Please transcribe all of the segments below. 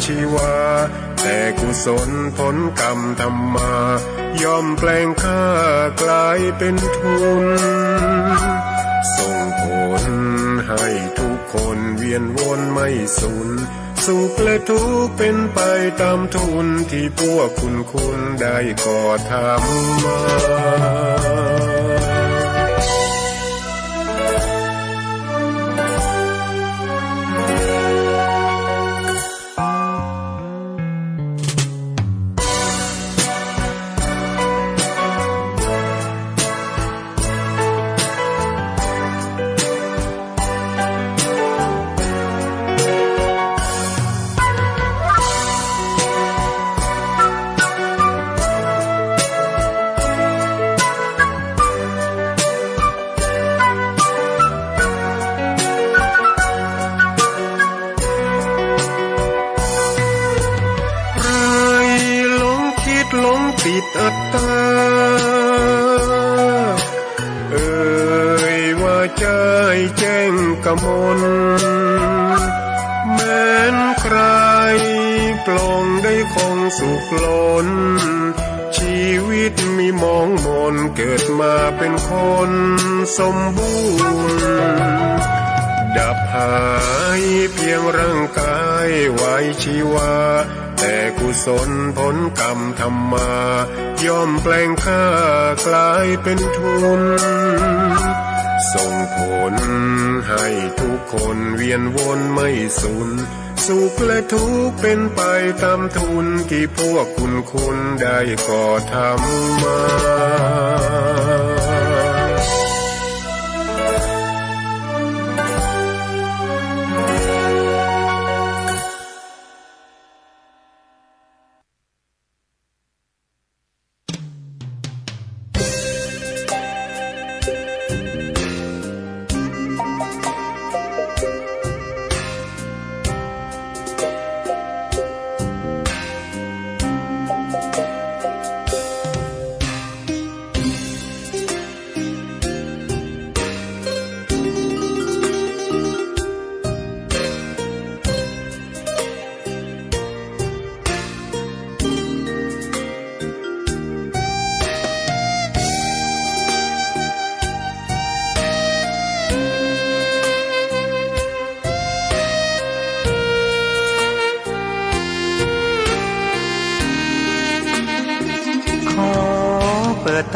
ชีวาแต่กุศลผลกรรมทำมาย่อมแปลงค่ากลายเป็นทุนส่งผลให้ทุกคนเวียนวนไม่สูญสุขและทุกข์เป็นไปตามทุนที่พวกคุณได้ก่อทำมาติดอัตตาว่าใจแจ้งกมลแม้นใครปลงได้คงสุขล้นชีวิตมีมองมนเกิดมาเป็นคนสมบูรณ์ดับหายเพียงร่างกายไว้ชีวาแต่กุศลผลกรรมทำมาย่อมแปลงค่ากลายเป็นทุนส่งผลให้ทุกคนเวียนวนไม่สูญสุขและทุกข์เป็นไปตามทุนที่พวกคุณได้ก่อทำมา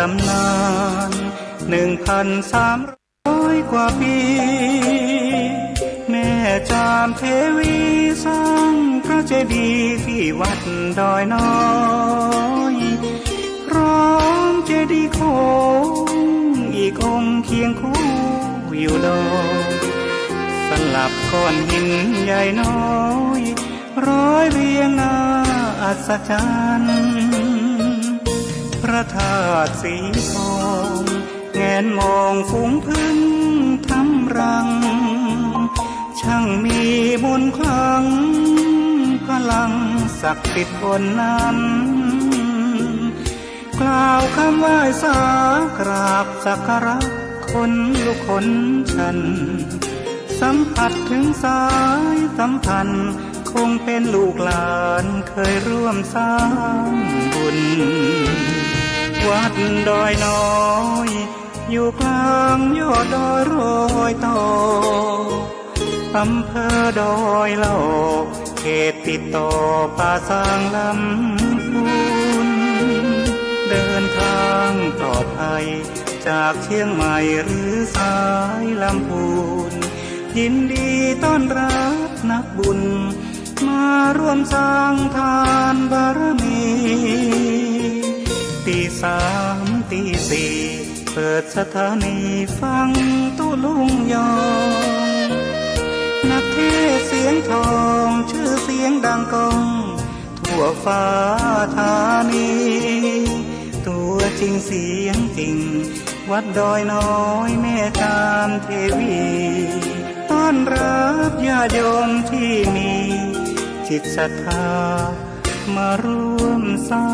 ตำนาน1,300 กว่าปีแม่จามเทวีสร้างพระเจดีย์ที่วัดดอยน้อยพร้อมเจดีย์โค้งอีกองค์เคียงคู่อยู่ดอยสลับก้อนหินใหญ่น้อยร้อยเรียงน่าอัศจรรย์พระธาตุสีทองแงนมองฝูงพึ่งทำรังช่างมีมนต์ขลังพลังศักดิ์สิทธิ์บนนั้นกล่าวคำไหว้สากราบสักการะคนลุกคนฉันสัมผัสถึงสายสัมพันธ์คงเป็นลูกหลานเคยร่วมสร้างบุญวัดดอยน้อยอยู่กลางยอดดอยโรยต่ออำเภอดอยเหล่าเขตติดต่อป่าสางลำพูนเดินทางปลอดภัยจากเชียงใหม่หรือสายลำพูนยินดีต้อนรับนักบุญมาร่วมสร้างทานบารมีตี 3 ตี 4เปิดสถานีฟังตุลุงยองนักเทศเสียงทองชื่อเสียงดังก้องทั่วฟ้าธานีตัวจริงเสียงจริงวัดดอยน้อยแม่จามเทวีต้อนรับญาติโยมที่มีจิตศรัทธามาร่วมสร้า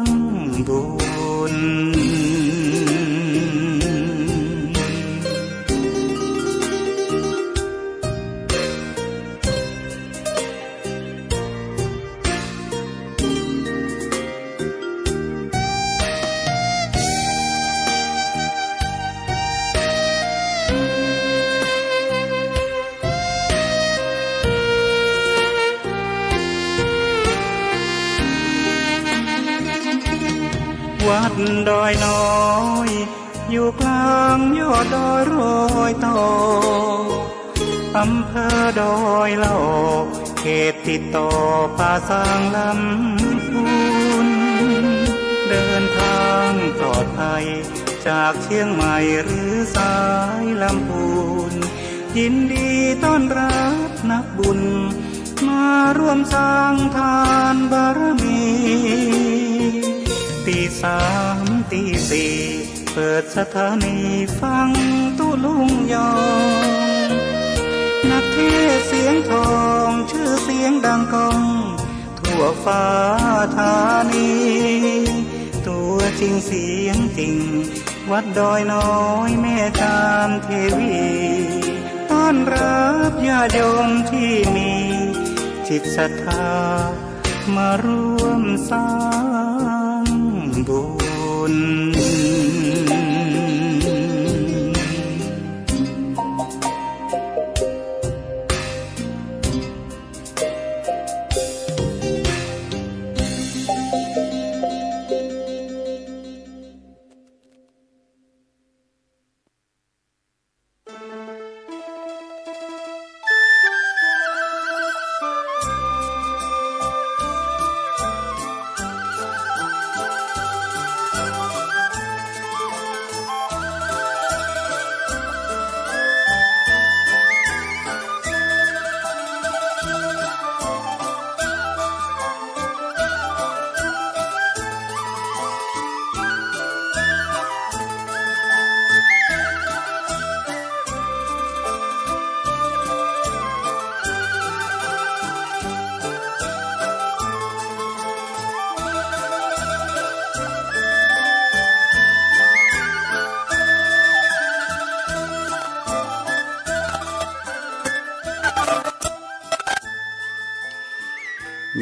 งบุญ วัดดอยน้อยอยู่กลางยอดดอยโรยต่ออำเภอดอยละออกเขตติดต่อป่าสางลำพูนเดินทางปลอดภัยจากเชียงใหม่หรือสายลำพูนยินดีต้อนรับนักบุญมาร่วมสร้างทานบารมีตีสามตีสี่เปิดสถานีฟังตุลุงยองนักเทศเสียงทองชื่อเสียงดังก้องทั่วฟ้าธานีตัวจริงเสียงจริงวัดดอยน้อยแม่จามเทวีต้อนรับญาติโยมที่มีจิตศรัทธามาร่วมสร้างบุญ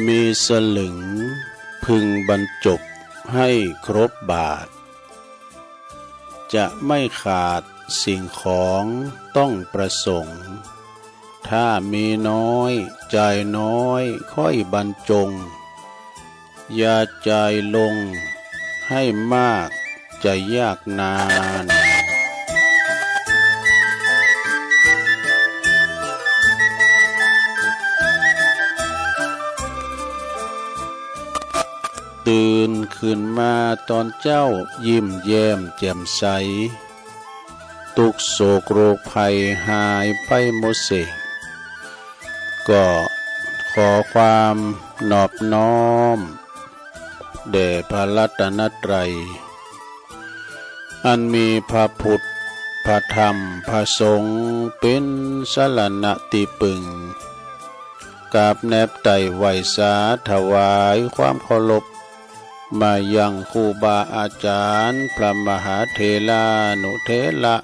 มีสลึงพึงบรรจบให้ครบบาทจะไม่ขาดสิ่งของต้องประสงค์ถ้ามีน้อยใจน้อยค่อยบรรจงอย่าใจลงให้มากจะยากนานตื่นขึ้นมาตอนเจ้ายิ้มแย้มแจ่มใสทุกโศกโรคภัยหายไปหมดสิ้นก็ขอความนอบน้อมแด่พระรัตนตรัยอันมีพระพุทธพระธรรมพระสงฆ์เป็นสรณะที่พึ่งกราบแนบไต่ไหวสาถวายความเคารพมายังครูบาอาจารย์พระมหาเถรานุเถระ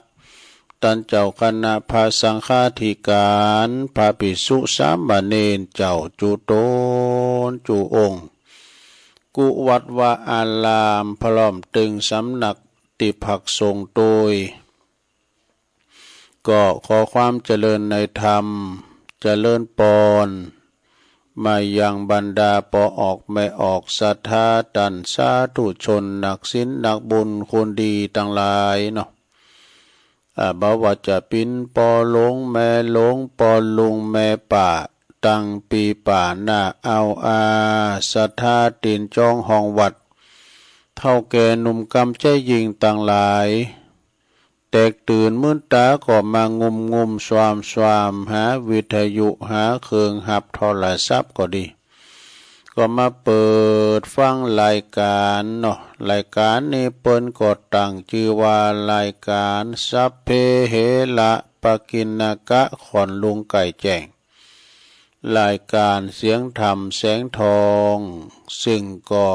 ท่านเจ้าคณะพระสังฆาธิการพระภิกษุสามเณรเจ้าจุโตนจุองค์กุวัดวาอารามพร้อมตึงสำนักติภักทรงโดยก็ขอความเจริญในธรรมเจริญปอนมายังบรรดาปอออกไม่ออกศรัทธาดันสาธุชนนักศีลนักบุญคนดีทั้งหลายเนาะบ่ว่าจะปินปอหลงแม่หลงปอลุงแม่ป่าตั้งปีป่าหน้าเอาศรัทธาตินจองห้องวัดเท่าแก่หนุ่มกำใจยิงต่างหลายแตกตื่นมื่นตาก็มางุมสวามหาวิทยุหาเครื่องหับโทรศัพท์ก็ดีก็มาเปิดฟังรายการเนาะรายการนี้เปิ้นก็ตั้งชื่อว่ารายการสัพเพเหระปกิณกะขอนลุงไก่แจ้งรายการเสียงธรรมแสงทองซึ่งก็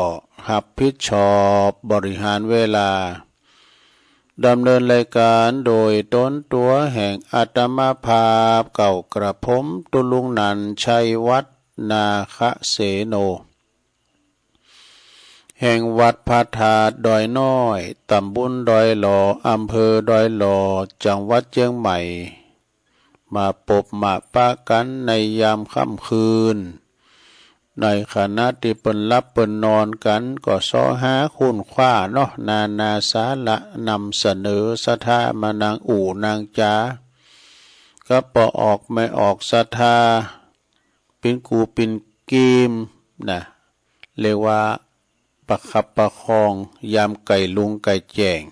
รับผิดชอบบริหารเวลาดำเนินรายการโดยต้นตัวแห่งอาตมาภาพเก่ากระผมตุลุงนันชัยวัฒนาคเสโนแห่งวัดพระธาตุดอยน้อยตำบลดอยหล่ออำเภอดอยหล่อจังหวัดเชียงใหม่มาพบมาปะกันในยามค่ำคืน ในขณะที่เปิ้นรับเปิ้นนอนกันก็ซ้อหาคุณคว้าเนาะนาสาระนำเสนอสถามานางอู่นางจาก็ปอออกไม่ออกศรัทธาเป็นกูเป็นกีมนะเรียกว่าประคับประคองยามไก่ลุงไก่แจ้ง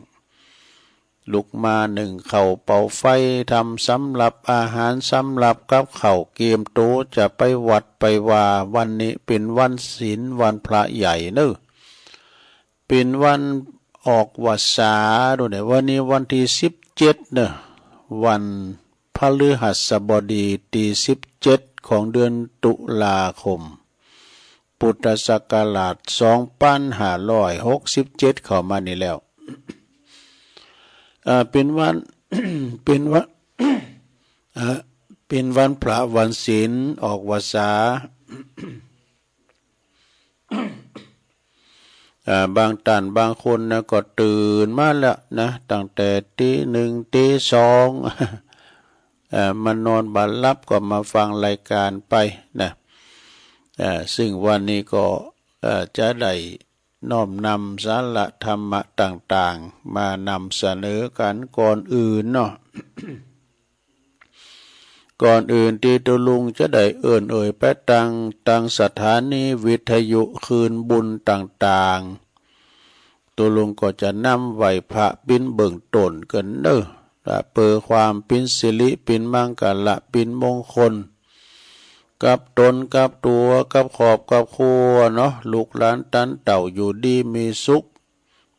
ลุกมาหนึ่งเข่าเป่าไฟทำสำหรับอาหารสำหรับกับเข่าเกมโตจะไปวัดไปว่าวันนี้เป็นวันศีลวันพระใหญ่เนอะเป็นวันออกวาสาดูเนี่ยวันนี้วันที่17เนอะวันพฤหัสบดีที่17ของเดือนตุลาคมพุทธศักราช2567เข้ามานี่แล้วเป็นวัน เป็นวันเป็นวันพระวันศีลออกวาสา บางท่านบางคนนะก็ตื่นมาแล้วนะตั้งแต่ตีหนึ่งตีสองมานอนบัดลับก็มาฟังรายการไปนะซึ่งวันนี้ก็จะได้น้อมนำสาระธรรมะต่างๆมานำเสนอกันก่อนอื่นเนาะ ก่อนอื่นที่ตุลุงจะได้เอ่ยไปตั้งสถานีวิทยุคืนบุญต่างๆตุลุงก็จะนำไหวพระปินเบิ่งต้นกันเด้อเปิดความปินสิริปินมังกละปินมงคลกับตนกับตัวกับขอบกับครัวเนาะลูกหลานตันเต่าอยู่ดีมีสุข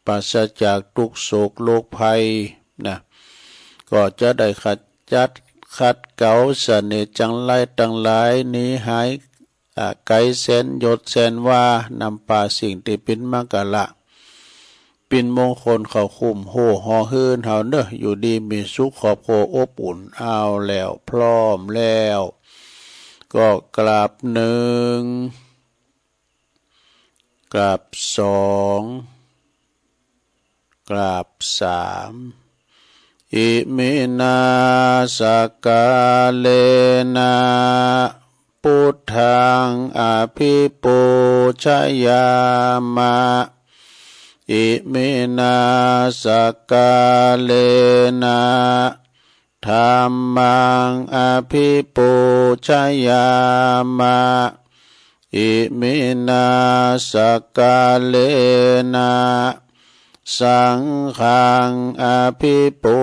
ปราศจากทุกโศกโรคภัยนะก็จะได้ขัดเกลาเสน่ห์จังไรตั้งหลายนี้หายไกลแสนยศแสนว่านำป่าสิ่งที่เป็นมังกละปินมงคลเขาคุ้มโหหอฮืนเฮาเนอะอยู่ดีมีสุขขอบโคอบอุ่นเอาแล้วพร้อมแล้วก็กราบหนึ่งกราบสองกราบสามอิมินาสกาเลนะพุทธังอภิปูชยามะอิมินาสกาเลนะธัมมังอภิปูชยามะอิมินาสกาเลนะสังฆังอภิปู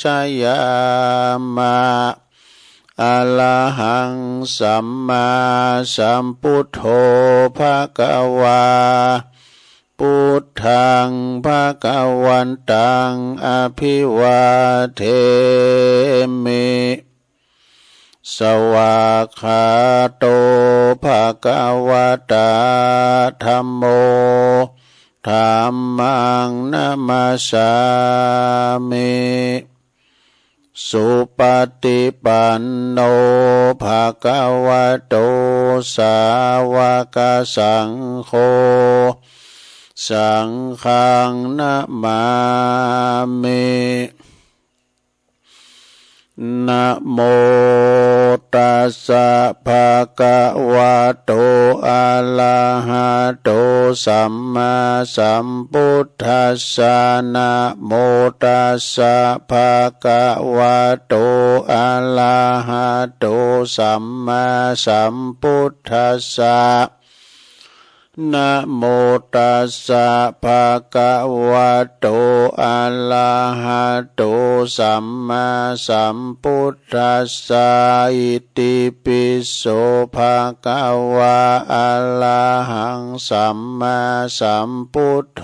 ชยามะอะระหังสัมมาสัมพุทโธภควาพุทธังภควันตังอภิวาเทมิสวากขาโตภควตาธัมโมธัมมังนะมัสสามิสุปฏิปันโนภควโตสาวกสังโฆสังฆังนะมามินะโมตัสสะภะคะวะโตอะระหะโตสัมมาสัมพุทธัสสะนะโมตัสสะภะคะวะโตอะระหะโตสัมมาสัมพุทธัสสะนะโมตัสสะภะคะวะโตอะระหะโตสัมมาสัมพุทธัสสะอิติปิโสภะคะวะอะระหังสัมมาสัมพุทโธ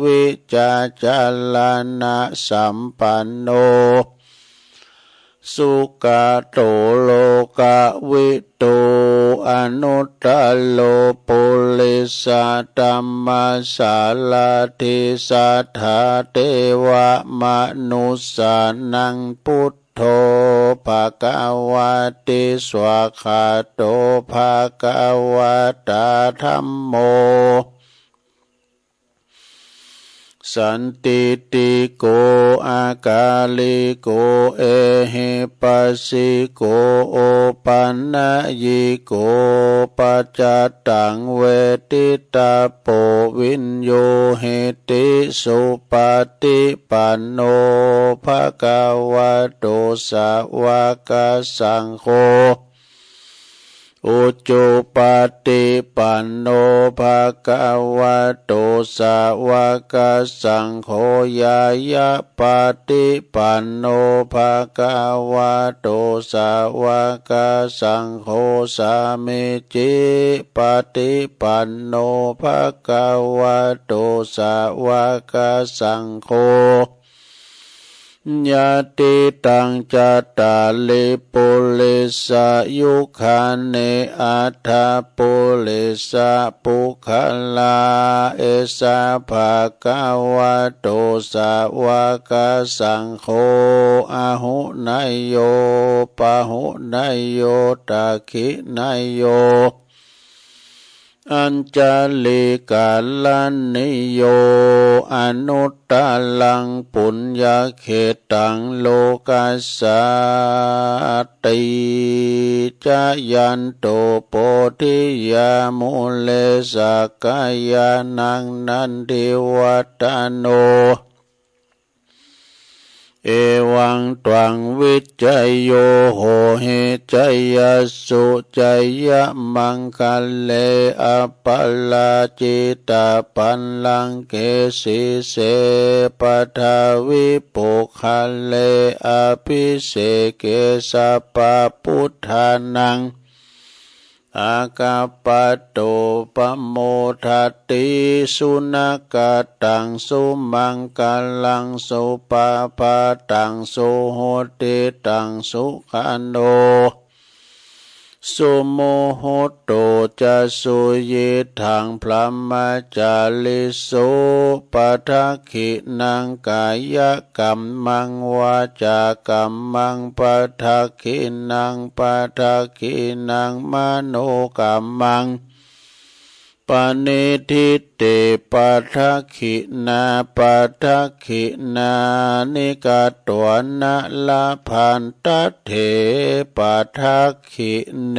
วิจาจารณะสัมปันโนสุขโตโลกวิโตอนุตตโลปุริสธัมมัสสาลาธิสัทธาเทวมนุสสานังพุทโธภควติสวากขาโตภควตาธัมโม สันติติโกอากาลิโกเอหิปัสสิโกโอปันนะยิโกปัจจตังเวทิตาโปวินโยเหติสุปฏิปันโนภะคะวะโตสาวกสังโฆอุจุปฏิปันโนภะคะวะโตสาวกสังโฆยายะปฏิปันโนภะคะวะโตสาวกสังโฆสามิจิปฏิปันโนภะคะวะโตสาวกสังโฆญาติตังจัตตาลิปุลิสายุคาเนอัฏฐปุลิสาปุคลาเอสาภะคะวะโตสาวกสังโฆอะหุนายโยปะหุนายโยตาคินายโยอัญจลิกาลันนิโยอนุตตลังปุญญเขตังโลกัสสติจายันโตโพธิยามุเลสกายานังนันทิวัตโนเอวังตวังวิจัยโยโหเหจัยยสุจัยยะมังคัลเลอปัลลาจิตาปันลังเกสิเสปทาวิปุคัลเลอภิเสเกสปะพุทธานังอากาปโตปโมทัตติสุนักตังสุมังกลังสุปาปาตังสุโหติตังสุขันโนสุโมโหโตจะสุยิทังพระมจาลิโสปทักขินังกายกัมมังวาจากัมมังปทักขินังปทักขินังมโนกัมมังปณิทิเตปทักขินาปทักขินานิกาตวนะลาพันตเถปทักขิเน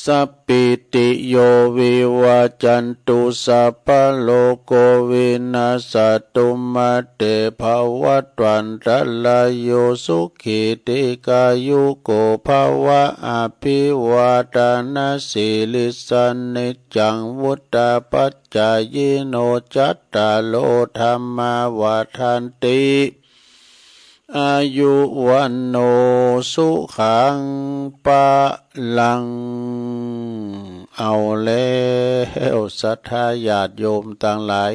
สัพพิติโยวิวัจจันตุสัพพะโลกวินาศตุมาเตภวัตวันตรายโยสุขิติกายุโกภวะอภิวาทนาสิลิสันนิจังวุตตาปัจจายโนจัตตาโลธรรมาวาทันติอายุวันโนสุขังปะลังเอาแล้วศรัทธาญาติโยมต่างหลาย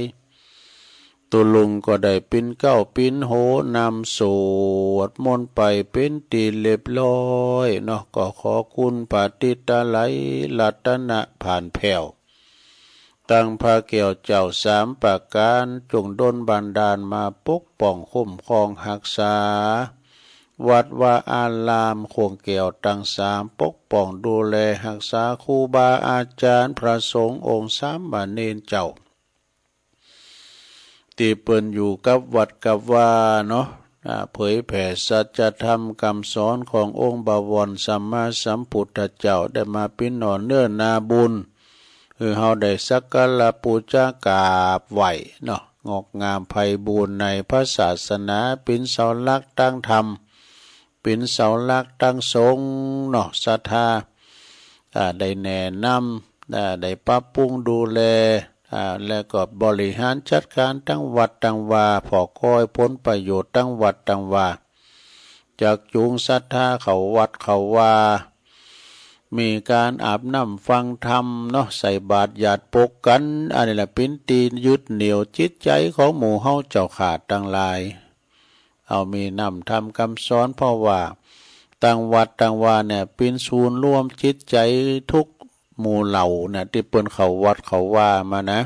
ตุลุงก็ได้ปิ้นเก้าปิ้นโหนำสวดมนต์ไปเป็นตีเรียบร้อยเนาะก็ขอคุณปฏิตาไหลรัตนะผ่านแผ่วตั้งพระเกี่ยวเจ้าสามประการจงดลบันดาลมาปกป้องคุ้มครองรักษาวัดว่าอารามคงเกี่ยวตั้งสามปกป้องดูแลรักษาครูบาอาจารย์พระสงฆ์องค์สามบาเนนเจ้าที่เปิ้นอยู่กับวัดกับว่าเนาะเผยแผ่สัจธรรมคำสอนขององค์บวรสัมมาสัมพุทธเจ้าได้มาเป็นหน่อเนื้อนาบุญคือเฮาได้สักการะบูชากราบไหว้เนาะงอกงามไพบูรณ์ในพระศาสนาเป็นเสาหลักตั้งธรรมเป็นเสาหลักตั้งสงฆ์เนาะศรัทธาได้แนะนำได้ปรับปรุงดูแลและก็บริหารจัดการตั้งวัดตั้งวาพอคอยผลประโยชน์ตั้งวัดตั้งวาจากจูงศรัทธาเขาวัดเขาวามีการอาบน้ำฟังธรรมเนาะใส่บาตรหยาดปกกันอันนี้แหละเป็นตีนยึดเหนี่ยวจิตใจของหมู่เฮาเจ้าขาดตั้งหลายเอามีน้ำทำคำสอนเพราะว่าตั้งวัดตั้งวาเนี่ยเป็นศูนย์รวมจิตใจทุกหมู่เหล่าเนี่ยที่เปิ้นเขาวัดเขาว่ามานะ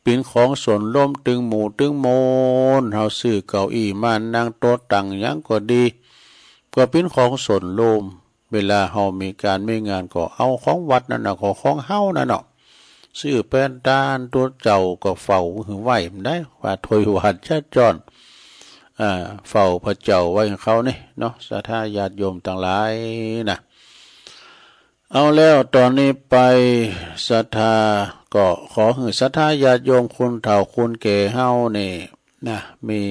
เป็นของส่วนร่วมตึงหมู่ตึงโมนเฮาซื้อเก้าอี้มานั่งโต๊ะตั้งหยังก็ดีก็เป็นของส่วนร่วมเวลาเฮามีการมีงานก็เอาของวัดนั่นน่ะของเฮานั่นเนาะ ซื้อแป้นด้านตัวเจ้าก็เฝ้าหือไหวมันได้ว่าถอยหวานชาจอนเฝ้าพระเจ้าไว้ของเขานี่เนาะศรัทธาญาติโยมต่างหลายนะเอาแล้วตอนนี้ไปศรัทธาก็ขอให้ศรัทธาญาติโยมคนเฒ่าคนแก่เฮานี่นะมี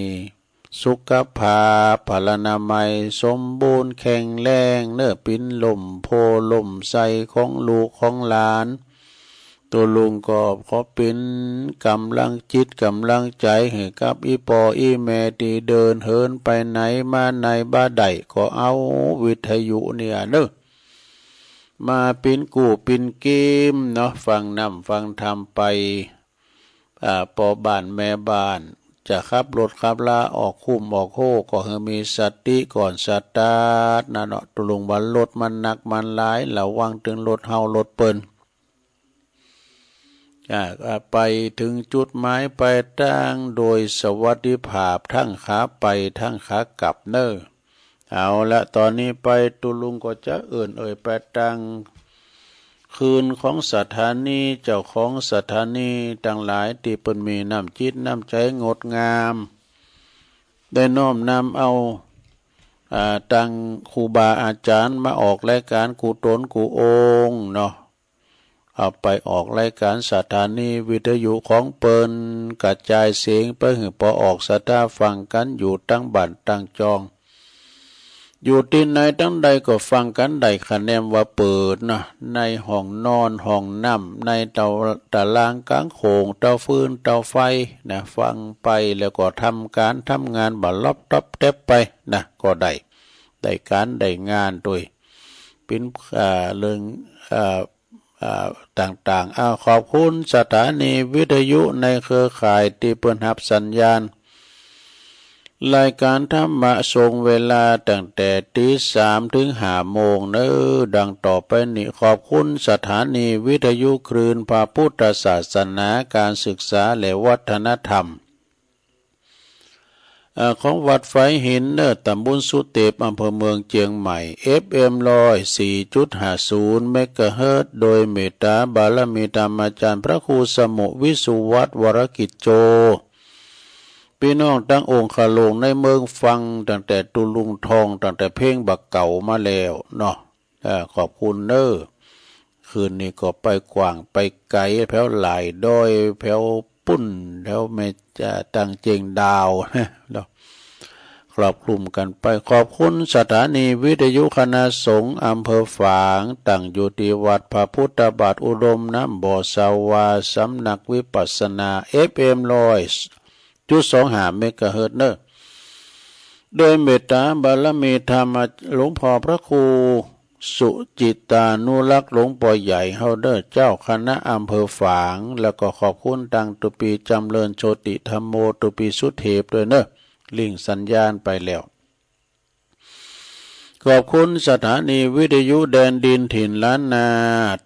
สุขภาพพลานามัยสมบูรณ์แข็งแรงเนื้อปิ้นลมโพลมใสของลูกของหลานตัวลุงก็ขอเป็นกำลังจิตกำลังใจให้กับอีปออีแม่ที่เดินเหินไปไหนมาไหนบ้าใดก็เอาวิทยุเนี่ยเนอะมาเป็นกูเป็นเกมเนาะฟังนำฟังธรรมไปปอบ้านแม่บ้านจะขับรถขับลาออกคุ้มออกโคก็ให้มีสติก่อนสตาร์ทนะเนาะตัวลุงวันรถมันหนักมันหลายระวังถึงรถเฮารถเปิ้นไปถึงจุดหมายปลายทางโดยสวัสดิภาพทั้งขาไปทั้งขากลับเนอเอาละตอนนี้ไปตุลุงก็จะไปตังคืนของสถานีเจ้าของสถานีต่างหลายที่เปิ้นมีน้ำจิตน้ำใจงดงามได้น้อมนำเอาตังครูบาอาจารย์มาออกรายการกูตนกูองเนาะเอาไปออกรายการสถานีวิทยุของเปิ้นกระจายเสียงไปให้พอออกสถาฟังกันอยู่ตั้งบ้านตั้งจองอยู่ที่ไหนทั้งใดก็ฟังกันได้คะแนนว่าเปิดนะในห้องนอนห้องน้ำในตารางกลางโขงเตาฟืนเตาไฟนะฟังไปแล้วก็ทำการทำงานบัดลบตับเต็บไปนะก็ได้การได้งานโดยเป็นเรื่องต่างๆขอบคุณสถานีวิทยุในเครือข่ายที่เปิดรับสัญญาณรายการธรรมะทรงเวลาตั้งแต่ตี 3 ถึง 5 โมงเน้อดังต่อไปนี้ขอบคุณสถานีวิทยุคลื่นพระพุทธศาสนาการศึกษาและวัฒนธรรมของวัดไฟหินเนอตำบลสุเทพอำเภอเมืองเชียงใหม่ FM 104.50 เมกะเฮิรตซ์โดยเมตตาบารมีธรรมอาจารย์พระครูสมุวิสุวัฒน์วรกิจโจพี่น้องตั้งองค์คโลงในเมืองฟังตั้งแต่ตุลุงทองตั้งแต่เพลงบักเก่ามาแล้วเนาะขอบคุณเนอคืนนี้ก็ไปกว่างไปไกลแถวหลายดอยแถวปุ้นแถวเมจะตั้งเจงดาวเนาะครอบคลุมกันไปขอบคุณสถานีวิทยุคณะสงฆ์อำเภอฝางตั้งอยู่ที่วัดพระพุทธบาทอุดมน้ำบ่อสาวาสำนักวิปัสสนา FM 100.25 เมกะเฮิรตซ์เนอโดยเมตตาบารมีธรรมหลวงพ่อพระครูสุจิตานุรักษ์หลวงปู่ใหญ่เฮาเดอร์เจ้าคณะอำเภอฝางแล้วก็ขอบคุณตังตุปีจำเริญโชติธรรมโมตุปีสุเทพด้วยเนอะลิงสัญญาณไปแล้วขอบคุณสถานีวิทยุแดนดินถิ่นล้านนา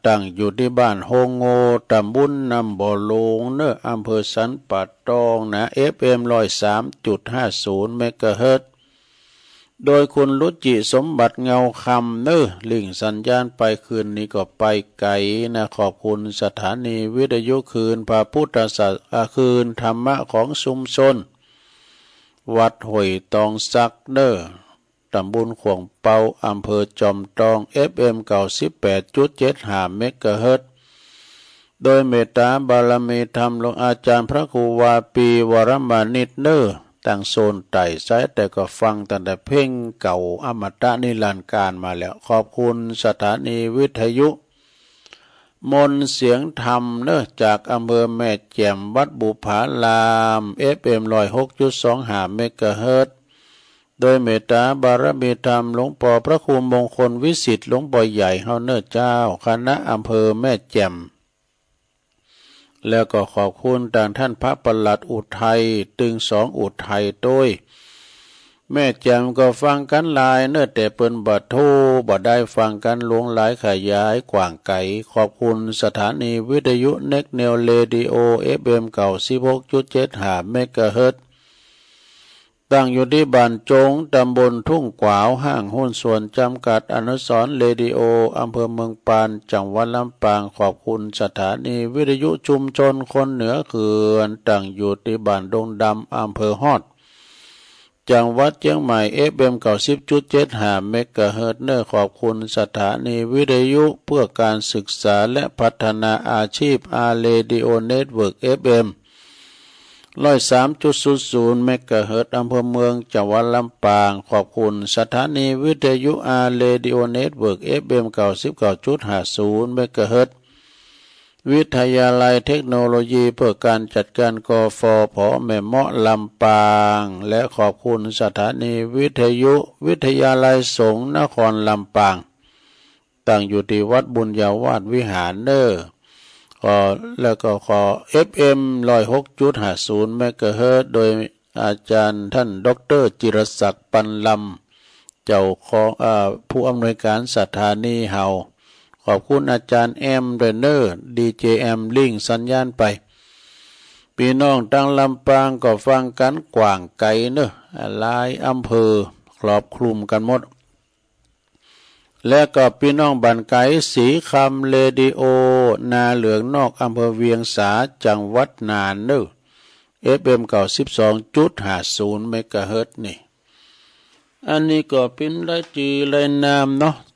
ตั้งอยู่ที่บ้านโฮงโงตำบลนำบ่อลงเนอะอำเภอสันป่าตองนะ FM 103.50 เมกะเฮิรตซ์โดยคุณรุจิสมบัติเงาคำเนอลิงสัญญาณไปคืนนี้ก็ไปไกลนะขอบคุณสถานีวิทยุคืนพระพุทธศาสนาคืนธรรมะของชุมชนวัดห้วยตองซักเนอตำบลขวงเปาอำเภอจอมทอง FM 98.75 เมกะเฮิรตซ์โดยเมตตาบารมีธรรมหลวงอาจารย์พระครูวาปีวรมานิตเนอตั้งโซนไต่สายแต่ก็ฟังตั้งแต่เพลงเก่าอมตะนิรันดร์การมาแล้วขอบคุณสถานีวิทยุมนเสียงธรรมเนอะจากอำเภอแม่แจ่มวัดบุพาราม FM 106.25 เมกะเฮิรตซ์โดยเมตตาบารมีธรรมหลวงพ่อพระครูมงคลวิสิทธิ์หลวงพ่อใหญ่เฮาเนอเจ้าคณะอำเภอแม่แจ่มแล้วก็ขอบคุณทางท่านพระประหลัดอุทัยตึง2อุทัยโดยแม่แจ่มก็ฟังกันหลายเนอะแต่เปิ้นบ่โทรบ่ได้ฟังกันหลวงหลายขยายกว้างไกลขอบคุณสถานีวิทยุเน็กเนลเรดิโอ FM 96.75 เมกะเฮิรตซ์ ตั้งอยู่ที่บ้านจงตำบลทุ่งกวาวห้างหุ้นส่วนจำกัดอนุสรณ์เรดิโออำเภอเมืองปานจังหวัดลำปางขอบคุณสถานีวิทยุชุมชนคนเหนือเขื่อนตั้งอยู่ที่บ้านดงดำอำเภอฮอดจังหวัดเชียงใหม่ FM 90.75 เมกะเฮิรตซ์ขอบคุณสถานีวิทยุเพื่อการศึกษาและพัฒนาอาชีพอาเรดิโอเน็ตเวิร์ก FM 103.00 เมกะเฮิรตซ์อำเภอเมืองจังหวัดลำปางขอบคุณสถานีวิทยุอาเรดิโอเน็ตเวิร์ก FM 99.50 เมกะเฮิรตซ์วิทยาลัยเทคโนโลยีเพื่อการจัดการกฟผแม่เมาะลำปางและขอบคุณสถานีวิทยุวิทยาลัยสงฆ์นครลำปางตั้งอยู่ที่วัดบุญญาวาสวิหารแล้วก็ขอ FM 106.50 เมกะเฮิรตซ์โดยอาจารย์ท่านดร.จิรศักดิ์ปันลำเจ้าของผู้อำนวยการสถานีเฮาขอบคุณอาจารย์แอมเรนเนอร์ดีเจแอมลิงสัญญาณไปพี่น้องตั้งลำปางก็ฟังกันกว้างไกลหลายอำเภอครอบคลุมกันหมดและก็พี่น้องบ้านไก่สีคำเรดิโอนาเหลืองนอกอำเภอเวียงสาจังหวัดน่านFM 92.50 เมกะเฮิรตซ์นี่อันนี้ก็เป็นรายชื่อรายนาม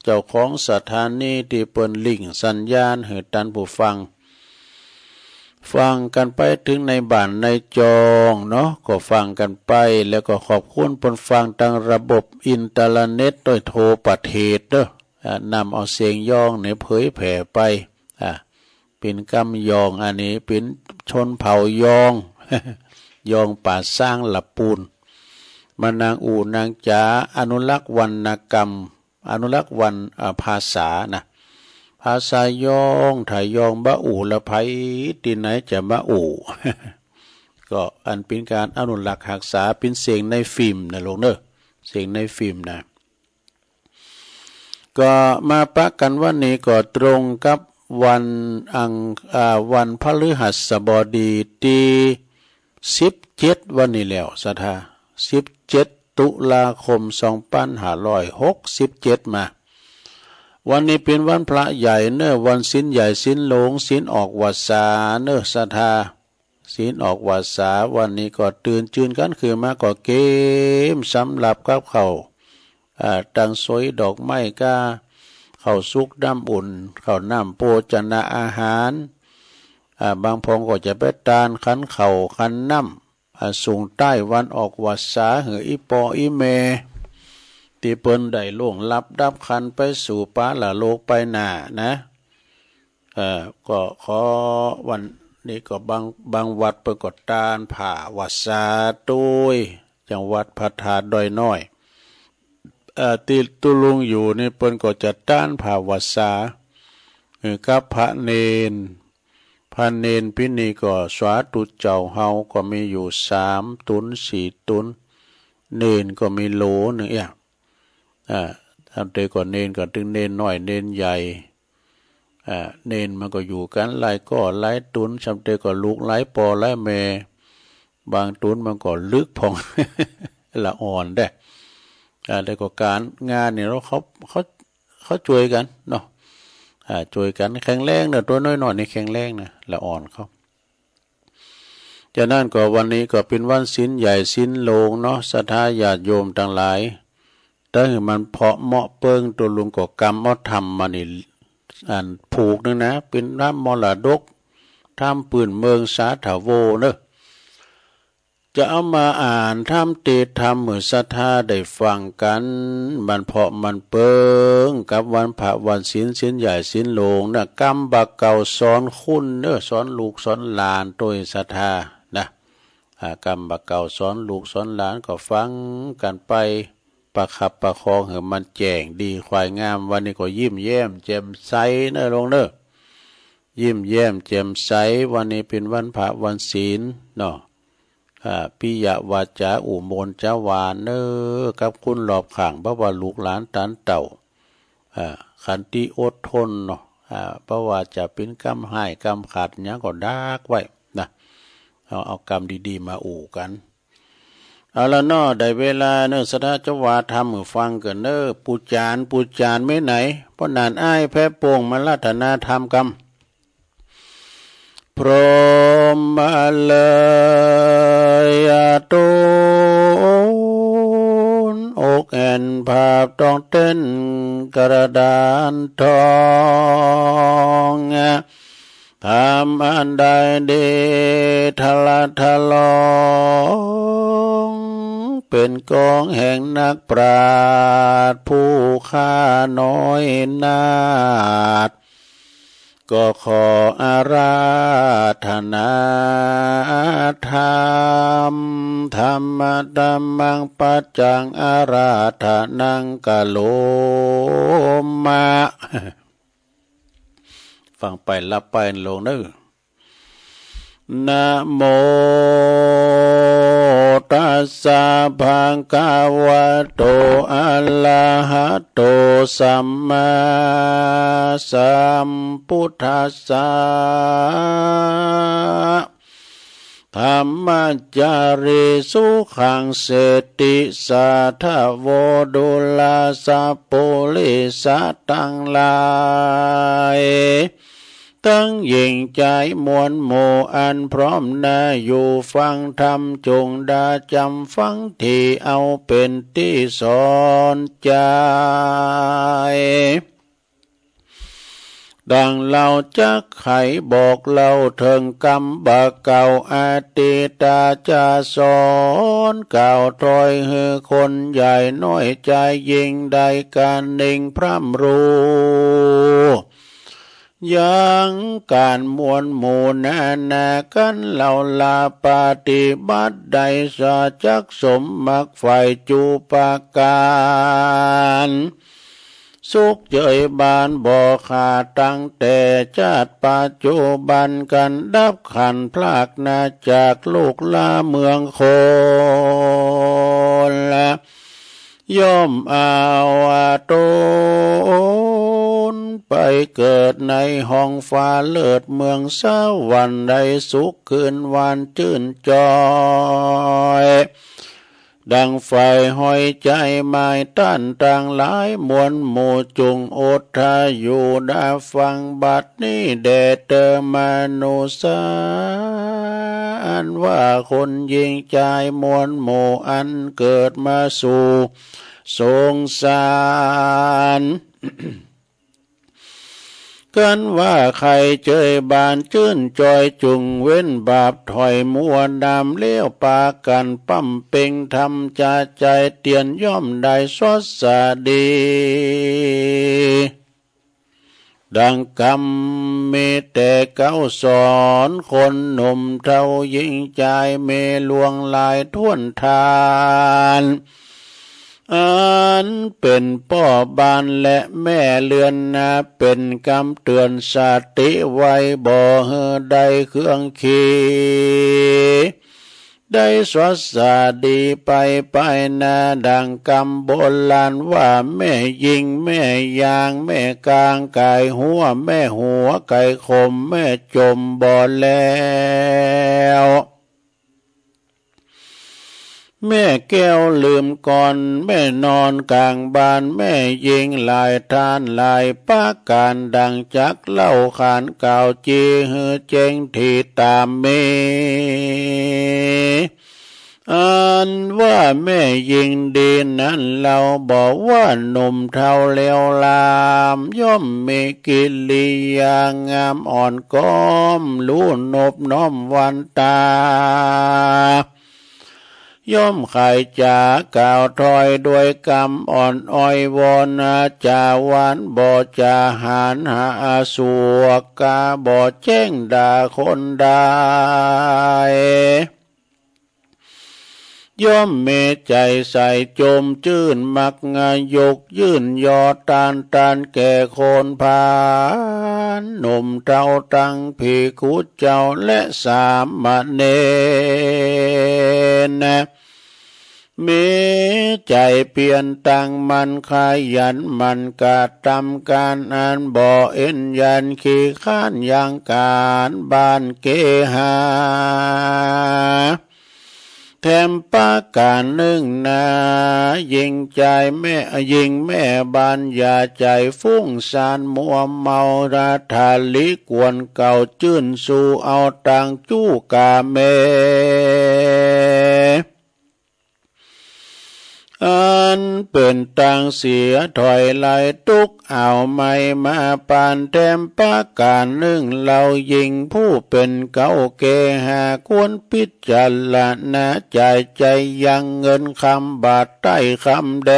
เจ้าของสถานีที่เปิ้นลิงก์สัญญาณให้ท่านผู้ฟังกันไปถึงในบ้านในจองก็ฟังกันไปแล้วก็ขอบคุณเปิ้นฟังทางระบบอินเทอร์เน็ตโดยโทรประเทศนำเอาเสียงยองในเผยแผ่ไปเป็นกำยองอันนี้เป็นชนเผ่ายอง ยองป่าสร้างหลับปูนมานางอูนางจ๋าอนุรักษ์วรรณกรรมอนุรักษ์วันภาษาภาษายองถ่ายยองบะอูละไผที่ไหนจะบะอู ก็อันเป็นการอนุรักษ์รักษาเป็นเสียงในฟิล์มลงเสียงในฟิล์มก็มาปะกันวันนี้ก็ตรงกับวันพฤหัสบดีที่17วันนี้แล้วสถา17ตุลาคม2567มาวันนี้เป็นวันพระใหญ่วันศีลใหญ่ศีลหลงศีลออกวาสาศรัทธาศีลออกวาสาวันนี้ก็ตื่นจืนกันคือมาก็เกมสำหรับกับเขาตังสวยดอกไม้ก้าข้าวสุกน้ำอุ่นข้าวน้ำโภชนาอาหารบางพงก็จะไปตานขันเข่าขันน้ำสูงใต้วันออกวาสาเหออีปออีเมที่เปิ้นได้ล่วงลับดับขันไปสู่ปาละโลกไปหน้าก็ขอวันนี้ก็บางวัดเปิดกดตานผ่าวาสาตุยจังหวัดพัทยาดอยน้อยที่ตุลุงอยู่นี่เปิ้นก็จะต้านผ่าวาสากับพระเนนพี่นี่ก็สวาตุเจ้าเฮาก็มีอยู่3 ตุน 4 ตุนเนนก็มีโหลนึงทำเตก็เนนก็ถึงเนนน้อยเนนใหญ่เนนมันก็อยู่กันหลายก็หลายตุนทำเตก็ลูกหลายปอหลายแม่บางตุนมันก็ลึกพอง ละอ่อนได้แต่ก็การงานเนี่ยเขาช่วยกันช่วยกันแข็งแรงตัวน้อยๆนี่แข็งแรงละอ่อนเขาจากนั้นก็วันนี้ก็เป็นวันศีลใหญ่ศีลโลงศรัทธาญาติโยมทั้งหลายถ้ามันเพาะเหมาะเปิงตัวลุงก็กรรมเอาทำมานี่ผูกนึงเป็นน้ำมรดกทำปืนเมืองสาถาโวจะเอามาอ่านทำเตธรรมเหมือนศรัทธาได้ฟังกันมันเพาะมันเปิงกับวันพระวันศีลใหญ่ศีลโลงกรรมบักเก่าสอนคุณสอนลูกสอนหลานโดยศรัทธากรรมบักเก่าสอนลูกสอนหลานก็ฟังกันไปประคับประคองให้มันแจ้งดีควายงามวันนี้ก็ยิ้มแย้มแจ่มใสลงยิ้มแย้มแจ่มใสวันนี้เป็นวันพระวันศีลปิยวาจาอุโมนจาวานกับคุณหลอบข่างเพราะว่าลูกหลานตานเต่าขันติอดทนเพราะว่าจะเป็นกรรมให้กรรมขาดเนี้ยก็ดากไว้เอากรรมดีๆมาอู่กัน เอาละเนาะได้เวลาเนอะสถาจะว่าทำมือฟังกันเนอะปูจานไม่ไหนเพราะนานอ้ายแพ้โป่งมาลัฒนาธรรมกรรมพรหมเลยตูนอกแอนภาพต้องเต้นกระดานทองทำอันใดเดทละทะลองเป็นกองแห่งนักปราชญ์ผู้ข้าน้อยนาฏก็ขออาราธนาธรรมธรรมดัมมังปัจจังอาราธนังกะโลมะฟังไปรับไปลงเด้อนะโมตัสสะภะคะวะโตอะระหะโตสัมมาสัมพุทธัสสะธัมมัจจาริสุขังเสติสัทธโวดุลาสัพปุริสัตตังหลายตั้งยิ่งใจมวลหมู่อันพร้อมหน้าอยู่ฟังธรรมจงดาจำฟังที่เอาเป็นที่สอนใจดังเราจักไขบอกเราเถิงกรรมบาเก่าอาติตาจะสอนเก่าถอยหือคนใหญ่น้อยใจยิ่งใดการนิ่งพร่ำรู้ยังการมวลหมู่นากันเหล่าลาปฏิบัติใดสะจักสมมักไฟจูปาการสุขเจยบานบ่ขาดตั้งแต่ชาติปัจจุบันกันดับขันพลากนาจากลูกลาเมืองโคละย่อมเอาตนไปเกิดในห้องฟ้าเลิศเมืองสวรรค์ได้สุขคืนวานชื่นจอยดังไฟห้อยใจไม้ต้านต่างหลายมวลหมู่จุงอดทาอยู่ได้ฟังบัดนี้แด่เตอมนุสาอันว่าคนยิงใจมวลหมู่อันเกิดมาสู่สงสารกันว่าใครเจยบานชื่นจอยจุงเว้นบาปถอยมัวดำเลี้ยวปากันปั้มเป่งทำจะใจเตียนย่อมได้สดสะดีดังกรรมมีแต่เก้าสอนคนหนุ่มเท่ายิ่งใจเมลวงลายท่วนทานอันเป็นพ่อบานและแม่เลือนนาเป็นกำเตือนสติไว้บ่เฮอได้เครื่องขีได้สวัสดีไปนาดังกำโบราณว่าแม่ยิงแม่ยางแม่กลางไก่หัวแม่หัวไก่ขมแม่จมบ่แล้วแม่แก้วลืมก่อนแม่นอนกลางบ้านแม่ยิงลายทานลายปาการดังจักเล่าขานเก่าจีหือเจงที่ตามเมอันว่าแม่ยิงดีนั้นเราบอกว่าหนุ่มเท่าเลวลามย่อมมีกิริยางามอ่อนก้อมรู้นบน้อมวันตาย่อมไข่จาก่าวถอยด้วยกรรมอ่อนอ้อยวอนจาหวานบ่จาหานหาสัวกาบ่แจ้งด่าคนได้ย่อมเมใจใส่โจมจื่นมักงายกยื่นยอตานแก่โคนพานหนุ่มเจ้าตั้งผีคุดเจ้าและสามเณรมีใจเปลี่ยนตั้งมันขยันมันกะทำการอันบ่เอ็นยันขี้ข้านยังการบ้านเกหา แถมปาการหนึ่งนายิงใจแม่ยิงแม่บานอย่าใจฟุ้งซ่านมัวเมาราทาลิกวนเก่าจื้นสู่เอาตังจู้กาเมอันเป็นตังเสียถอยไหลตุกเอาไม่มาปานแถมปาการหนึ่งเรายิงผู้เป็นเก่าเกหาควรพิจารณาใจยังเงินคำบาทใต้คำแด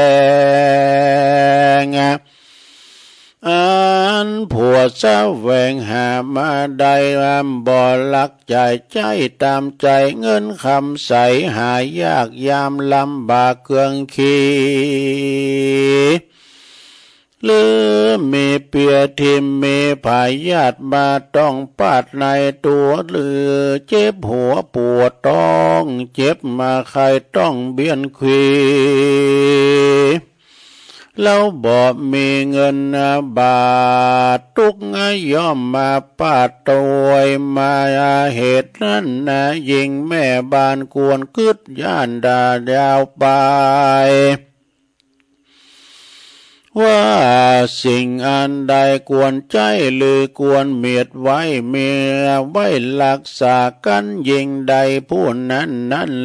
งอันผัวเจ้าแหวงหามาได้บ่ลักใจตามใจเงินคำใสหายากยามลำบากเครื่องขีหรือมีเปียทิมมีผายญาติมาต้องปาดในตัวหรือเจ็บหัวปวดต้องเจ็บมาใครต้องเบียนควีเราบอกมีเงินบาททุกย่อมมาปาดตัวมาเหตุนั้นยิงแม่บานกวนกึดย่านดายาวไปว่าสิ่งอันใดควรใจหรือควรเมียดไว้เมียไว้รักษากันยิงใดผู้นั้น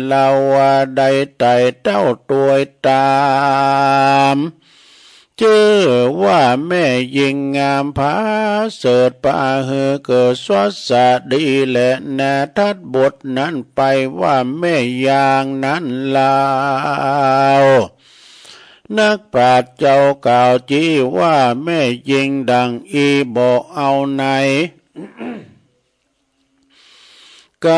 เราใดไต่เต้าตัวตามเจอว่าแม่ยิงงามพาเสดป่าเฮือเกิดสวัสดีและนาทัดบทนั้นไปว่าแม่ยางนั้นลาวนักปราชญ์เจ้าเก่าจี้ว่าแม่ยิงดังอีบอกเอาไหน ก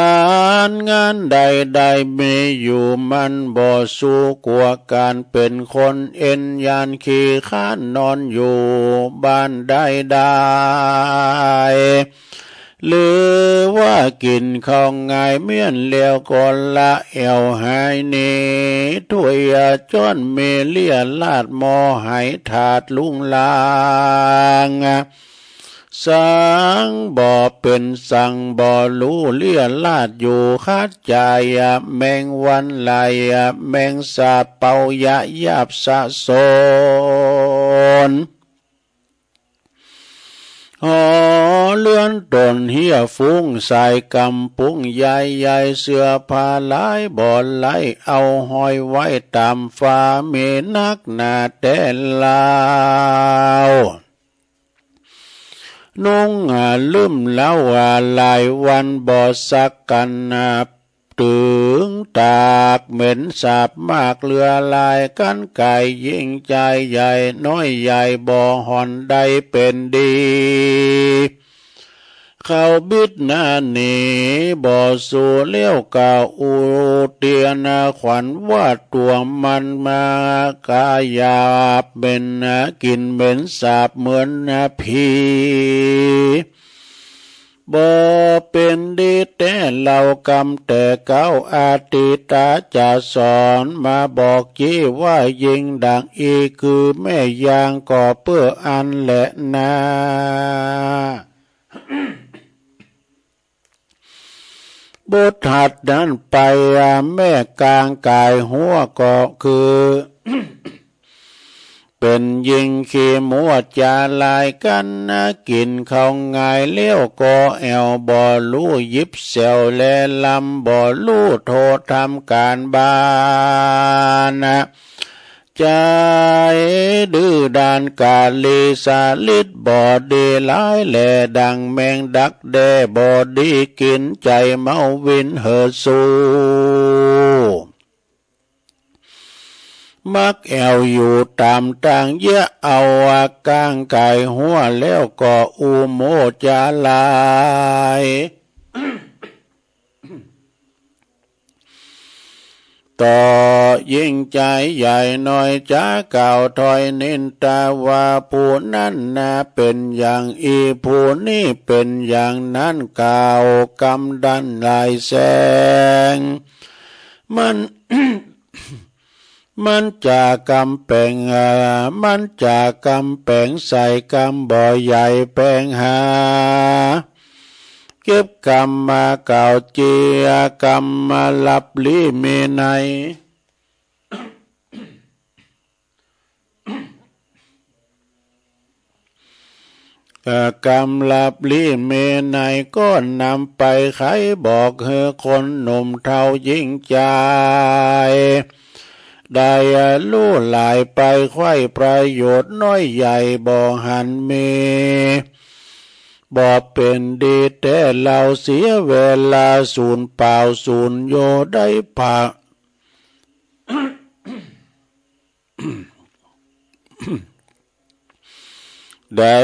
ารงานใดๆมีอยู่มันบ่สู้กว่าการเป็นคนเอ็นยานขี้ข้านนอนอยู่บ้านได้หรือว่ากินข้าวง่ายเมียนเลี้ยวก่อนละเอวหายนี้ถ้วยจ้อนเมเลียลาดมอหายถาดลุงลางสังบ่เป็นสังบ่รู้เลี่ยลาดอยู่คาดใจแมงวันไหลแมงสาเป่ายะยาบสะสนหอเลื่อนตนเหี่ยฟุ้งใส่กำปุ้งใหญ่เสื้อผ้าลายบ่อไหลเอาห้อยไว้ตามฟ้าเมนักหนาแต่ลาวนุ่งลืมแล้วหลายวันบ่สักกันถึงตากเหม็นสาบมากเรือลายกันไก่ยิ่งใจใหญ่น้อยใหญ่บ่หอนใดเป็นดีเขาบิดหน้าหนีบ่สู่เลี้ยวกาอูเตียนาขวัญว่าตัวมันมากายาบเป็นกินเหม็นสาบเหมือนผีบ่เป็นดีแต่เรากำแต่เก้าอาติตาจะสอนมาบอกจี้ว่ายิงดังอีคือแม่ยางก่อเพื่ออันแหละนาบทหัดนั้นไปแม่กลางกายหัวก็คือ เป็นยิงขี้มัวจาลายกันกินข้าวง่ายเลี้ยวก็แอวบ่รู้ยิบเซวแลลำบ่รู้โทษทำการบ้านใจดื้อดานกาลีสาลิดบ่ดีหลายแหล่ดังแมงดักแด่บ่ดีกินใจเมาวินเฮสูมักแอวอยู่ตามต่างเยอะเอากางไก่หัวแล้วก็อุโมจาลายต่อยิ่งใจใหญ่หน่อยจ้าเก่าถอยนินตาว่าผู้นั้นเป็นอย่างอีผู้นี้เป็นอย่างนั้นเก่ากำดันลายแสงมัน มันจะกำแปงมันจะกำแปงใส่กำบ่อใหญ่แปงหา เก็บกรรมมาเก่าเจียกรรมมาลับลีเมไนกรรมลับลีเมไนก็นำไปไขบอกเฮคนหนุ่มเทายิ่งใจได้ลู่หลายไปไขว้ประโยชน์น้อยใหญ่บ่หันเมบ่เป็นดีแต่เราเสียเวลาสูญเปล่าสูญโยได้ผ่า ได้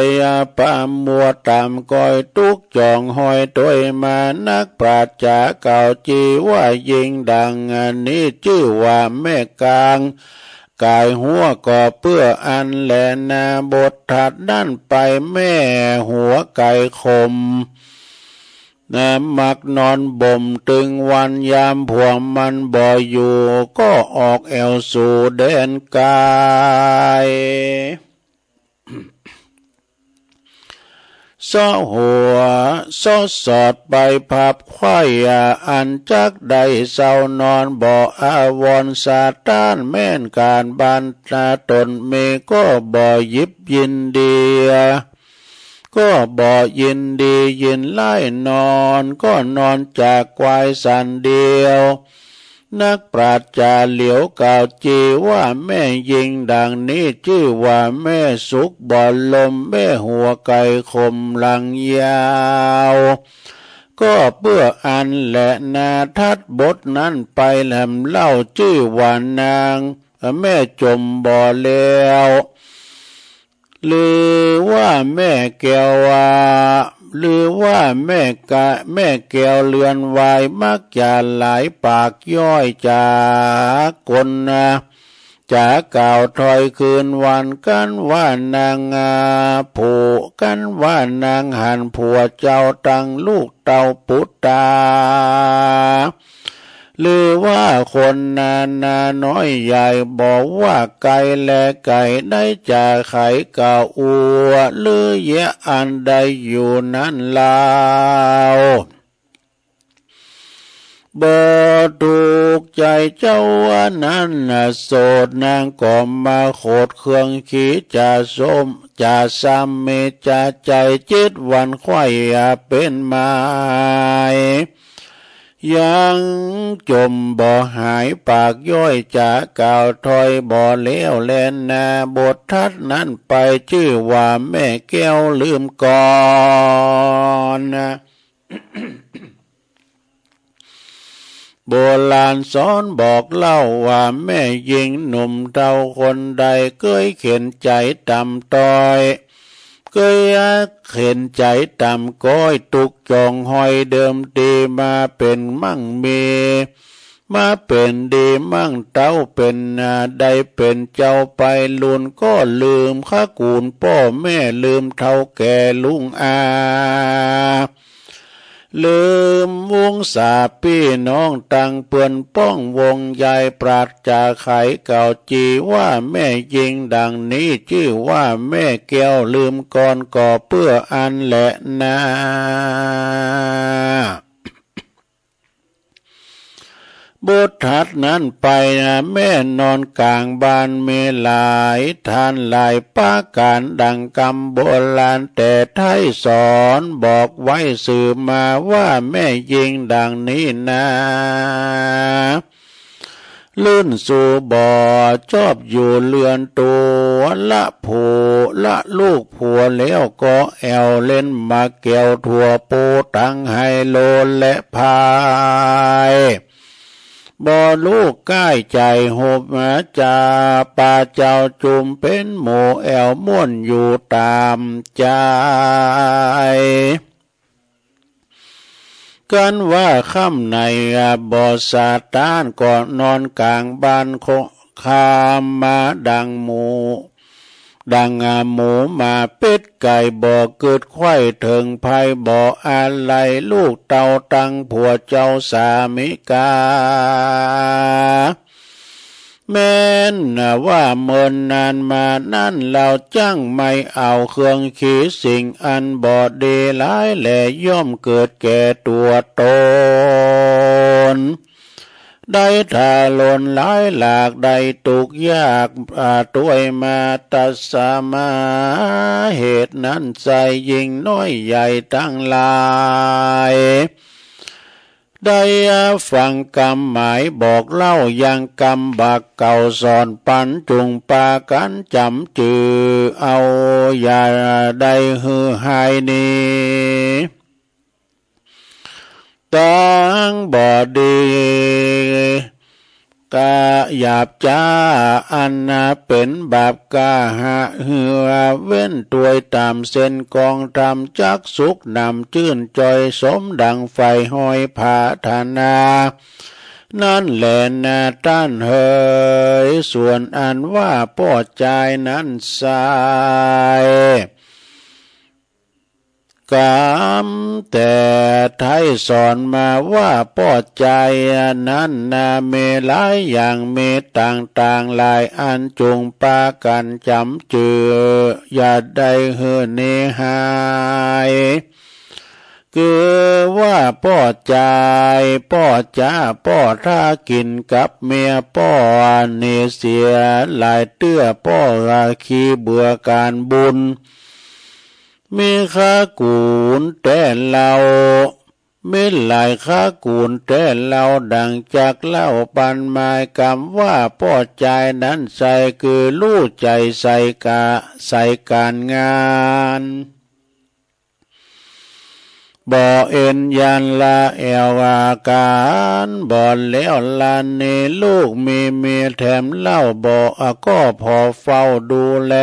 ปามัวตามก้อยทุกจองหอยตัวมานักปราชญ์เก่าจีว่ายิงดังอันนี้ชื่อว่าแม่กลางกายหัวก่อเพื่ออันแลนาบทถัดด้านไปแม่หัวไก่คมมักนอนบ่มตึงวันยามพวงมันบ่อยู่ก็ออกแอวสู่แดนกายซ้อหัวซ้อสอดไปพับควายอันจักใดเศร้านอนบ่อาวรสาตานแม่นการบานตาตนเมก็บ่ยิบยินดีก็บ่ยินดียินไล่นอนก็นอนจากควายสันเดียวนักปราชญ์เหลียวกล่าวจีว่าแม่ยิงดังนี้ชื่อว่าแม่สุกบ่ลมแม่หัวไก่คมหลังยาวก็เพื่ออันและนาทัดบทนั้นไปแหลมเล่าชื่อว่านางแม่จมบ่แล้วหรือว่าแม่แก้วหรือว่าแม่แก้วเลือนวายมักจะหลายปากย่อยจากคนจากกล่าวถอยคืนวันกันว่านางผู้กันว่านางหันผัวเจ้าตั้งลูกเต่าปุตตาหรือว่าคนนาน้อยใหญ่บอกว่าไก่และไก่ได้จากไข่เก่าอัวหรือเยะอันใดอยู่นั้นลาวบ่ถูกใจเจ้าว่านั้นโสดนางก็มาโคดเครื่องขี้จะส้มจะซ้ำเมจะใจจิตวันไข่เป็นไม้ยังจมบ่หายปากย่อยจากกล่าวถอยบ่เลี้ยวแลนนาบททัดนั้นไปชื่อว่าแม่แก้วลืมก่อนโบราณสอนบอกเล่าว่าแม่ยิงหนุ่มเท่าคนใดเคยเข็นใจต่ำต้อยเคยเข็นใจต่ำก้อยตุกจองหอยเดิมดีมาเป็นมั่งมีมาเป็นดีมั่งเต้าเป็นได้เป็นเจ้าไปลุนก็ลืมข้ากูลพ่อแม่ลืมเท่าแก่ลุงลืมวงสาพี่น้องตังเปื่อนป้องวงใหญ่ปราดจากไขเก่าจีว่าแม่ยิงดังนี้ชื่อว่าแม่แก้วลืมก่อนก่อเพื่ออันแหละนาบททัดนั้นไปแม่นอนกลางบ้านเมหลายทานหลายป้าการดังกำโบราณแต่ไทยสอนบอกไว้สื่อมาว่าแม่ยิงดังนี้นะลื่นสู่บ่อชอบอยู่เรือนตัวละผัวละลูกผัวแล้วก็แอวเล่นมาแก้วถั่วปูตั้งไฮโลและพายบ่ลูกใกล้ใจหบจ่าป่าเจ้าจุมเป็นหมู่แอวม่วนอยู่ตามใจกันว่าค่ำในบ่อสาตานก่อนนอนกลางบ้านคามมาดังหมูมาเป็ดไก่บ่เกิดไข่เถิงภัยบ่อะไรลูกเต่าตังผัวเจ้าสามิกา แม้นว่าเมินนานมานั่นเราจังไม่เอาเครื่องขีสิ่งอันบอดดีหลายแหล่ย่อมเกิดแก่ตัวตนได้ทาลนหลายหลากได้ตุกยากตัวยมาตัสสมาเหตุนั้นใจยิ่งน้อยใหญ่ตั้งหลายได้ฟังกรรมหมายบอกเล่ายังกรรมบักเก่าสอนปันจุงปากันจำจือเอาอย่าได้หือหายนี้ตั้งบ่ดีกาหยาบจ้าอันเป็นบาปกาหะเหือเว้นตัวยตามเส้นกองทำจักสุขนำชื่นจอยสมดังไฟห้อยผาธนานั่นแหละนาต้านเฮยส่วนอันว่าป้อใจนั้นสายกามแต่ไทยสอนมาว่าป้อใจนั้นเมหลายอย่างเมต่างหลายอันจงปากันจำจืออย่าได้เหือเนหายคือว่าป้อใจป้อจ้าป้อท่ากินกับเมียป้อเนเสียหลายเตื้อป้อราคีเบื่อการบุญมีข้ากูนแต่เรามีหลายข้ากูนแต่เราดังจากเล่าปันหมายกรรมว่าป้อใจนั้นใส่คือรู้ใจใส่การงานบ่เอ็นยันละแอวอาการบ่แล้วลานเนลูกมีเมียแถมเล่าบ่ก็พอเฝ้าดูแล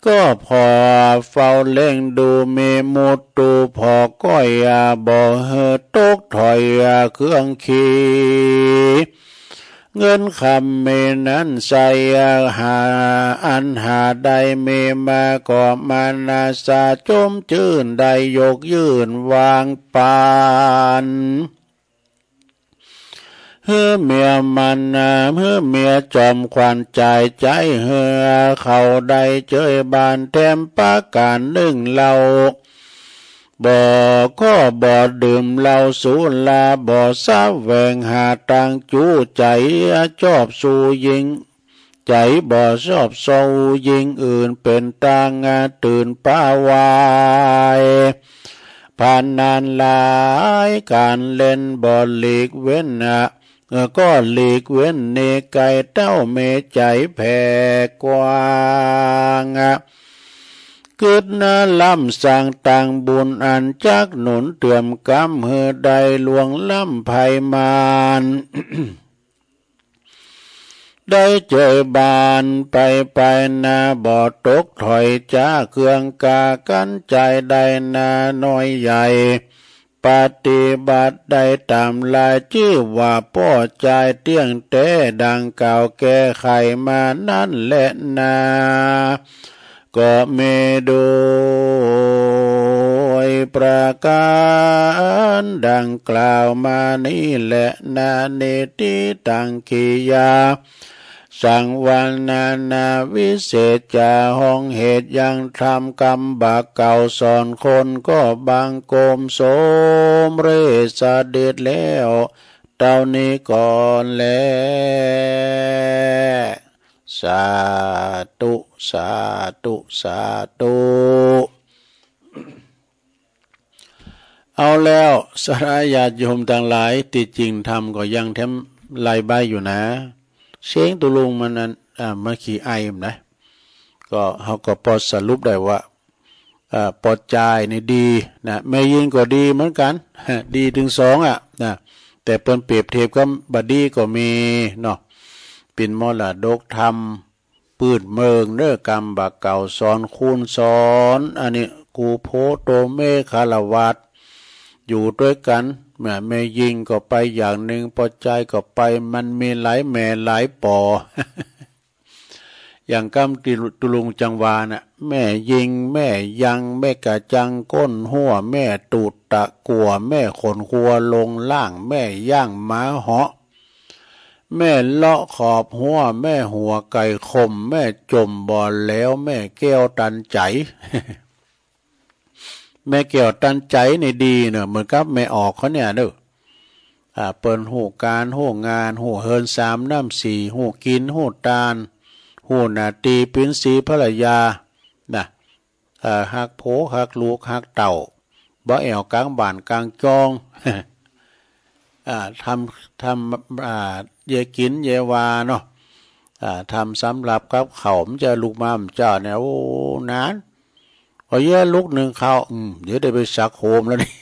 ก็พอเฝ้าเล่งดูเมมุดตูพอก้อยบ่เฮตกถอยเครื่องขี่เงินคำเมนั้นใส่หาอันหาใดเมมาก็มานาสาจมจื่นได้ยกยื่นวางปานเฮือเมียมันเฮือเมียจอมควันใจเฮือเขาได้เจยบานแถมปาการนึ่งเหล้าบ่ก็บ่ดื่มเหล้าสูลาบ่สาแหวงหาตังจูใจชอบสู่ยิงใจบ่ชอบสู่ยิงอื่นเป็นตางตื่นป้าวายผ่านนานหลายการเล่นบ่หลีกเว้นก็หลีกเว้นเนไก่เต้าเมใจแผ่กว้างเกิดล้ำสั่งต่างบุญอันจักหนุนเตือมกำเฮือใดลวงล้ำภัยมาน ได้เจอบานไปนาบ่ตกถอยจ้าเครื่องกากันใจได้นาน้อยใหญ่ปฏิบัติได้ตามลายชื่อว่าป้อใจเตี้ยงเต้ดังเก่าแก้ไขมานั่นแหละนาก็เมโดยประการดังกล่าวมานี้แหละนาเนติตังคียาสังวันนาวิเศษจาห้องเหตุยังทำกรรมบากเก่าสอนคนก็บังโกมโสมเรสเด็จแล้วเต่านี้ก่อนแล้วสาธุสาธุสาธุเอาแล้วสาระญาติโยมทั้งหลายที่จริงทำก็ยังแถมลายใบอยู่นะเสียงตุลุงมันนั้นมันขี้ไอมนะก็เขาก็พอสรุปได้ว่าปอดใจนี่ดีนะแม่ยิงก็ดีเหมือนกันดีถึงสองนะแต่เปิ้นเปรียบเทียบกับบดีก็มีเนาะเป็นมรดกธรรมปืดเมืองเด้อกรรมบากเก่าสอนคูณสอนอันนี้กูโพโตเมฆาลวัตอยู่ด้วยกันแม่ยิงก็ไปอย่างหนึ่งพอใจก็ไปมันมีหลายแม่หลายปอ อย่างกำติตุลุงจังวาน่ะแม่ยิงแม่ยังแม่กะจังก้นหัวแม่ตูดตะกัวแม่ขนคัวลงล่างแม่ย่างหมาเหาะ แม่เลาะขอบหัวแม่หัวไก่คมแม่จมบ่อแล้วแม่แก้วตันใจ แม่แก้วตันใจในดีเนอะเหมือนกับแม่ออกเขาเนี่ยเด้อเปิ้นหูการหูงานหูเฮิน3 น้ำ 4หูกินหูตาลหูนาตีปิ้นสีภรรยานะฮักโผฮักลูกฮักเต่าบ่แอวกลางบ้านกลางจองทำเยกินเยวาเนาะทำสำหรับกับเขามจะลูกมามเจ้าเนี่ยโอ้นานพอเยอะลูกหนึ่งเขาเดี๋ยวได้ไปสักโคมแล้วนี่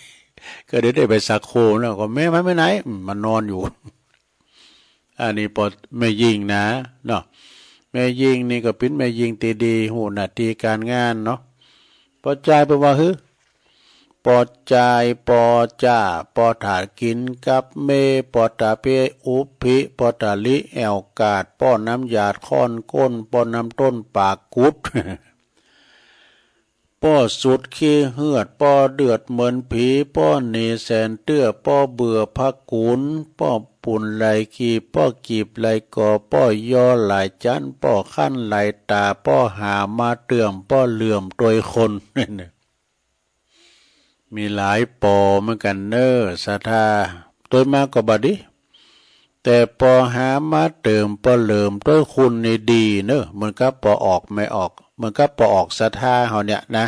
ก็เดี๋ยวได้ไปสักโคมแล้วก็แม่ไม่ไหนมันนอนอยู่อันนี้พอแม่ยิงนะเนาะแม่ยิงนี่ก็เป็นแม่ยิงตีดีหูหน้าที่การงานเนาะพอใจไปว่าปอใจปอจ่าปอถากินกับเมปอตาเปอุพิปอตาลิแอวกาดป้อน้ำหยาดค้อนก้นป้อน้ำต้นปากกุด ป้อสุดขี้เหือดป้อเดือดเหมือนผีป้อเนแสนเตื้อป้อเบื่อพักกุนป้อปุ่นไหลขี้ป้อกีบไหลก่อป้อย่อไหลจันป้อขั้นไหลตาป้อหามาเตื่อมป้อเหลื่อมโดยคนเนี่ยมีหลายปอเหมือนกันเนอศรัทธาโดยมากก็บดีแต่ปอหามาเติมปอเหลิมด้วยคุณในดีเนอะเหมือนกับปอออกไม่ออกเหมือนกับปอออกศรัทธาเขาเนี่ยนะ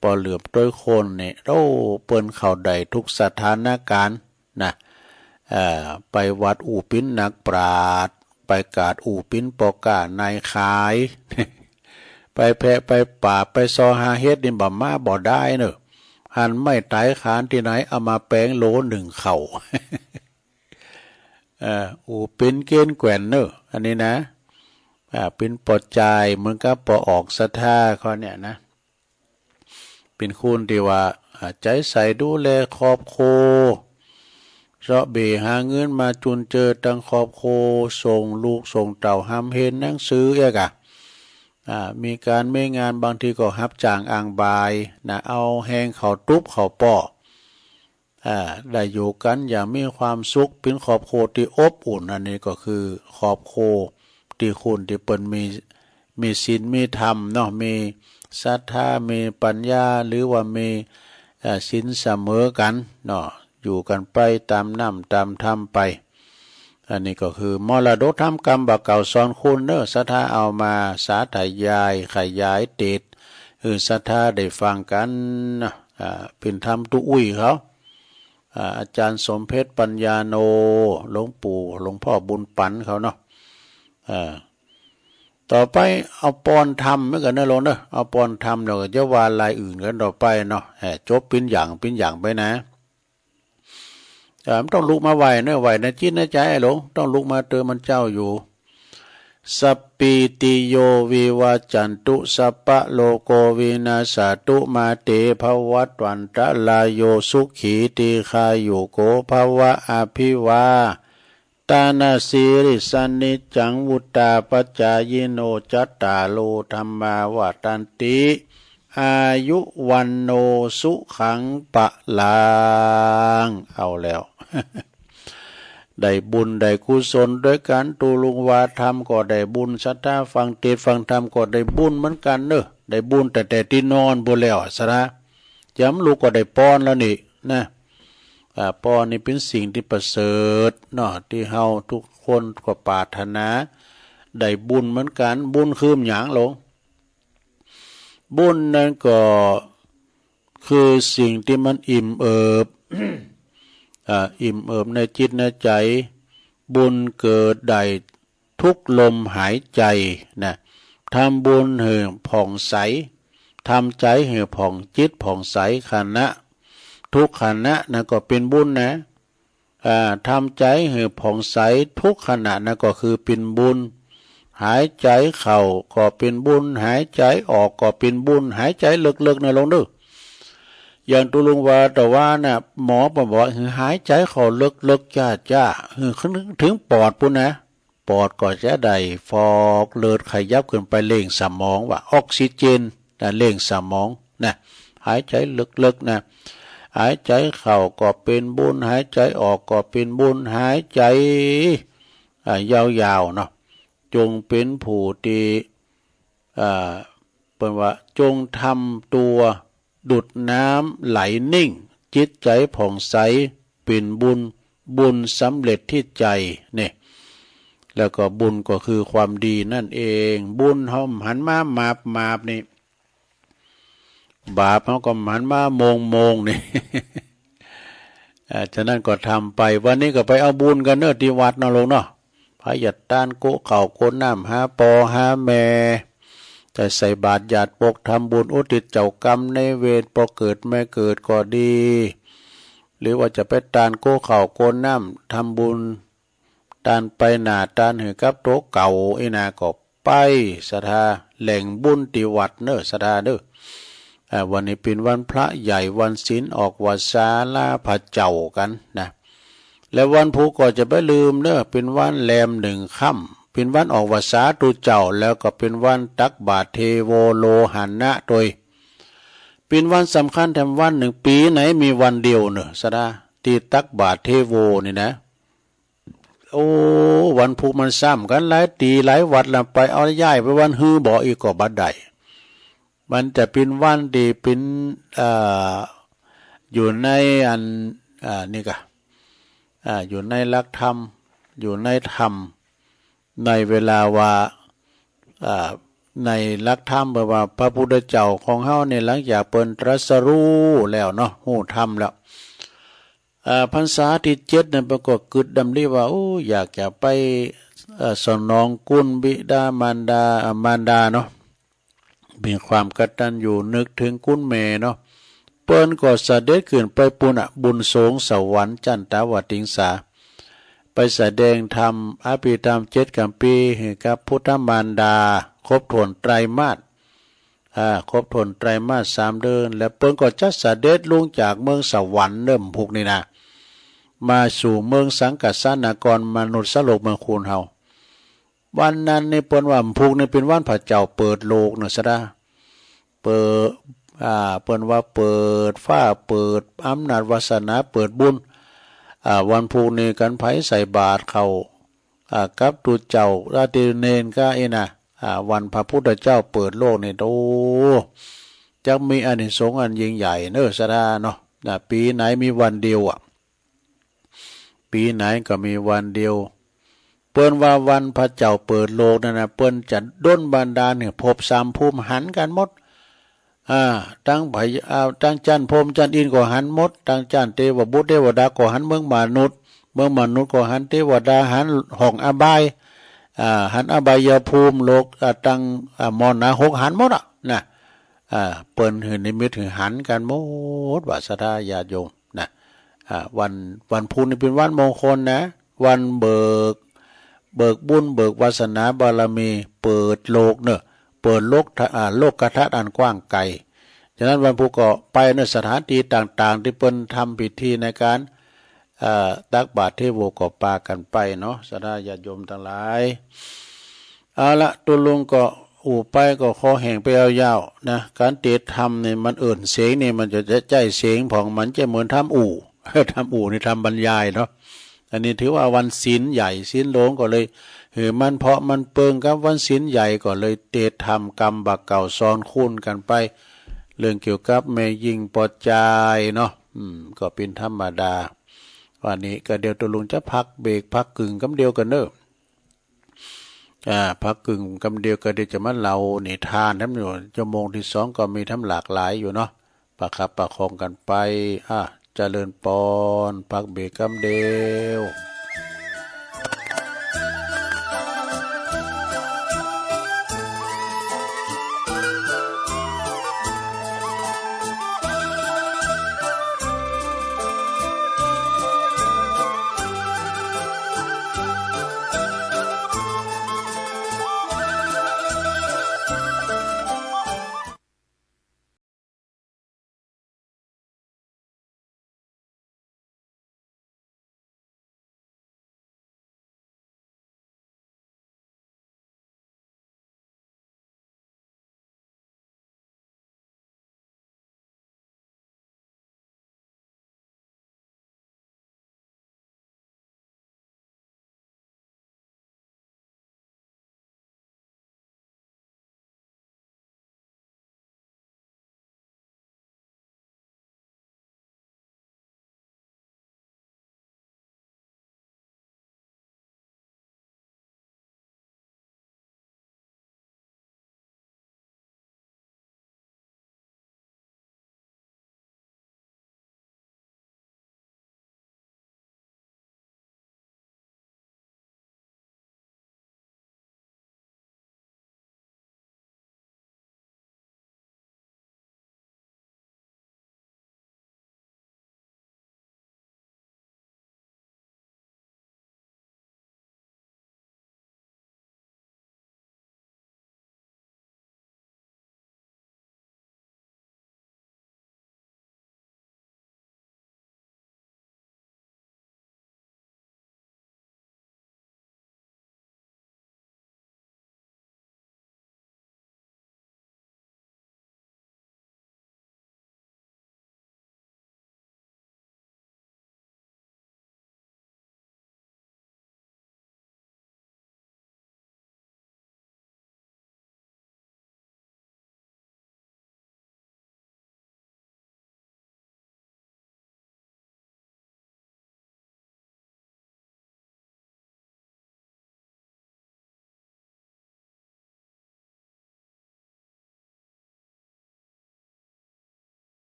ปอเหลือมด้วยคนเนี่ยโอ้เปิ้นเข้าใดทุกสถานการณ์นะไปวัดอู่ปิ้นนักปราชญ์ไปกาดอู่ปิ้นปอกานายขาย ไปแพะไปป่าไปซอหาเฮ็ดนี่บ่มาบ่ได้เนอะหันไม่ตายขานที่ไหนเอามาแปลงโหล1 เข่า อูเป็นเกณฑ์แกว่นเนอะอันนี้นะเป็นปอดใจเหมือนกับปอออกศรัทธาเขาเนี่ยนะเป็นคุณที่ว่าใจใส่ดูแลครอบครัวเราะเบหาเงินมาจุนเจอตั้งครอบครัวส่งลูกส่งเต่าห้ำเห็นหนังสือเอกมีการไม่งานบางทีก็ฮับจ้างอ่างบายนะเอาแหงเขาตุ๊บเขาป้อได้อยู่กันอย่างมีความสุขเป็นครอบครัวที่อบอุ่นอันนี้ก็คือครอบครัวที่คุณที่เปิ้นมีศีลมีธรรมเนาะมีศรัทธามีปัญญาหรือว่ามีศีลเสมอกันเนาะอยู่กันไปตามน้ำตามธรรมไปอันนี้ก็คือมรดกธรรมกรรมบากเก่าสอนคุณเนอะศรัทธาเอามาสาธยายขยายติดศรัทธาได้ฟังกันเป็นธรรมตุอุ้ยเขาอาจารย์สมเพชรปัญญาโนหลวงปู่หลวงพ่อบุญปันเขาเนาะต่อไปเอาปอนธรรมเหมือนกันนะลงเนอะเอาปอนธรรมเราก็จะว่าลายอื่นกันต่อไปเนาะจบเป็นอย่างไปนะต้องลุกมาไหวเนอะไหวนะจิตนะใจหลงต้องลุกมาเตือนมันเจ้าอยู่สัปปีติโยวิวาจันตุสัพพะโลโกวินาศตุมาเตภวัตวันตะลายโยสุขีติคาโยโกภวะอภิวาตานาสีริสันนิจังวุตตาปัจจายโนจัตตาโลธรรมาวตันติอายุวันโนสุขังปะลางเอาแล้ว ได้บุญได้กุศลด้วยกันตูลุงวาธรรมก็ได้บุญศรัทธาฟังเทศฟังธรรมก็ได้บุญเหมือนกันเนอะได้บุญแต่ที่นอนบ่แล้วสระจำลูกก็ได้ป้อนแล้วนี่นะป้อนนี่เป็นสิ่งที่ประเสริฐเนาะที่เฮาทุกคนก็ปรารถนาได้บุญเหมือนกันบุญคือหยังหลงบุญนั้นก็คือสิ่งที่มันอิ่มเอิบ อิ่มเอิบในจิตในใจบุญเกิดได้ทุกลมหายใจนะทำบุญเหื่อผ่องใสทำใจเหื่อผ่องจิตผ่องใสขณะทุกขณะนั่นก็เป็นบุญนะทำใจเหื่อผ่องใสทุกขณะนั่นก็คือเป็นบุญหายใจเข้าก็เป็นบุญหายใจออกก็เป็นบุญหายใจลึกๆนะลงดูอย่างตุลุงว่าแต่ว่าน่ะหมอบอกว่าหายใจเข้าลึกๆจ้าถึงปอดปุ่นนะปอดก็จะได้ฟอกเลือดขยับขึ้นไปเร่งสมองว่าออกซิเจนนะเร่งสมองนะหายใจลึกๆนะหายใจเข้าก็เป็นบุญหายใจออกก็เป็นบุญหายใจ ยาวๆเนาะจงเป็นผู้ที่เปิ้นว่าจงทำตัวดุจน้ำไหลนิ่งจิตใจผ่องใสเป็นบุญสำเร็จที่ใจเนี่ยแล้วก็บุญก็คือความดีนั่นเองบุญห้อมหันมามาบนี่บาปเขาก็หันมาโมงนี่ฉะนั้นก็ทำไปวันนี้ก็ไปเอาบุญกันเนอะที่วัดเนาะลงเนาะพระหยัดต้านโกเข่าโกน้ำหาปอหาแม่แต่ใส่บาตรหยาดปกทำบุญอุทิศเจ้ากรรมในเวรพอเกิดไม่เกิดก็ดีหรือว่าจะไปตานโกเข่าโกน้ำทำบุญตานไปหนาตานหือกับโตเก่าไอ้นาก็ไปศรัทธาแหล่งบุญที่วัดเนอะศรัทธาเนอะวันนี้เป็นวันพระใหญ่วันศีลออกวาสาลาพระเจ้ากันนะและวันภูก็จะไม่ลืมเนอะเป็นวันแรมหนึ่งค่ำเป็นวันออกวาสาตุเจ้าแล้วก็เป็นวันตักบาตรเทโวโลหันนะโดยเป็นวันสำคัญแถมวันหนึ่งปีไหนมีวันเดียวเนอะสดาที่ตักบาตรเทโวนี่นะโอ้วันภูมันซ้ำกันหลายตีหลายวัดละไปเอาย้ายไปวันฮือบ่อีกก็บัดใดมันจะเป็นวันดีเป็นอยู่ในอันนี่ก็อยู่ในหลักธรรมอยู่ในธรรมในเวลาว่าในหลักธรรมแบบว่าพระพุทธเจ้าของเฮาเนี่ยหลังจากเปิ้นตรัสรู้แล้วเนาะฮู้ธรรมแล้วพรรษาที่7นั้นประกอบกึดดำริว่าโอ้อยากจะไปสนองกุลบิดามารดาเนาะมีความกตัญญูนึกถึงคุณแม่เนาะเปิ้นก็เสด็จขึ้นไปปุณบุญสงสวรรค์จันตาวติงสาไปแสดงธรรมอภิธรรม7กำปีให้กับพุทธมารดาครบถ้วนไตรมาสครบถ้วนไตรมาส3เดือนแล้วเปิ้นก็จะเสด็จลงจากเมืองสวรรค์เริ่มพวกนี้นะมาสู่เมืองสังกัสสนกรมนุษย์สโลกเมืองคูนเฮาวันนั้นในเปิ้นว่าพวกนี้เป็นวันพระเจ้าเปิดโลกเนาะซะดาเปิดเปิ้นว่าเปิดฟ้าเปิดอำนาจวาสนาเปิดบุญวันพรุ่งนี้กันไผใส่บาตรเข้ากับตุเจ้าราติเนนก็นะวันพระพุทธเจ้าเปิดโลกนี่โตจะมีอานิสงส์อันยิ่งใหญ่เนอะสดาเนาะปีไหนมีวันเดียวปีไหนก็มีวันเดียวเปิ้นว่าวันพระเจ้าเปิดโลกนั่นนะเปิ้นจะด้นบันดาลเนี่ยภพ3ภูมิหันกันหมดตั้งตั้งจันทร์พรหมจันทร์อินทร์ก็หันหมดตั้งจันทร์เทวบุตรเทวดาก็หันเมืองมนุษย์ก็หันเทวดาหันห้องอบายหันอบายภูมิโลกตั้งมรณะ6หันหมดนะเปิ้นหือนิมิตหือหันกันหมดว่าศรัทธาญาติโยมนะวันพุธนี่เป็นวันมงคลนะวันเบิกบุญเบิกวาสนาบารมีเปิดโลกเนอะเปิดโลกกทัดอันกว้างไกลฉะนั้นวันพุธก็ไปในสถานที่ต่างๆที่เปิ้นทำพิธีในการตักบาตรเทโวก็ปากันไปเนาะศรัทธาญาติโยมทั้งหลายเอาละตัวลุงก็ไปก็คอแห้งไปเอายาวนะการเตะทำเนี่ยมันเอิ่นเสียงนี่มันจะใจเสียงของมันจะเหมือนทำทำนี่ทำบรรยายเนาะอันนี้ถือว่าวันศีลใหญ่ศีลโลงก็เลยมันเพราะมันเปิงกับวันศีลใหญ่ก็เลยเตะทำกรรมบักเก่าซ้อนคูนกันไปเรื่องเกี่ยวกับแม่ยิงปอดใจเนาะก็เป็นธรรมดาวันนี้ก็เดี๋ยวตัวลุงจะพักเบรกพักกึ่งกำเดียวกันเนอะพักกึ่งกำเดียวก็เดี๋ยวจะมาเล่านิทานทั้งอยู่ชั่วโมงที่2ก็มีทั้งหลากหลายอยู่เนาะประคับประคองกันไปเจริญปอนพักเบรกกำเดียว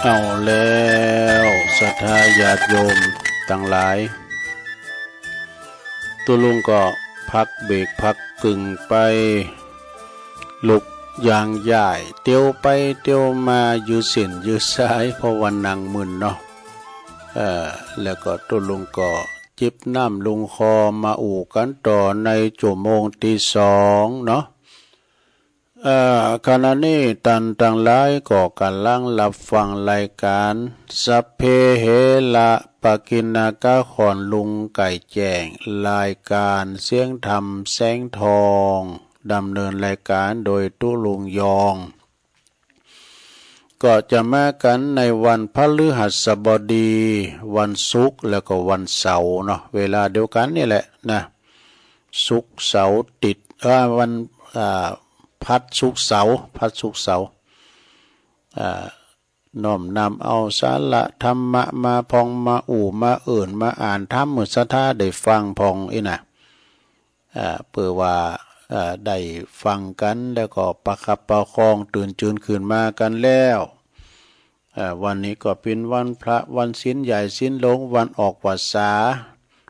เอาแล้วศรัทธาญาติโยมทั้งหลายตัวลุงก็พักเบรกพักกึ่งไปลุกอย่างใหญ่เตียวไปเตียวมายืดเส้นยืดสายเพราะวันนั่งมึนเนาะแล้วก็ตัวลุงก็จิบน้ำลงคอมาอู่กันต่อในชั่วโมงที่สองเนาะขณะนี้ตันต่างหลายก็กำลังรับฟังรายการสัพเพเหระปกิณากะขอนลุงไก่แจ้งรายการเสียงธรรมแสงทองดำเนินรายการโดยตู้ลุงยองก็จะมากันในวันพฤหัสบดีวันศุกร์แล้วก็วันเสาร์เนาะเวลาเดียวกันนี่แหละนะศุกร์เสาร์ติดวันพัดศุกร์เสาร์น้อมนำเอาสาระธรรมะมาพองมาอู่มาเอื่นมาอ่านธรรมมื้อศรัทธาได้ฟังพองอีน่ะเพื่อว่าได้ฟังกันแล้วก็ประคับประคองตื่นจืนขึ้นมากันแล้ววันนี้ก็เป็นวันพระวันศีลใหญ่ศีลหลวงวันออกพรรษา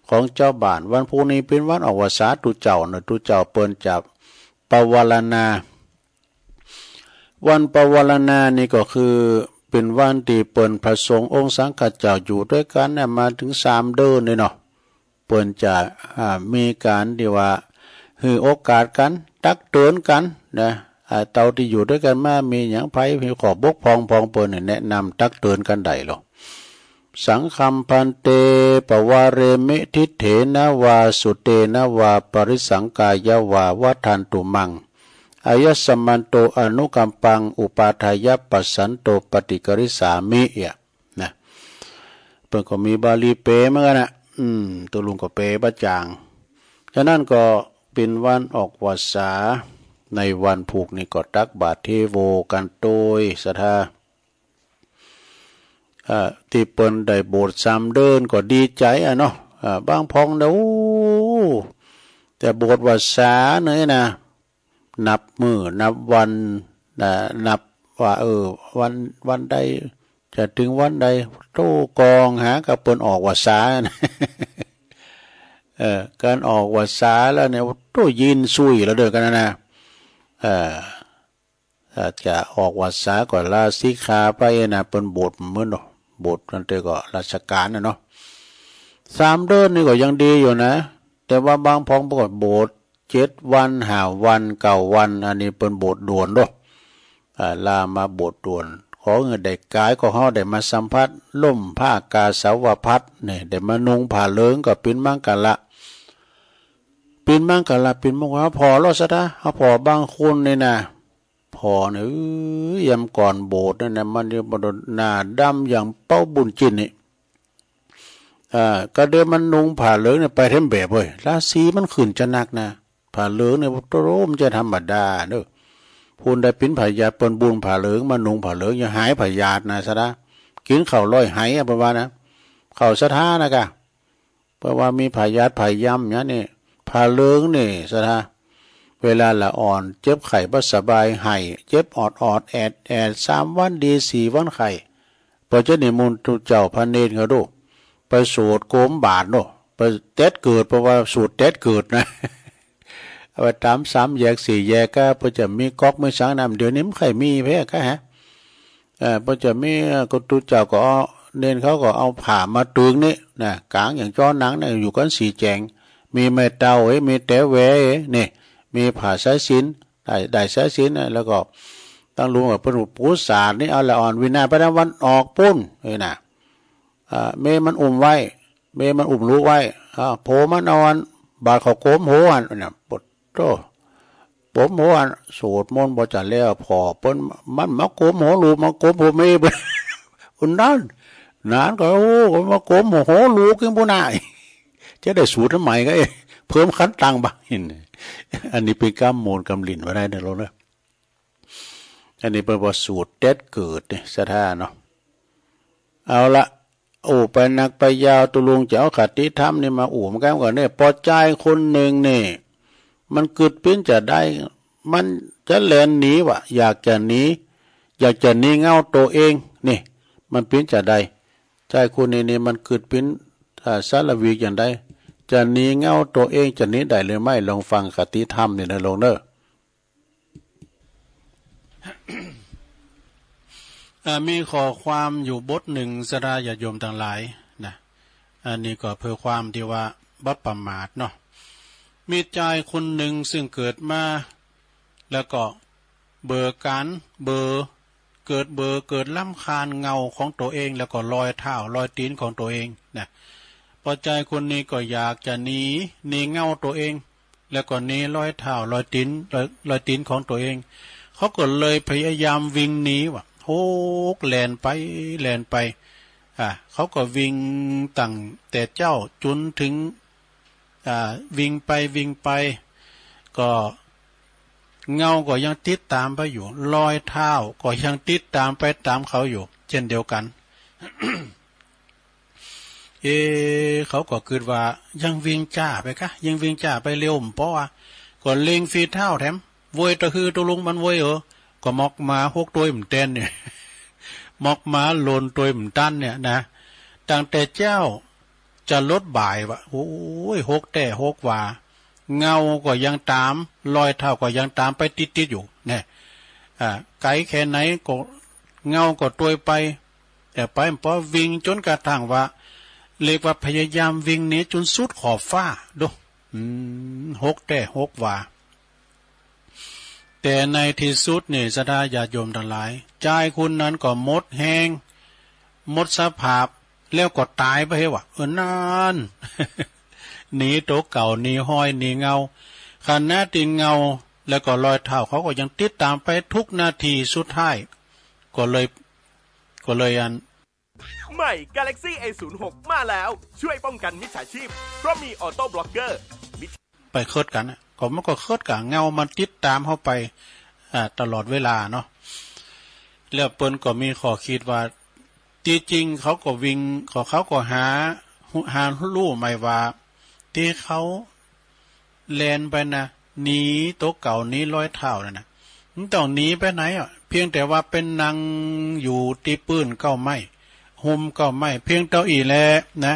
ของเจ้าบ้านวันพรุ่งนี้เป็นวันออกพรรษาตุเจ้านะตุเจ้าเปิ้นจับปวารณาวันปวารณานี่ก็คือเป็นวันที่เปิ้นพระสงฆ์องค์สังฆเจ้าอยู่ด้วยกันมาถึง3 เดือนเลยเนาะเปิ้นจะมีการที่ว่าให้โอกาสกันตักเตือนกันนะเต่าที่อยู่ด้วยกันมามีหยังไผมีขอบกพร่องเปิ้นแนะนำตักเตือนกันได้หรอสังคัมพันเตปวาเรมิทิเถนะวาสุเตนะวาปริสังกายวาวัฏันตุมังอายสมันโตอนุกัมปังอุปาทายปัสสันโตปฏิกริสามินะเพิ่นก็มีบาลีเปเหมือนกันนะตัวลุงก็เปบะจางฉะนั้นก็เป็นวันออกพรรษาในวันผูกนี่ก็ตักบาตรเทโวกันโดยศรัทธาที่เปิ้นได้โบสถ์3 เดือนก็ดีใจเนาะบางพองเด้อแต่โบสถ์ว่าษาเนี่ยนะนับมื้อนับวันนับว่าวันใดจะถึงวันใดโตกองหากับเปิ้นออกว่าษาการออกว่าษาแล้วเนี่ยโตยินซุยแล้วเด้อกันนะจะออกว่าษาก็ลาสิกขาไปนะเปิ้นโบสถ์มื้อเนาะโบสถ์นั่นก็ราชการเนาะ3 เดือนนี่ก็ยังดีอยู่นะแต่ว่าบางพองปรากฏโบสถ์7 วัน5 วัน9 วันอันนี้เป็นโบสถ์ด่วนเนาะลามาโบสถ์ด่วนขอเงินได้กายก็เฮาได้มาสัมผัสล่มผ้ากาสาวพัดนี่ได้มานุ่งผ้าเหลืองก็เป็นมังกรเป็นมังว่าพอแล้วซะนะเฮาพอบางคนนี่นะพอเนี่ยยามก่อนโบสถ์นั่นน่ะมันจะบ่หน้าดำอย่างเป้าบุญจินนี่ก็เดี๋ยวมันนุ่งผ้าเหลืองเนี่ยไปเต็มแบบเว้ยราศีมันขึ้นจะหนักนะผ้าเหลืองเนี่ยโตโรมจะธรรมดาเด้อพูนได้ปิ้นผายาเปิ้นบุญผ้าเหลืองมานุ่งผ้าเหลืองอย่าหายผายาดนะซะนะกินข้าวร้อยไหประมาณนะข้าวสะท้านะกะเพราะว่ามีผายาดผายำเนี่ยนี่ผ้าเหลืองนี่ซะนะเวลาละอ่อนเจ็บไข้บ่สบายไห้เจ็บออดแอด3 วันดี4 วันไข้พอจะนิมนต์เจ้าพระเนตรเขาดูไปสูตรโกมบาทเนาะไปเต็ดเกิดเพราะว่าสูตรเต็ดเกิดนะเอาไปตาม3 แยก 4 แยกก็เพื่อจะมีก๊อกมีสังน้ำเดี๋ยวนี้ไม่ค่อยมีเพ่ก็ฮะเพื่อจะมีกุตุเจ้าก็เน้นเขาก็เอาผ้ามาตึงนี่นะกลางอย่างจ้อหนังเนี่ยอยู่กันสีแจงมีไม้เตามีแต๋วแหวนี่มีผ้าสายสิญจน์ได้สายสิญจน์แล้วก็ตั้งลุงกับประดุปูศาสตร์นี่เอาละอ่อนวินาประดวันออกปุ้นนี่นะเมมันอุ้มไว้เมมันอุ้มลูกไว้โผมันนอนบาดเขาโกมโหอันเนี่ยปดโตผมโหอันสูตรมนต์บ่จัดแล้วพอเปิ้นมันมาโกมโหลูกมาโกมโหเมเปิ้นอุ่นนานก็โอ้มาโกมโหลูกจังบ่นายจะได้สูตรใหม่ก็เพิ่มขั้นตังบ่อันนี้เป็นกรรมโมลกรรมลิ้นไว้ได้เด้อโลนะอันนี้เป็นว่าสูตรเด็ดเกิดนี่ศรัทธาเนาะเอาละไปนักไปยาวตุลุงจะเอาคติธรรมนี่มามันกันก่อนเนี่ยพอใจคนหนึ่งนี่มันเกิดเป็นจะได้มันจะแล่นหนีวะอยากจะหนีเงาตัวเองนี่ มันปิ้นจะได้ใจคุณนี่มันเกิดปิ้นสารวีอย่างใดจะหนีเงาตัวเองจะหนีได้หรือไม่ลองฟังคติธรรมนี่นะลงเนอะ มีข้อความอยู่บทหนึ่งสดาญาติโยมทั้งหลายนะอันนี้ก็เพื่อความที่ว่าบ่ประมาทเนาะมีใจคนหนึ่งซึ่งเกิดมาแล้วก็เบื่อการเกิดล่ำคาญเงาของตัวเองแล้วก็รอยเท้ารอยตีนของตัวเองนะพอใจคนนี้ก็อยากจะหนีเงาตัวเองแล้วก็หนีรอยเท้ารอยตีนของตัวเองเขาก็เลยพยายามวิ่งหนีว่ะโหกแล่นไปเขาก็วิ่งตั้งแต่เจ้าจนถึงวิ่งไปก็เงาก็ยังติดตามไปอยู่รอยเท้าก็ยังติดตามไปตามเขาอยู่เช่นเดียวกัน เขาก็คิดว่ายังวิ่งจ้าไปกะยังวิ่งจ้าไปเร็วเพราะว่าก็เล็งฝีเท้าแถมโวยตะคือตัวลุงมันโวยก็มอกมาหกตัวมันเต้นเนี่ย มอกมาโลนตัวมันตันเนี่ยนะตั้งแต่เจ้าจะลดบ่ายวะโอ้ยหกแต่หกว่าเงาก็ยังตามรอยเท้าก็ยังตามไปติดอยู่เนี่ยไกลแค่ไหนก็เงาก็ตัวไปแต่ไปพอวิ่งจนกระทั่งว่าเรียกว่าพยายามวิ่งหนีจนสุดขอบฟ้าดูหกแต่หกว่าแต่ในที่สุดเนี่ยสดาญาติโยมทั้งหลายใจคุณนั้นก็หมดแหงหมดสภาพแล้วก็ตายไปเหรอวะนาน หนีตัวเก่าหนีห้อยหนีเงาขณะที่เงาแล้วก็รอยเท้าเขาก็ยังติดตามไปทุกนาทีสุดท้ายก็เลยอันใหม่ Galaxy A06 มาแล้วช่วยป้องกันมิจฉาชีพเพราะมีออโต้บล็อกเกอร์ไปเคิดกันก็มันก็เคิดกับเงามันติดตามเข้าไปตลอดเวลาเนาะแล้วเปิ้นก็มีข้อคิดว่าที่จริงเขาก็วิ่งเขาก็หาลู่ไม่ว่าที่เขาแลนไปนะหนีตัวเก่าหนีรอยเท้านั่นนะมันต้องหนีไปไหนเพียงแต่ว่าเป็นนางอยู่ที่ปื้นเก้าไม้ห่มเก้าไม้เพียงเท่าอีแลนะ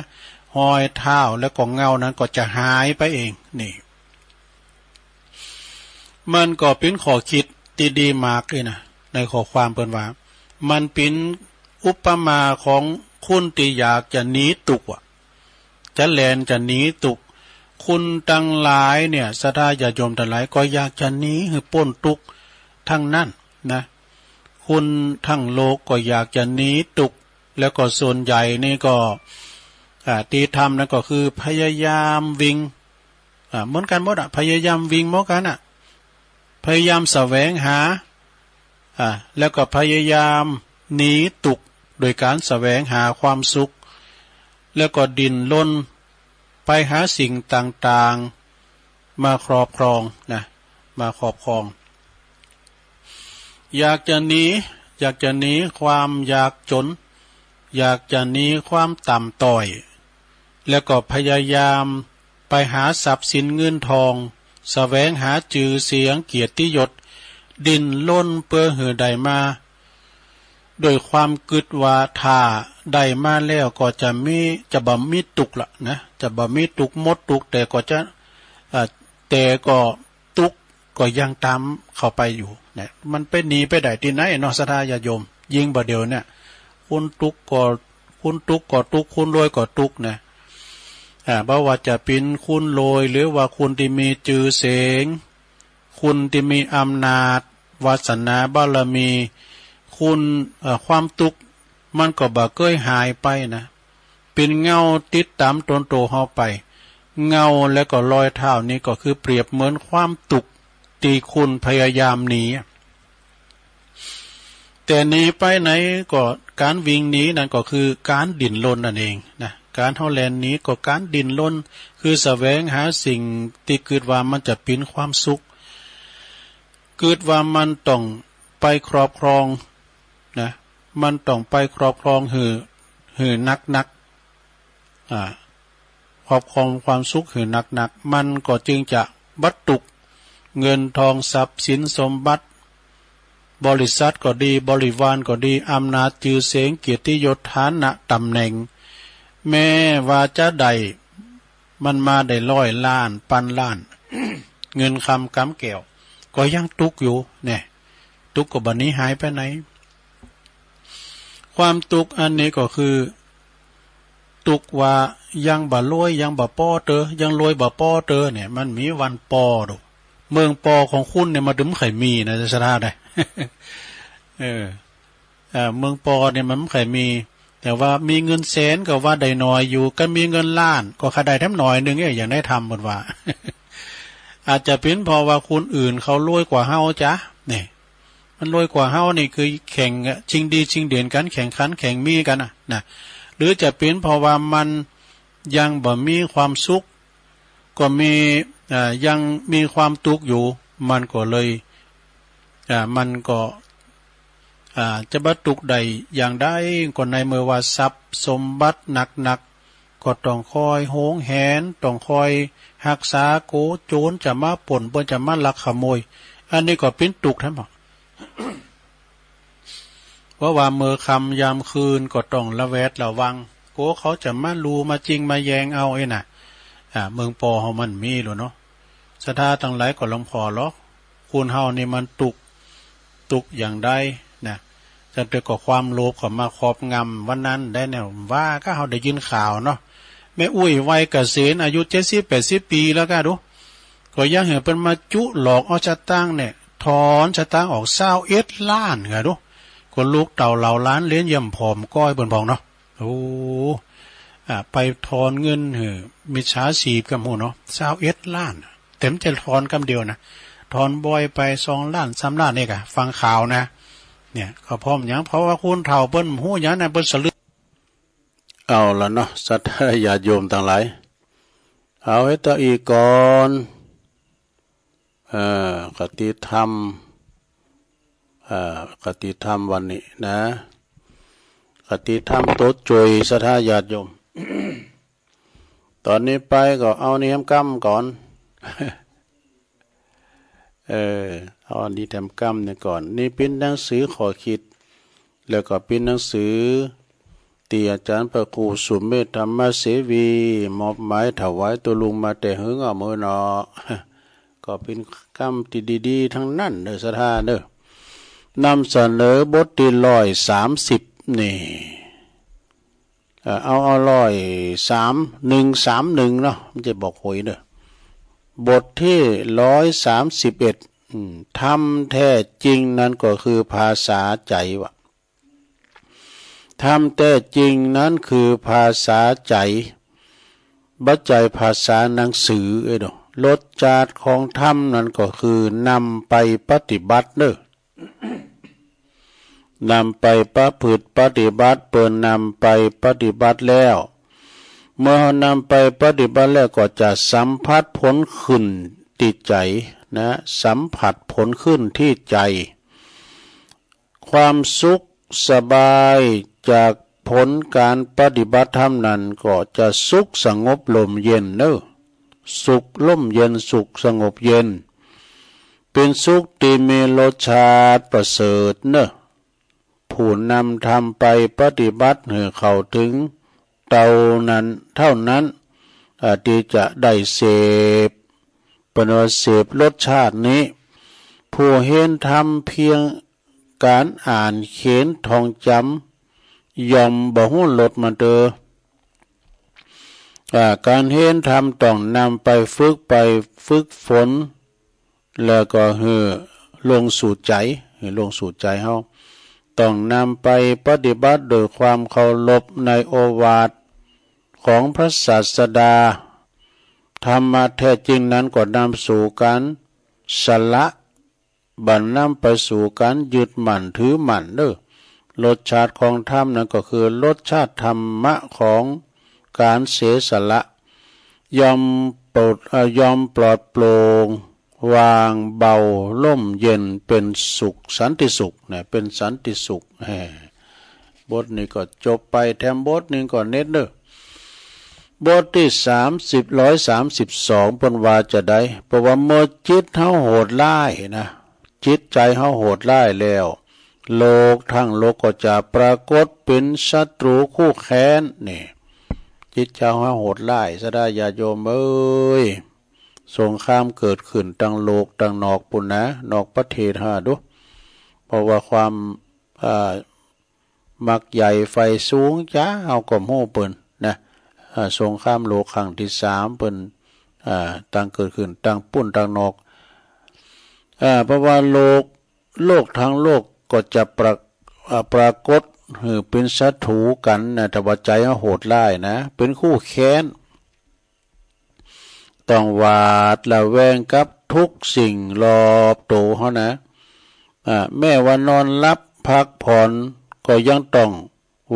หอยเท้าแล้วก็เงานั้นก็จะหายไปเองนี่มันก็เป็นข้อคิดที่ดีมากเลยนะในข้อความเปิ้นว่ามันเป็นอุปมาของคุณที่อยากจะหนีตุกจะแลนจะหนีตุกคุณทั้งหลายเนี่ยศรัทธาญาติโยมทั้งหลายก็อยากจะหนีให้พ้นทุกข์ทั้งนั้นนะคุณทั้งโลกก็อยากจะหนีทุกข์แล้วก็ส่วนใหญ่นี่ก็ที่ทำนั่นก็คือพยายามวิ่งเหมือนกันหมดพยายามวิ่งเหมือนกันพยายามแสวงหาแล้วก็พยายามหนีทุกข์โดยการแสวงหาความสุขแล้วก็ดิ้นรนไปหาสิ่งต่างๆมาครอบครองนะมาครอบครองอยากจะหนีความอยากจนอยากจะหนีความต่ำต้อยแล้วก็พยายามไปหาทรัพย์สินเงินทองแสวงหาชื่อเสียงเกียรติยศดิ้นรนเพื่อให้ได้มาโดยความกึดว่าถ้าได้มาแล้วก็จะบ่มีตุกละนะจะบ่มีตุกหมดตุกแต่ก็จะแต่ก็ตุกก็ยังตามเข้าไปอยู่เนี่ยมันไปหนีไปได้ที่ไหนเนาะศรัทธาญาติโยมยิ่งบ่เดียวเนี่ยคุณตุกก็ตุกคุณรวยก็ตุกนะบ่ว่าจะเป็นคุณรวยหรือว่าคุณที่มีชื่อเสียงคุณที่มีอำนาจวาสนาบารมีคุณความตุกมันก็บ่เคยหายไปนะเป็นเงาติดตามตนโตเฮาไปเงาและก็รอยเท้านี้ก็คือเปรียบเหมือนความตุกที่คุณพยายามหนีแต่หนีไปไหนก็การวิ่งหนีนั่นก็คือการดิ้นรนนั่นเองนะการเฮาแล่นหนีก็การดิ้นรนคือแสวงหาสิ่งที่คิดว่ามันจะเป็นความสุขคิดว่ามันต้องไปครอบครองนะมันต้องไปครอบครองหือนักครอบครองความสุขหือนักมันก็จึงจะบัตตุกเงินทองทรัพย์สินสมบัติ บริษัทก็ดีบริวารก็ดีอำนาจชื่อเสียงเกียรติยศฐานะตำแหน่งแม้ว่าจะได้มันมาได้100 ล้านพันล้าน เงินคำกำแก้วก็ยังตุกอยู่เนี่ยตุกก็บัดนี้หายไปไหนความตุกอันนี้ก็คือตุกว่ายังบ่รวยยังบ่ป้อเตอยังรวยบ่ป้อเตอเนี่ยมันมีวันปอดูเมืองปอของคุณเนี่ยมาดึมไข่มีนะจะสะท้าได้ เมืองปอเนี่ยมันไข่มีแต่ว่ามีเงินแสนก็ว่าได้น้อยอยู่ก็มีเงินล้านก็ค่าได้แถมหน่อยนึงอย่างได้ทำหมดว่า อาจจะเป็นเพราะว่าคนอื่นเขารวยกว่าเฮาจ้ะนี่มันรวยกว่าเฮานี่คือแข่งชิงดีชิงเด่นกันแข่งขันแข่งมีกันนะหรือจะเป็นเพราะว่ามันยังบ่มีความสุขก็มียังมีความทุกข์อยู่มันก็เลยมันก็จะบรรทุกใดอย่างได้ก็ในเมื่อว่าทรัพย์สมบัติหนักๆก็ต้องคอยโหงแหนต้องคอยรักษาโกโจรจะมาป่นเปิ้นจะมาลักขโมยอันนี้ก็เป็นทุกข์ทั้งหมด เพราะว่าเมื่อค่ำยามคืนก็ต้องระแวดระวังโกเขาจะมาลูมาจริงมาแยงเอาไอ้น่ะเมืองปอเฮามันมีหรอเนาะศรัทธาทั้งหลายก็ลำพอหรอกคุณเฮานี่มันตุกอย่างใดนะจะเกิดกับความโลภเข้ามาครอบงำวันนั้นได้แนวว่าก็เฮาได้ยินข่าวเนาะแม่อุ้ยวัยเกษียณอายุ70-80 ปีแล้วก็ดูก็ยังเห็นเป็นมาจุหลอกเอาชะตังเนี่ยถอนชะตังออก21 ล้านก็ดูคนลูกเต่าเหล่าล้านเลี้ยงย่ำผอมก้อยเบิ่นพองเนาะโอ้ไปถอนเงินมิจฉาชีพกับหมู่เนาะ21 ล้านเต็มจะถอนคำเดียวนะถอนบ่อยไป2 ล้าน3 ล้านนี่กะฟังข่าวนะเนี่ยก็พร้อมหยังเพราะว่าคุณเฒ่าเปิ้นฮู้หยังน่ะเปิ้นสลึกเอาละเนาะศรัทธาญาติโยมทั้งหลายเอาให้ต่ออีกก่อนกติธรรมวันนี้นะกติธรรมโตจอยศรัทธาญาติโยม ตอนนี้ไปก็เอานิยมกรรมก่อน เอาอันนี้ทำกรรมเนี่ยก่อนนี่เป็นหนังสือขอคิดแล้วก็เป็นหนังสือที่อาจารย์พระครูสุเมธธรรมเสวีมอบหมายถวายตัวลุงมาแต่หึงเอามือเนาะ ก็เป็นกรรมที่ดีๆทั้งนั้นเด้อศรัทธาเด้อนำเสนอบทที่130นี่เอา131เนาะมันจะบอกหวยเด้อบทที่131ธรรมแท้จริงนั้นก็คือภาษาใจวะธรรมแท้จริงนั้นคือภาษาใจบัจจัยภาษาหนังสือเด้อรสชาติของธรรมนั้นก็คือนำไปปฏิบัติเด้อนำไปประพฤติปฏิบัติเปิ่นนำไปปฏิบัติแล้วเมื่อนำไปปฏิบัติแล้วก็จะสัมผัสผลขึ้นที่ใจนะสัมผัสผลขึ้นที่ใจความสุขสบายจากผลการปฏิบัติธรรมนั้นก็จะสุขสงบลมเย็นเนอะสุขลมเย็นสุขสงบเย็นเป็นสุขที่มีรสชาติประเสริฐเนอะผู้นำทำไปปฏิบัติให้เข้าถึงเท่านั้นที่จะได้เสพปนเสพรสชาตินี้ผู้เห็นธรรมเพียงการอ่านเขียนท่องจำย่อมบ่ฮู้ลดมันเด้อการเห็นธรรมต้องนำไปฝึกฝนแล้วก็ลงสู่ใจเฮาต้องนำไปปฏิบัติโดยความเคารพในโอวาทของพระศาสดาธรรมะแท้จริงนั้นก็นำสู่การสละบันนำไปสู่การยึดมั่นถือมั่นเด้อรสชาติของธรรมนั้นก็คือรสชาติธรรมะของการเสียสละยอมปลอดโปร่งวางเบาล่มเย็นเป็นสุขสันติสุขเนี่ยเป็นสันติสุขบทนี้ก็จบไปแถมบทนึงก่อนเน็ตเด้อบทที่132ปนว่าจะได้เพราะว่าเมื่อจิตเฮาโหดร้ายนะ จิตใจเฮาโหดร้ายแล้วโลกทั้งโลกก็จะปรากฏเป็นศัตรูคู่แค้นนี่จิตใจเฮาโหดร้ายซะได้ญาติโยมเอ้ยสงครามเกิดขึ้นตั้งโลกตั้งนอกปุ่นนะนอกประเทศหาดูเพราะว่าความมักใหญ่ไฟสูงจ้าเอาก็โม่เปิ้นนะสงครามโลกครั้งที่3เปิ้นตั้งเกิดขึ้นตั้งปุ่นตั้งนอกเพราะว่าโลกทั้งโลกก็จะปรากฏเป็นศัตรูกันนะแต่ว่าใจโหดร้ายนะเป็นคู่แค้นต้องหวาดระแวงกับทุกสิ่งรอบตัวเขานะแม้ว่านอนรับพักผ่อนก็ยังต้อง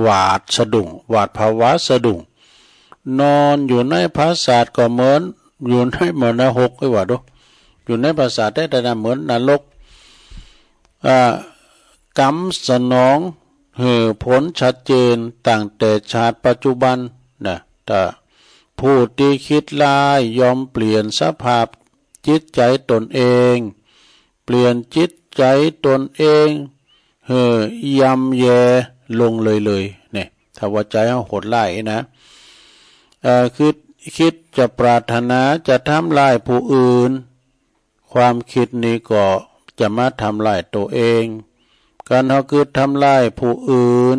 หวาดสะดุ้งหวาดภาวะสะดุ้งนอนอยู่ในปราสาทก็เหมือนอยู่ในเหมือนนรกไอ้ว่าดูอยู่ในปราสาทได้แต่เหมือนนรกกรรมสนองผลชัดเจนตั้งแต่ชาติปัจจุบันนะแต่ผู้ที่คิดร้ายยอมเปลี่ยนสภาพจิตใจตนเองเปลี่ยนจิตใจตนเองยำแย่ลงเลยเนี่ยถ้าว่าใจเขาโหดร้ายนะคิดจะปรารถนาจะทำลายผู้อื่นความคิดนี้ก็จะมาทำลายตัวเองการเขาคือทำลายผู้อื่น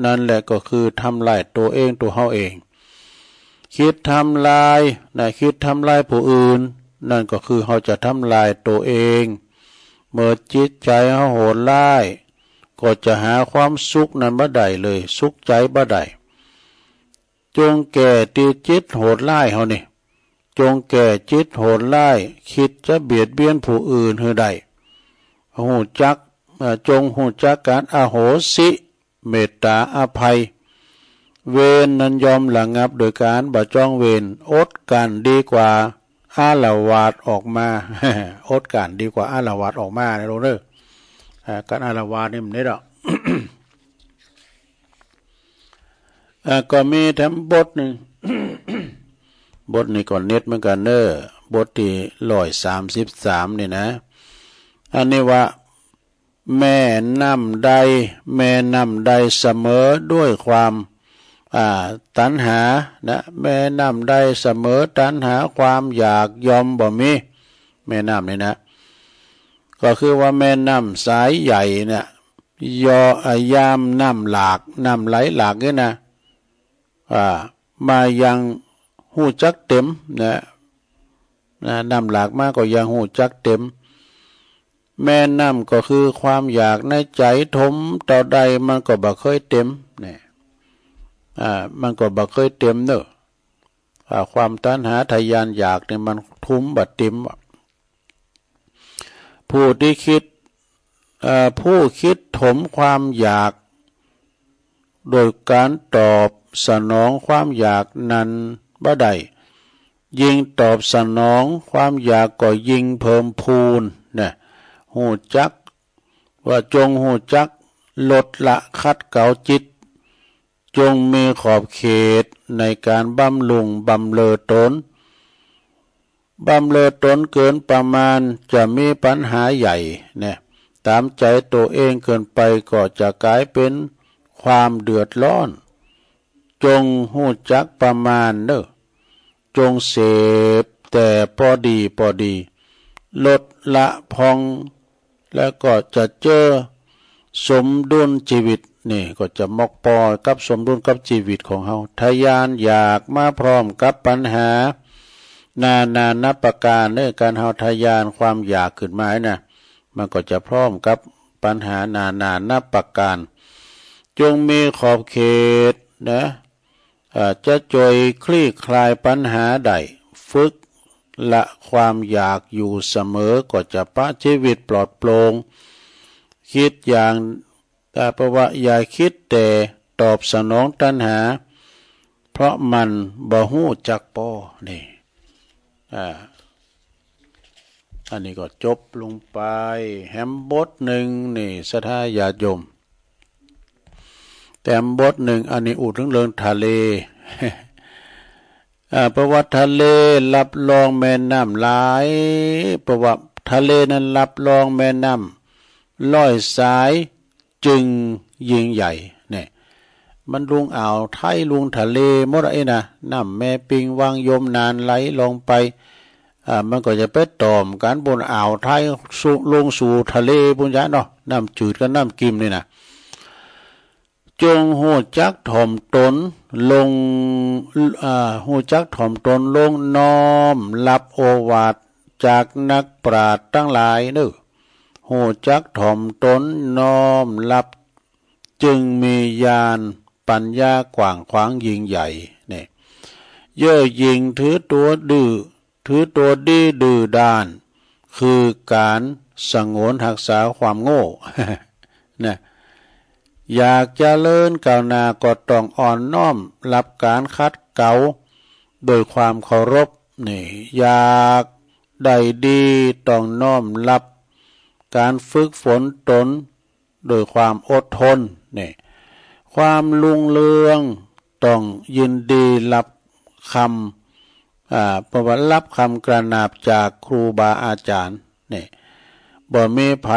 นั่นแหละก็คือทำลายตัวเองตัวเขาเองคิดทำลายคิดทำลายผู้อื่นนั่นก็คือเขาจะทำลายตัวเองเมื่อจิตใจเขาโหดร้ายก็จะหาความสุขนั้นบ่ได้เลยสุขใจบ่ได้จงแก่ที่จิตโหดร้ายเขานี่จงแก่จิตโหดร้ายคิดจะเบียดเบียนผู้อื่นให้ได้หูจักจงหูจักการอโหสิเมตตาอภัยเวรนั้นยอมระงับโดยการบ่จ้องเวรอดกันดีกว่าอาละวาดออกมา อดกันดีกว่าอาละวาดออกมาในโลกเด้อการอาละวาดนี่มันได้ดอก ก็มีแถมบทหนึ่ง บทนี้ก่อนเน็ตเหมือนกันเด้อบทที่133นี่นะอันนี้ว่าแม่น้ำใดแม่น้ำใดเสมอด้วยความตัณหานะแม่น้ำใดเสมอตัณหาความอยากยอมบ่มีแม่น้ำนี่นะก็คือว่าแม่น้ำสายใหญ่เนี่ยยามน้ำหลากน้ำไหลหลากเนี่ยนะมายังหูจักเต็มนะน้ำหลากมากก็ยังหูจักเต็มแม่น้ำก็คือความอยากในใจถมต่อใดมันก็บ่เคยเต็มเนี่ยมันก็บ่เคยเต็มเนอะความตัณหาทะยานอยากเนี่ยมันทุ้มบัดเต็มผู้ที่คิดผู้คิดถมความอยากโดยการตอบสนองความอยากนั้นบ่ได้ยิ่งตอบสนองความอยากก็ยิ่งเพิ่มพูนเนี่ยหูจักว่าจงหูจักลดละคัดเกลาจิตจงมีขอบเขตในการบำรุงบำเรอตนบำเรอตนเกินประมาณจะมีปัญหาใหญ่เนี่ยตามใจตัวเองเกินไปก็จะกลายเป็นความเดือดร้อนจงหูจักประมาณเด้อจงเสพแต่พอดีลดละพองแล้วก็จะเจอสมดุลชีวิตนี่ก็จะมกปอกับสมดุลกับชีวิตของเฮาทะยานอยากมาพร้อมกับปัญหานานับประการในการเฮาทะยานความอยากขึ้นมานะมันก็จะพร้อมกับปัญหานานับประการจงมีขอบเขตนะจะจอยคลี่คลายปัญหาใดฝึกละความอยากอยู่เสมอก็จะปะชีวิตปลอดโปร่งคิดอย่างแต่เพราะว่าอย่าคิดแต่ตอบสนองตัณหาเพราะมันบ่ฮู้จักปอนี่อันนี้ก็จบลงไปแฮมบทหนึ่งนี่ศรัทธาญาติโยมแต่บทหนึ่งอันนี้อูถึงเรื่องทะเล ประวัติทะเลรับรองแม่น้ำหลายประวัติ ทะเลนั้นรับรองแม่น้ำลอยสายจึงยิ่งใหญ่เนี่ยมันลุงอ่าวไทยลุงทะเลหมดไอ้นะน้ำแม่ปิงวังยมนานไหลลงไปมันก็จะไปตอมกันบนอ่าวไทยลงสู่ทะเลปุญญะเนาะน้ำจืดกับน้ำกิมนี่นะจงหูจักถ่อมตนลงหูจักถ่อมตนลงน้อมรับโอวาทจากนักปราชญ์ทั้งหลายเด้อหูจักถ่อมตนน้อมรับจึงมีญาณปัญญากว้างขวางยิ่งใหญ่เนี่ยเย่อหยิ่งถือตัวดื้อถือตัวดีดื้อด้านคือการสงวนรักษาความโง่ นะอยากเจริญก้าวหน้าก็ต้องอ่อนน้อมรับการคัดเกลาโดยความเคารพนี่อยากได้ดีต้องน้อมรับการฝึกฝนตนโดยความอดทนนี่ความรุ่งเรืองต้องยินดีรับคำประวัติรับคำกระนาบจากครูบาอาจารย์นี่บ่มีไผ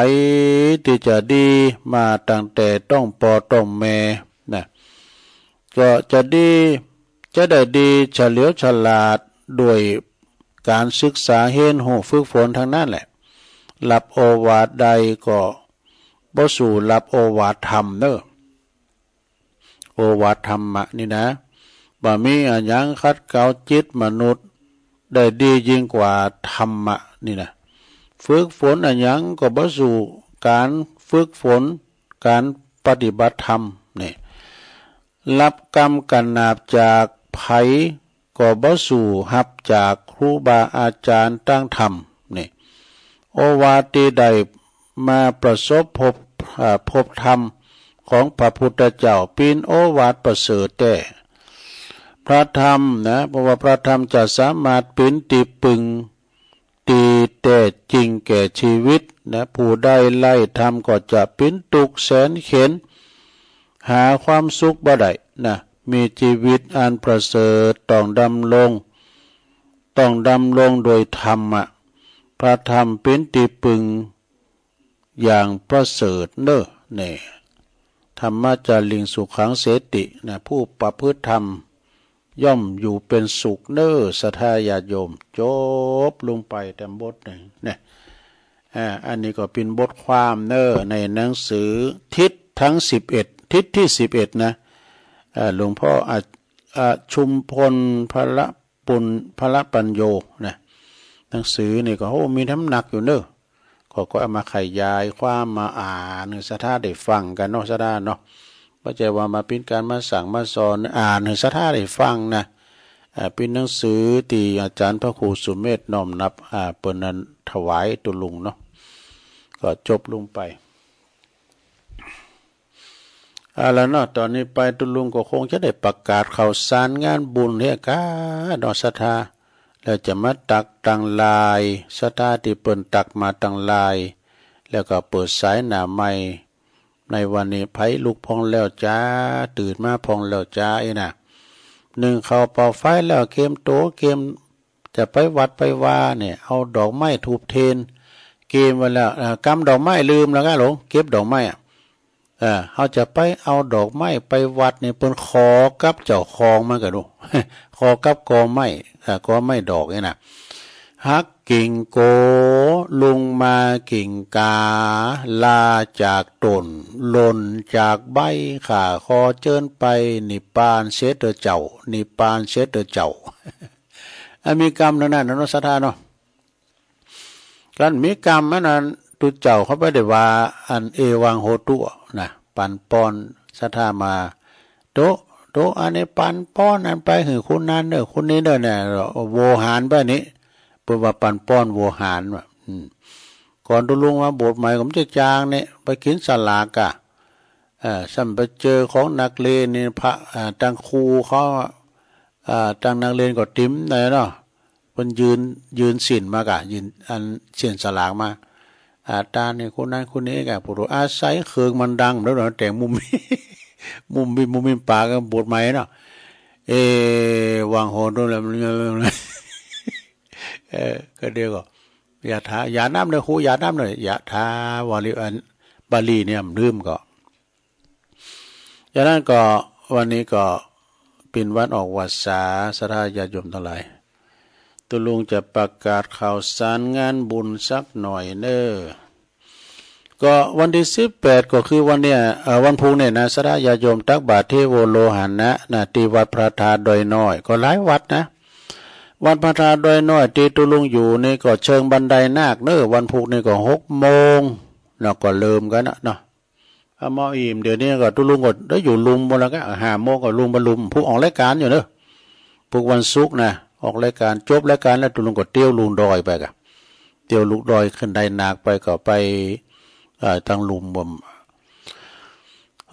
ที่จะดีมาตั้งแต่ต้องปอต้องแม่นะก็จะดีจะได้ดีเฉลียวฉลาดด้วยการศึกษาเห็นหูฝึกฝนทั้งนั้นแหละรับโอวาทใดก็บ่สู่รับโอวาทธรรมเด้อโอวาทธรรมะนี่นะบ่มีอันยังคัดเกลาจิตมนุษย์ได้ดียิ่งกว่าธรรมะนี่นะฝึกฝนอันยังก็บ่สู่การฝึกฝนการปฏิบัติธรรมนี่รับกรรมกันนาบจากไผก็บ่สู่รับจากครูบาอาจารย์ตั้งธรรมนี่โอวาทที่ใดมาประสบพบธรรมของพระพุทธเจ้าเป็นโอวาทประเสริฐแต่พระธรรมนะเพราะว่าพระธรรมจะสามารถเป็นที่พึ่งตีแต่จริงแก่ชีวิตนะผู้ได้ไล่ธรรมก็จะเป็นทุกข์แสนเข็ญหาความสุขบ่ได้นะมีชีวิตอันประเสริฐต้องดำรงโดยธรรมะพระธรรมเป็นที่พึ่งอย่างประเสริฐเน้อเนี่ยธรรมะจาริงสุขังเสตินะผู้ประพฤติธรรมย่อมอยู่เป็นสุขเน้อศรัทธาญาติโยมจบลงไปแต่บทหนึ่งเนี่ยอันนี้ก็เป็นบทความเน้อในหนังสือทิศทั้ง11ทิศที่11นะหลวงพ่อชุมพลพระปัญโยนะหนังสือนี่ก็มีน้ำหนักอยู่เน้อก็เอามาขยายความมาอ่านให้ศรัทธาได้ฟังกันเนาะศรัทธาเนาะบ่ใช่ว่ามาเป็นการมาสั่งมาสอนอ่านให้ศรัทธาได้ฟังนะเป็นหนังสือที่อาจารย์พระครูสุเมธน้อมนับเปิ้นนั้นถวายตุลุงเนาะก็จบลงไปแล้วเนาะตอนนี้ไปตุลุงก็คงจะได้ประกาศข่าวสารงานบุญเฮกาดอกศรัทธาแล้วจะมาตักตังลายศรัทธาที่เปิ้นตักมาตังลายแล้วก็เปิดสายหน้าใหม่ในวันนี้ไผลุกพองแล้วจ้าตื่นมาพองแล้วจ้าไอ้น่ะหนึ่งเข้าเป่าไฟแล้วเกมโตเกมจะไปวัดไปว่าเนี่ยเอาดอกไม้ทูบเทียนเกมไว้แล้วกำดอกไม้ลืมแล้วก็หลงเก็บดอกไม้เขาจะไปเอาดอกไม้ไปวัดเนี่ยเปิ้นขอกับเจ้าของมันก็ดู ขอกับกอไม้กอไม้ดอกนี่นะฮักกิ่งโกลุงมากิ่งกาลาจากต้นหล่นจากใบขาคอเจิญไปนิพพานเสดเจ้านิพพานเสดเจ้า มีกรรมนั่นน่ะเนาะศรัทธาเนาะกันมีกรรมอันนั้นตุเจ้าเขาไม่ได้ว่าอันเอวังโหตุนะปันปอนศรัทธามาโตอันนี้ปันป้อนอันไปหือคุณนั้นเด้อคุณนี้เด้อเนี่ยโวหารแบบนี้เปิดว่าปันป้อนโวหารว่ะก่อนตุลุงมาบทใหม่ผมจะจางเนี่ยไปกินสลากสัมไปเจอของนักเลงนี่พระตังครูเขาตังนักเลงก็ติ้มเลยเนาะมันยืนสินมากะยืนอันเสียนสลากมาตาเนี่ยคนนั้นคนนี้กะผู้รู้อาศัยเครื่องมันดังแล้วเนาะแต่มุมมีปากกับบทใหม่เนาะวางโหดแล้วมันก็เดี๋ยวก็ ยะถายาน้ำเนหูยาน้ำเนยะถาวาลิอันบาลีเนี่ยลืมก็อย่างนั้นก็วันนี้ก็เป็นวันออกวรรษาสถาญาติโยมทั้งหลายตุลุงจะประกาศข่าวสารงานบุญสักหน่อยเนอก็วันที่18ก็คือวันเนี้ยวันพุธเนี่ยนะสถาญาติโยมตักบาตรเทโวโลหะนะที่วัดพระธาตุดอยน้อยก็หลายวัดนะวัดพระธาตุดอยน้อยที่ตุลุงอยู่นี่ก็เชิงบันไดนาคเนอวันพุธนี่ก็6 โมงแล้วก็เริ่มกันนะเนาะหมออิ่มเดี๋ยวนี้ก็ตุลุงก็ได้อยู่ลุมหมดแล้วก็5 โมงก็ลุมบรรลุมผู้ออกรายการอยู่เนอะพวกวันศุกร์นะออกรายการจบรายการแล้วตุลุงก็เตี้ยวลุงดอยไปกะเตี้ยวลุกดอยขึ้นไดนาคไปก็ไปทางลุมบ่ม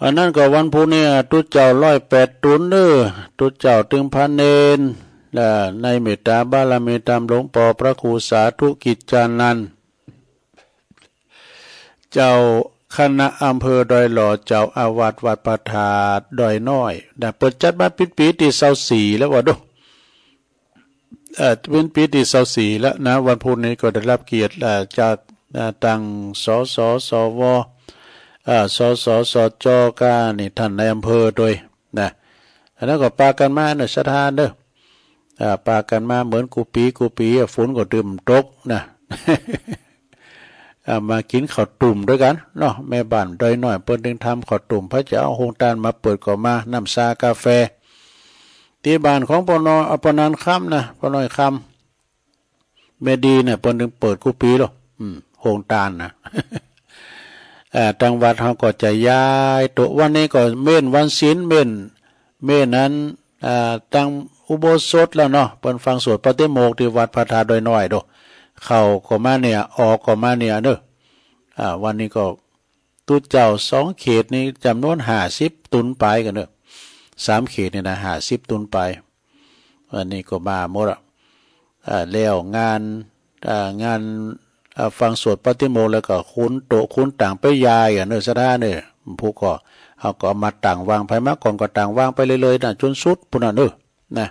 อันนั้นก็วันพุธเนี่ยตุเจ้า108 ตุนเนอตุเจ้าถึงพันเนนในเมตตาบารมีตามหลวงพ่อพระครูสาธุกิจจานันท์เจ้าคณะอำเภอดอยหล่อเจ้าอาวาสวัดพระธาตุดอยน้อยเปิดจัดมาเป็นปีที่24แล้วว่าดูเป็นปีที่24แล้วนะวันพุธนี้ก็ได้รับเกียรติจากทางสสสวสสสจกานี่ท่านในอำเภอโดยนะอันนั้นก็ปากันมาเนี่ยสถานเด้อปากันมาเหมือนกูปีฝนก็ดื่มตกนะ มากินข้าวตุ่มด้วยกันเนาะแม่บ้านดอยน้อยเปิ้นถึงทำข้าวตุ่มพระเจ้าโฮงตานมาเปิดก็มาน้ำชากาแฟที่บ้านของปนปนันค่ำนะปน้อยค่ำเมดีเนี่ยเปิ้นถึงเปิดกูปีหรอโฮงตานนะทางวัดเขาก็จะย้ายตัววันนี้ก็เม่นวันศีลเม่นนั้นตั้งอุโบสถแล้วเนาะเปิ้นฟังสวดปาฏิโมกข์ที่วัดพระธาตุดอยน้อยโดเข้าก็มาเนี่ยออกก็มาเนี่ยเด้อวันนี้ก็ตุเจ้า2 เขตนี้จำนวน50 ตุนไปกันเด้อ3 เขตนี่นะ50 ตุนไปวันนี้ก็มาหมดแล้วงานฟังสวดปาฏิโมกข์แล้วก็คุ้นโตคุ้นต่างไปยายเนอสถานเนี่ยผู้ก็เขาก็มาต่างวางไปมาก่อนก็ต่างวางไปเลยๆนะจนสุดพุ่นน่ะเด้อนะ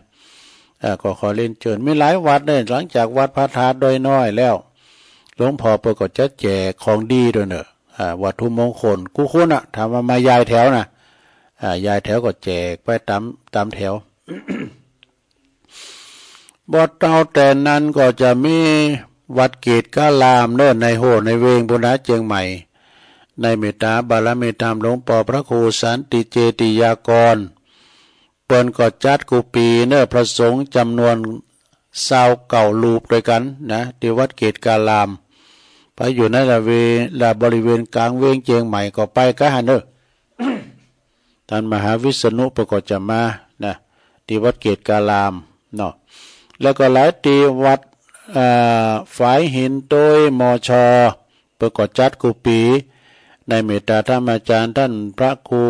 ก็ขอเล่นเชิญมีหลายวัดเนี่ยหลังจากวัดพระธาตุดอยน้อยแล้วหลวงพ่อเปิดก็จะแจกของดีด้วยเนอะวัตถุมงคลกูคุ้นอ่ะถามว่ามายายแถวนะยายแถวก็แจกไปตามแถว บ่เท่าแต่นั้นก็จะมีวัดเกตกาลามเนอะในโหในเวงพุทธเจียงใหม่ในเมตตาบารมีธรรมหลวงพ่อพระครูสันติเจติยากรเปิ้นก็จัดกุปีเนอพระสงฆ์จำนวน29 รูปด้วยกันนะที่วัดเกตกาลามไปอยู่ในบริเวณกลางเวงเจียงใหม่ก็ไปกะหันเนอ ท่านมหาวิษณุก็จะมานะที่วัดเกตกาลามเนาะแล้วก็หลายที่วัดฝายหินโดยมชประกอบจัดกุปีในเมตตาธรรมอาจารย์ท่านพระครู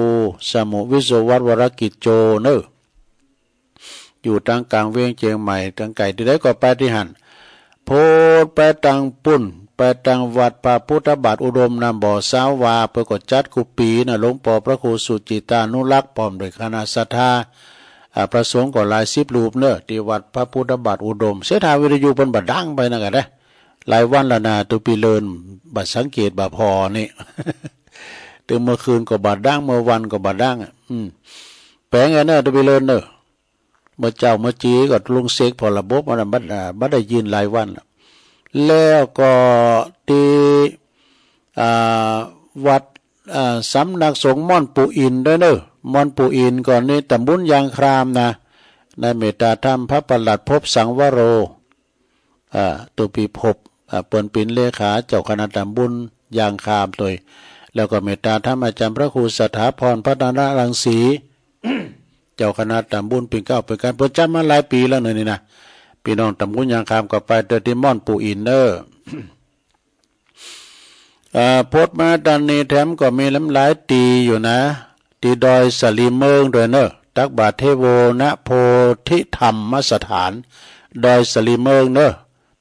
สมุวิโสวัตวรกิจโจเนออยู่ทางกลางเวียงเชียงใหม่ทางไก่ที่ได้ก็ไปที่หันโพดไปทางปุ่นไปทางวัดพระพุทธบาทอุดมนำบ่อสาววาประกอบจัดกุปีนะหลวงพ่อพระครูสุจิตานุรักษ์พร้อมด้วยคณะศรัทธาพระสงฆ์ก็หลาย10 รูปเนอที่วัดพระพุทธบาทอุดมเสถาวิทยุเพิ่นบัดดังไปนั่นก็ได้หลายวันละนาตุปีเลินบัดสังเกตบ่พอนี่ ถึงเมื่อคืนก็บัดดังเมื่อวันก็บัดดังแปลงเนอตุปีเลินเนอเมื่อเจ้าเมื่อจีก็ลุงเสกพอระบบมันบัดได้ยินหลายวันแล้วก็ที่วัดสำนักสงฆ์ม่อนปู่อินด้วยเนอม่อนปู่อินก่อนนี้ตำบลยางครามนะในเมตตาธรรมพระประหลัดภพสังวโรตัวปีภพเปิ้นเป็นเลขาเจ้าคณะตำบลยางครามเลยแล้วก็เมตตาธรรมอาจารย์พระครูสถาพรพัฒนารังสี เจ้าคณะตำบลเป็นเก้าเป็นการประจำมาหลายปีแล้วนี่นะพี่น้องตำบลยางครามก็ไปเดติม่อนปู่อินเนอร์ โพดมาดันนี้แถมก็มีหลายตีอยู่นะตีดอยสลีเมืองด้วยเนอะตักบาทเทโวนะโพธิธรรมสถานดอยสลีเมืองเนอะ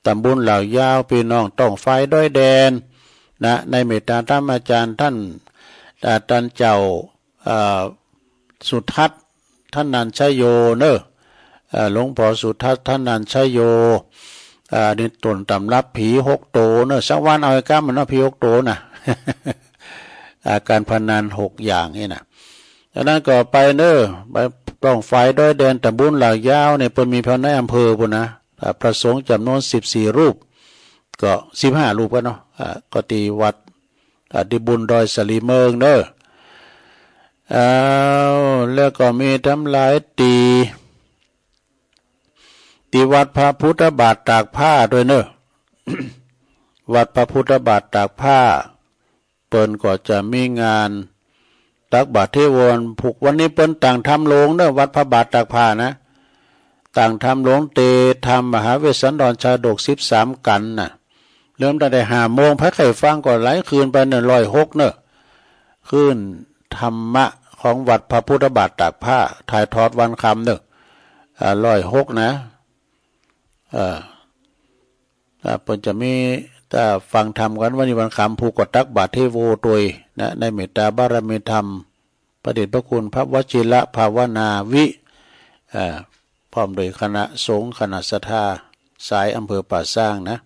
ตำบลเหล่ายาวพี่น้องต้องไฟด้อยแดนนะในเมตตาธรรมอาจารย์ท่านเจ้าสุทัศน์ท่านนันชโยเนอะหลวงพ่อสุทัศน์ท่านนันชโย นี่ต้นตำรับผี6 โตเนอะสักวันเอาไอ้ก้ามันเนาะผี6 โตน่ะ การพนัน6 อย่างนี่นะดังนั้นก็ไปเนอะไปต้องไฟด้วยแดนตำบลหลากยาวเนี่ยเพิ่นมีพระในอำเภอพุ่นนะพระสงฆ์จำนวน14 รูปก็15 รูปกันเนาะก็ตีวัดที่บุญดอยสลีเมืองเนอะแล้วก็มีทำลายตีวัดพระพุทธบาทตากผ้าด้วยเนอะ วัดพระพุทธบาทตากผ้าเปิ้นก็จะมีงานตักบาตรเทวรผูกวันนี้เปิ้นต่างทำโลงเนอะวัดพระบาทตากผ้านะต่างทำโลงเตทำมหาเวสสันดรชาดก13 กันน่ะเริ่มตั้งแต่5 โมงพระไข่ฟังก่อนไหลคืนไป106เนอะคืนธรรมะของวัดพระพุทธบาทตากผ้าถ่ายทอดวันคำเนอะ106นะเปิ้นจะมีถ้าฟังธรรมกันวันนี้วันคำผูกกดตักบาตรเทโวโดยนะในเมตตาบารมีธรรมประเดชพระคุณพระวชิระภาวนาวิพร้อมโดยคณะสงฆ์คณะศรัทธาสายอำเภอป่าสร้างนะ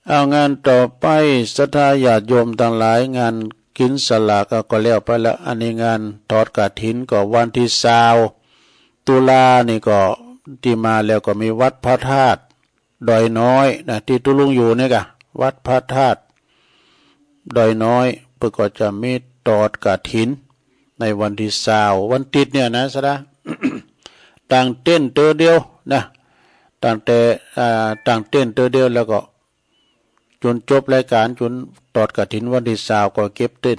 เอางานต่อไปศรัทธาญาติโยมทั้งหลายงานกินสลากก็แล้วไปแล้วอันนี้งานทอดกฐินก็วันที่20 ตุลานี่ก็ที่มาแล้วก็มีวัดพระธาตุดอยน้อยนะที่ตุลุงอยู่นี่กะวัดพระธาตุดอยน้อยเพื่อก็จะมีทอดกฐินในวันที่20วันติดเนี่ยนะสระ ต่างเต้นเตอเดียวนะต่างเต้นเตอเดียวแล้วก็จนจบรายการจนทอดกฐินวันที่20ก็เก็บเต้น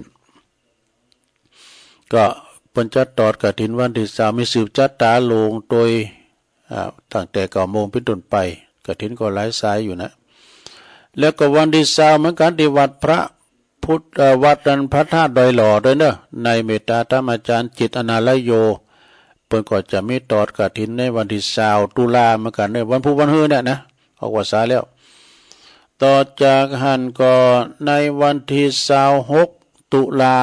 ก็เพิ่นจะทอดกฐินวันที่20มีสืบจัดตาลงโดยตั้งแต่9 โมงเป็นต้นไปกฐินก็หลายสายอยู่นะแล้วก็วันที่20เหมือนกันที่วัดพระพุทธวัดพระธาตุดอยหล่อด้วยเนอะในเมตตาธรรมอาจารย์จิตอนาลโยเพิ่นก็จะมีทอดกฐินในวันที่20 ตุลาเหมือนกันเนอะวันพุธวันฮื้อเนี่ยนะออกว่าสายแล้วต่อจากหันก็ในวันที่26 ตุลา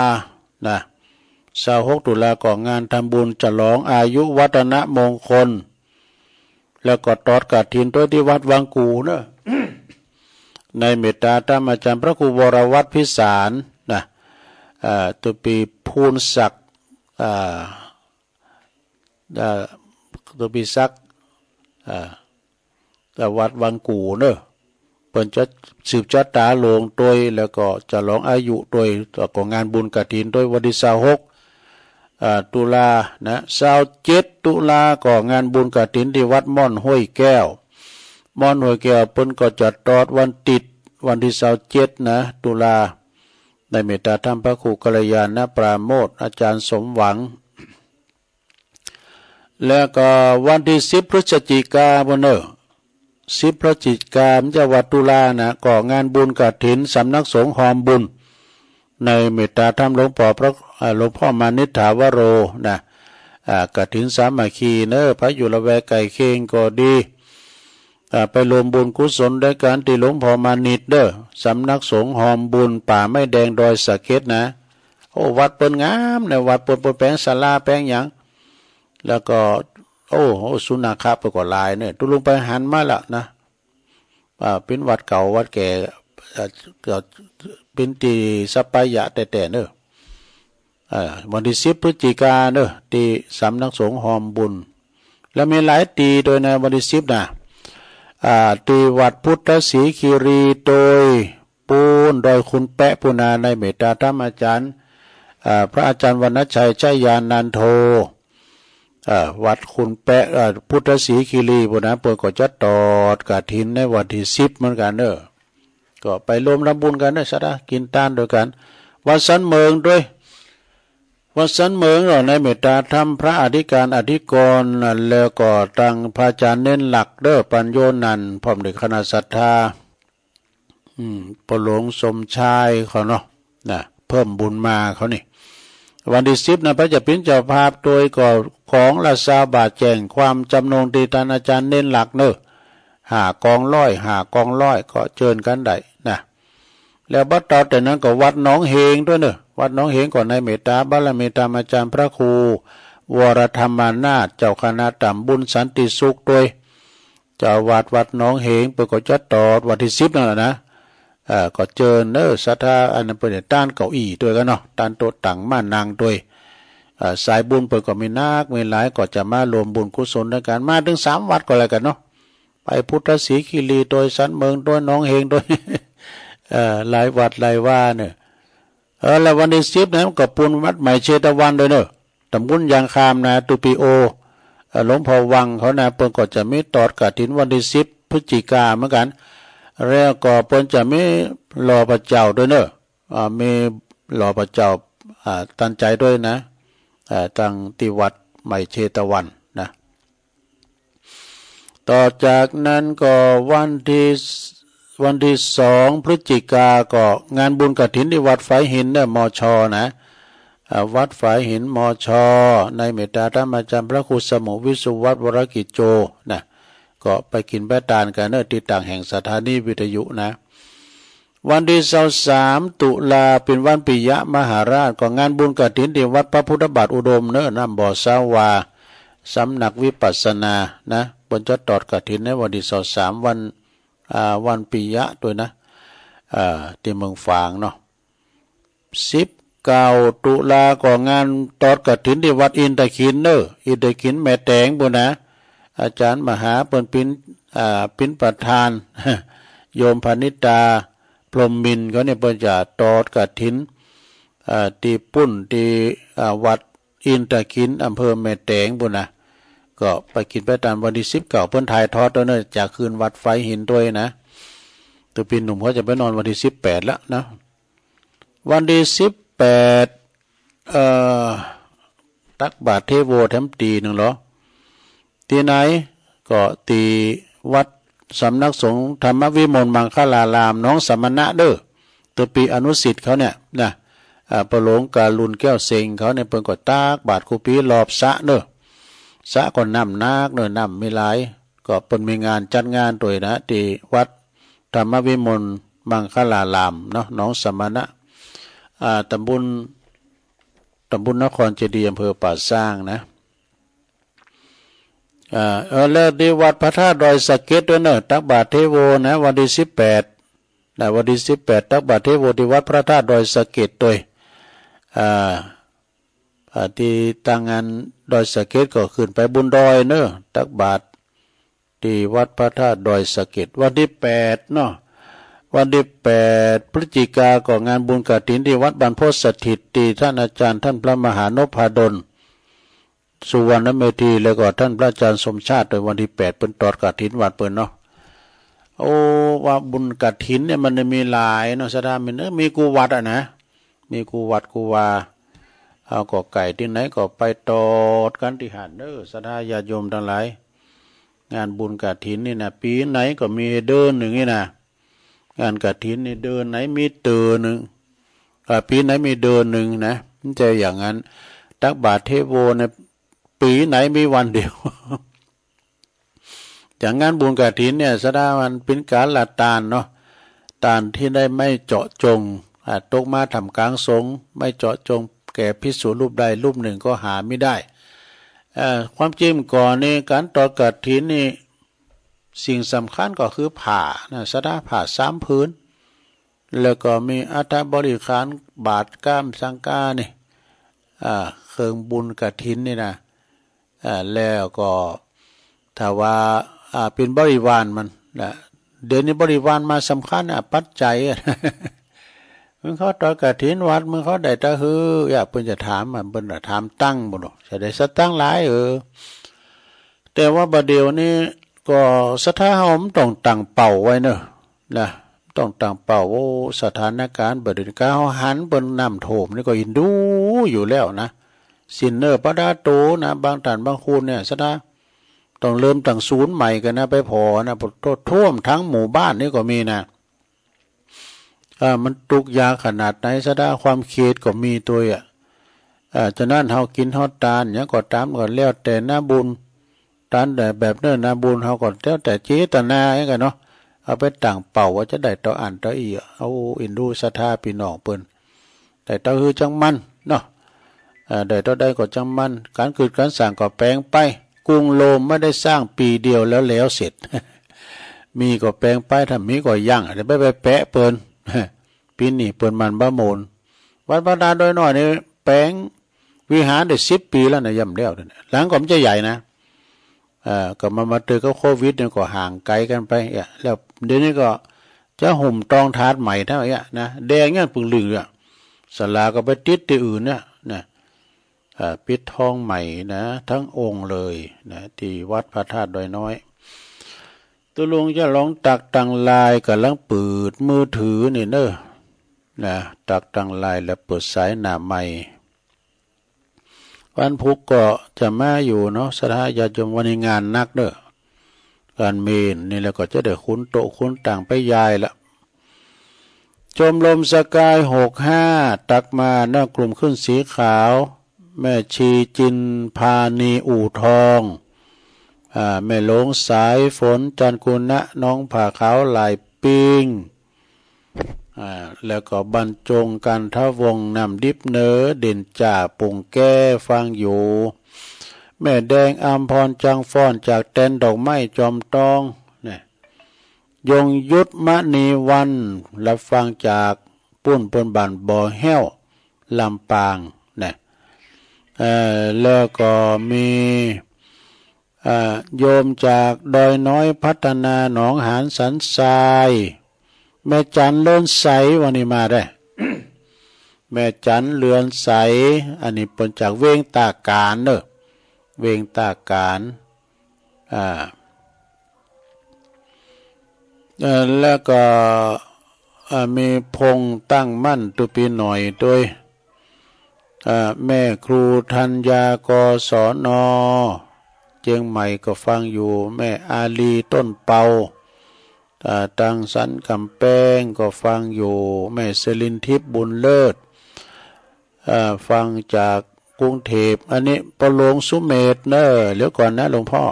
นะ26 ตุลาก็งานทำบุญฉลองอายุวัฒนมงคลแล้วก็ทอดกฐินตัวที่วัดวังกูเนอะ ในเมตตาธรรมอาจารย์พระครูวรวัฒน์พิสารนะตัวปีพูนศักดิ์ตัวปีศักดิ์วัดวังกูเนอะเปิ้นจะสืบจัดตาลงโดยแล้วก็จะร้องอายุโดยก็งานบุญกฐินโดยวันที่26 ตุลานะ27 ตุลาก็งานบุญกฐินที่วัดม่อนห้วยแก้วม่อนห้วยแก้วเปิ้นก็จะทอดวันติดวันที่27นะตุลาในเมตตาธรรมพระครูกัลยาณปราโมทย์อาจารย์สมหวังแล้วก็วันที่10 พฤศจิกายน10 พฤศจิกายนจังหวัดตุลานะก็งานบุญกฐินสำนักสงฆ์หอมบุญในเมตตาธรรมหลวงพ่อมานิษฐาวโรนะกฐินสามัคคีเนอะพระอยู่ละแวกไก่เคียงก็ดีไปรวมบุญกุศลด้วยการที่หลวงพ่อมานิษเด้อสำนักสงฆ์หอมบุญป่าไม้แดงดอยสะเก็ดนะโอ้วัดเปิ้นงามในวัดเปิ้นแปลงศาลาแปลงหยังแล้วก็โอ้สุนัขไปก็หลายเนี่ยตุลุงไปหันมาละนะเป็นวัดเก่าวัดแก่ก็เป็นที่สัปปายะแต่เนอะวันที่10 พฤศจิกายนเนอะที่สำนักสงฆ์หอมบุญแล้วมีหลายตีโดยในวันที่10นะที่วัดพุทธศรีคีรีโดยปูนโดยคุณแปะปุนาในเมตตาธรรมอาจารย์พระอาจารย์วรรณชัยชัยยานันโทวัดคุณแปะพุทธศรีคีรีปุนาเปิดก็จะทอดกฐินในวันที่10เหมือนกันเนอะก็ไปรวมทำบุญกันนะสระกินตานด้วยกันวัดสันเมืองด้วยวัดสันเมืองในเมตตาธรรมพระอธิการอธิกรแล้วก็ตั้งพระอาจารย์เน้นหลักเด้อปัญโยนันท์พร้อมด้วยคณะศรัทธาประหลวงสมชายเขาเนาะนะเพิ่มบุญมาเขานี่วันที่10นะพระจะเป็นเจ้าภาพโดยก่อของละ20 บาทแจ้งความจำนงที่ท่านอาจารย์เน้นหลักเนอะ5 กองร้อยก็เชิญกันได้นะแล้วบัดต่อแต่นั้นก็วัดหนองเฮงด้วยเนอะวัดหนองเฮงก่อนในเมตตาบารมีธรรมอาจารย์พระครูวรธรรมานาถเจ้าคณะตำบลสันติสุขโดย เจ้าวัดหนองเหงเปิดก็จะตอดวันที่10นั่นแหละนะก็เจอเนอศรัทธาอันนั้นเปิดต้านเก้าอี้ด้วยกันเนาะต้านโต๊ะตั้งม่านนางด้วยสายบุญเปิดก็มีนักมีหลายก็จะมารวมบุญกุศลด้วยกันมาถึง3 วัดก็แล้วกันเนาะไปพุทธศรีคีรีโดยสันเมืองโดยหนองเหงโดยหลายวัดหลายว่าเนี่ยแล้ววันที่10นั้นก็ปูนวัดใหม่เชตวันด้วยเนอะตำบลยางคามนะตุปีโอหลวงพ่อวังเขานะเปิ้นก็จะมีตอดกฐินวันที่10 พฤศจิกาเหมือนกันแล้วก็เปิ้นจะมีหล่อพระเจ้าด้วยเนอะมีหล่อพระเจ้าตั้งใจด้วยนะตั้งที่วัดใหม่เชตวันนะต่อจากนั้นก็วันที่2 พฤศจิกาก็งานบุญกฐินที่วัดฝายหินเนี่ยมช.นะวัดฝายหินมช.ในเมตตาธรรมอาจารย์พระครูสมุวิสุวัฒน์วรกิจโจนะก็ไปกินแป้ตานกันเนอะที่ต่างแห่งสถานีวิทยุนะวันที่23 ตุลาเป็นวันปิยมหาราชก็งานบุญกฐินที่วัดพระพุทธบาทอุดมเนอะน้ำบ่อสาวาสำนักวิปัสสนานะบนจะตอดกฐินในวันที่23 วันปิยะด้วยนะที่เมืองฝางเนาะ19 ตุลาก็งานตอดกฐินที่วัดอินทขินเนอะอินทขินแม่แตงบุนะอาจารย์มหาเปิ้นปินประธานโยมพนิตาพรหมมินเขาเนี่ยเปิ้นจะตอดกฐินที่ปุ้นที่วัดอินทขินอำเภอแม่แตงบุนะก็ไปกินไปตามวันที่19 เพิ่นถ่ายทอดด้วยเนอะจากคืนวัดไฟหินด้วยนะตัวปีหนุ่มเขาจะไปนอนวันที่18แล้วนะวันที่18ตักบาตรเทโวแถมตีหนึ่งเหรอที่ไหนก็ตีวัดสำนักสงฆ์ธรรมวิมลมังคลารามน้องสมณะเด้อตัวปีอนุสิทธิ์เขาเนี่ยนะประหลงการุณแก้วเซงเขาเนี่ยเพิ่นก็ตักบาตรครูปีรอบสะเด้อสะก็น้ำนักเนอะน้ำมีหลายก็เปิ้นมีงานจัดงานตัวนะที่วัดธรรมวิมลมังคลารามเนาะน้องสมณะตำบลนครเจดีย์อำเภอป่าสร้างนะแล้วที่วัดพระธาตุดอยสะเก็ดด้วยเนอะตักบาตรเทโวนะวันที่18นะวันที่18ตักบาตรเทโวที่วัดพระธาตุดอยสะเก็ดด้วยที่ตั้งงานดอยสะเก็ดก็ขึ้นไปบุญดอยเนอะตักบาตรที่วัดพระธาตุดอยสะเก็ดวันที่8เนาะวันที่8 พฤศจิกาก็งานบุญกฐินที่วัดบรรพตสถิตที่ท่านอาจารย์ท่านพระมหานพดลสุวรรณเมธีแล้วก็ท่านพระอาจารย์สมชาติโดยวันที่8เป็นตอดกฐินวัดเปิ้นเนาะโอ้ว่าบุญกฐินเนี่ยมันมีหลายเนาะสะดามีมีกูวัดนะมีกูวัดกูวาเอาก็ไก่ที่ไหนก็ไปตอดกันที่หันเด้อสะดาญาติโยมทั้งหลายงานบุญกฐินนี่นะปีไหนก็มีเดินหนึ่งนี่นะงานกฐินนี่เดินไหนมีเตือหนึ่งปีไหนมีเดินหนึ่งนะมันจะอย่างนั้นตักบาตรเทโวในปีไหนมีวันเดียวจากงานบุญกฐินเนี่ยสะดามันเป็นการละตานเนาะตานที่ได้ไม่เจาะจงตกมาทำกลางสงฆ์ไม่เจาะจงแก่ภิกษุรูปใดรูปหนึ่งก็หาไม่ได้ความจริงก่อนนี่การตอดกฐินนี่สิ่งสำคัญก็คือผ้านะสะดาผ้า3 พื้นแล้วก็มีอัฐบริขารบาทก้ามสังกานี่เครื่องบุญกฐินนี่นะแล้วก็ถ้าว่าเป็นบริวารมันนะเดี๋ยวนี้บริวารมาสำคัญปัจจัยมึงเขาตอดกฐินวัดมึงเขาได้ตะฮืออยากเพิ่นจะถามเพิ่นถามตั้งบ่ดอกจะได้สตั้งหลายแต่ว่าบัดเดี๋ยวนี้ก็สถาหอมต้องตั้งเป้าไว้เนอะนะต้องตั้งเป้าโอ้สถานการณ์บัดนี้ก้าวหันเปิ้นน้ำโถมนี่ก็อินดูอยู่แล้วนะสินเนอร์ปดาโตนะบางท่านบางคนเนี่ยสถาต้องเริ่มตั้งศูนย์ใหม่กันนะไปพอนะท่วมทั้งหมู่บ้านนี่ก็มีนะมันตุกยาขนาดไหนสถาความเคียดก็มีตัวฉะนั้นเฮากินเฮาทานเนี่ยก็ตามก็แล้วแต่หน้าบุญทานแต่แบบเนิ่นหน้าบุญเฮาก็แล้วแต่เจตนาอย่างกันเนาะเอาไปตั้งเป้าว่าจะได้ต่ออันต่ออีเอาอินดูศรัทธาพี่น้องเปิ้นแต่ต่อคือจังมันเนาะได้ต่อได้ก็จังมันการเกิดการสร้างก็แปลงไป กรุงโรมไม่ได้สร้างปีเดียวแล้วเสร็จ มีก็แปลงไปถ้ามีก็ยั่งแต่ไปแปะเปิ้น ปีนี้เปิ้นมันบะโมนวัดพระธาตุดอยน้อยนี่แปลงวิหารได้10 ปีแล้วนะย่ำแล้วเนี่ยหลังก็มันจะใหญ่นะก็มาเจอกับโควิดเนี่ยก็ห่างไกลกันไปแล้วเดี๋ยวนี้ก็จะห่มตองถาดใหม่เท่าไหร่นะแดงเงี้ยปึงลึงเนี่ยศาลาก็ไปติดที่อื่นเนี่ยนะปิดทองใหม่นะทั้งองค์เลยนะที่วัดพระธาตุดอยน้อยตัวลุงจะลองตักตังลายกับลังเปิดมือถือนี่เนอะนะตักตังลายแล้วเปิดสายหน้าใหม่วันพุกก็จะมาอยู่เนาะสถาญาติโยมวันนี้งานนักเด้อการเมนนี่แล้วก็จะได้คุ้นโตคุ้นต่างไปยายละชมรมสกาย65ตักมาหน้ากลุ่มขึ้นสีขาวแม่ชีจินพานีอู่ทองแม่หลงสายฝนจันกุณะน้องผ่าขาวลายปิงแล้วก็บรรจงกันทวงนำดิบเนอเด่นจ่าปุ่งแก้ฟังอยู่แม่แดงอามพรจังฟ้อนจากเต้นดอกไม้จอมตองเนี่ยยงยุทธมณีวันรับฟังจากปุ้นปนบันบ่อแห้วลำปางเนี่ยแล้วก็มีโยมจากดอยน้อยพัฒนาหนองหานสันทรายแม่จันเลื่อนใสวันนี้มาได้ แม่จันเลื่อนใสอันนี้เป็นจากเวงตาการเนอะเวงตาการแล้วก็มีพงตั้งมั่นตุปีหน่อยด้วยแม่ครูธัญญากศนเจียงใหม่ก็ฟังอยู่แม่อาลีต้นเปาตังสันกำแพงก็ฟังอยู่แม่เซลินทิพย์บุญเลิศฟังจากกรุงเทพอันนี้ปหลวงสุเมธเนอะเดี๋ยวก่อนนะหลวงพ่อ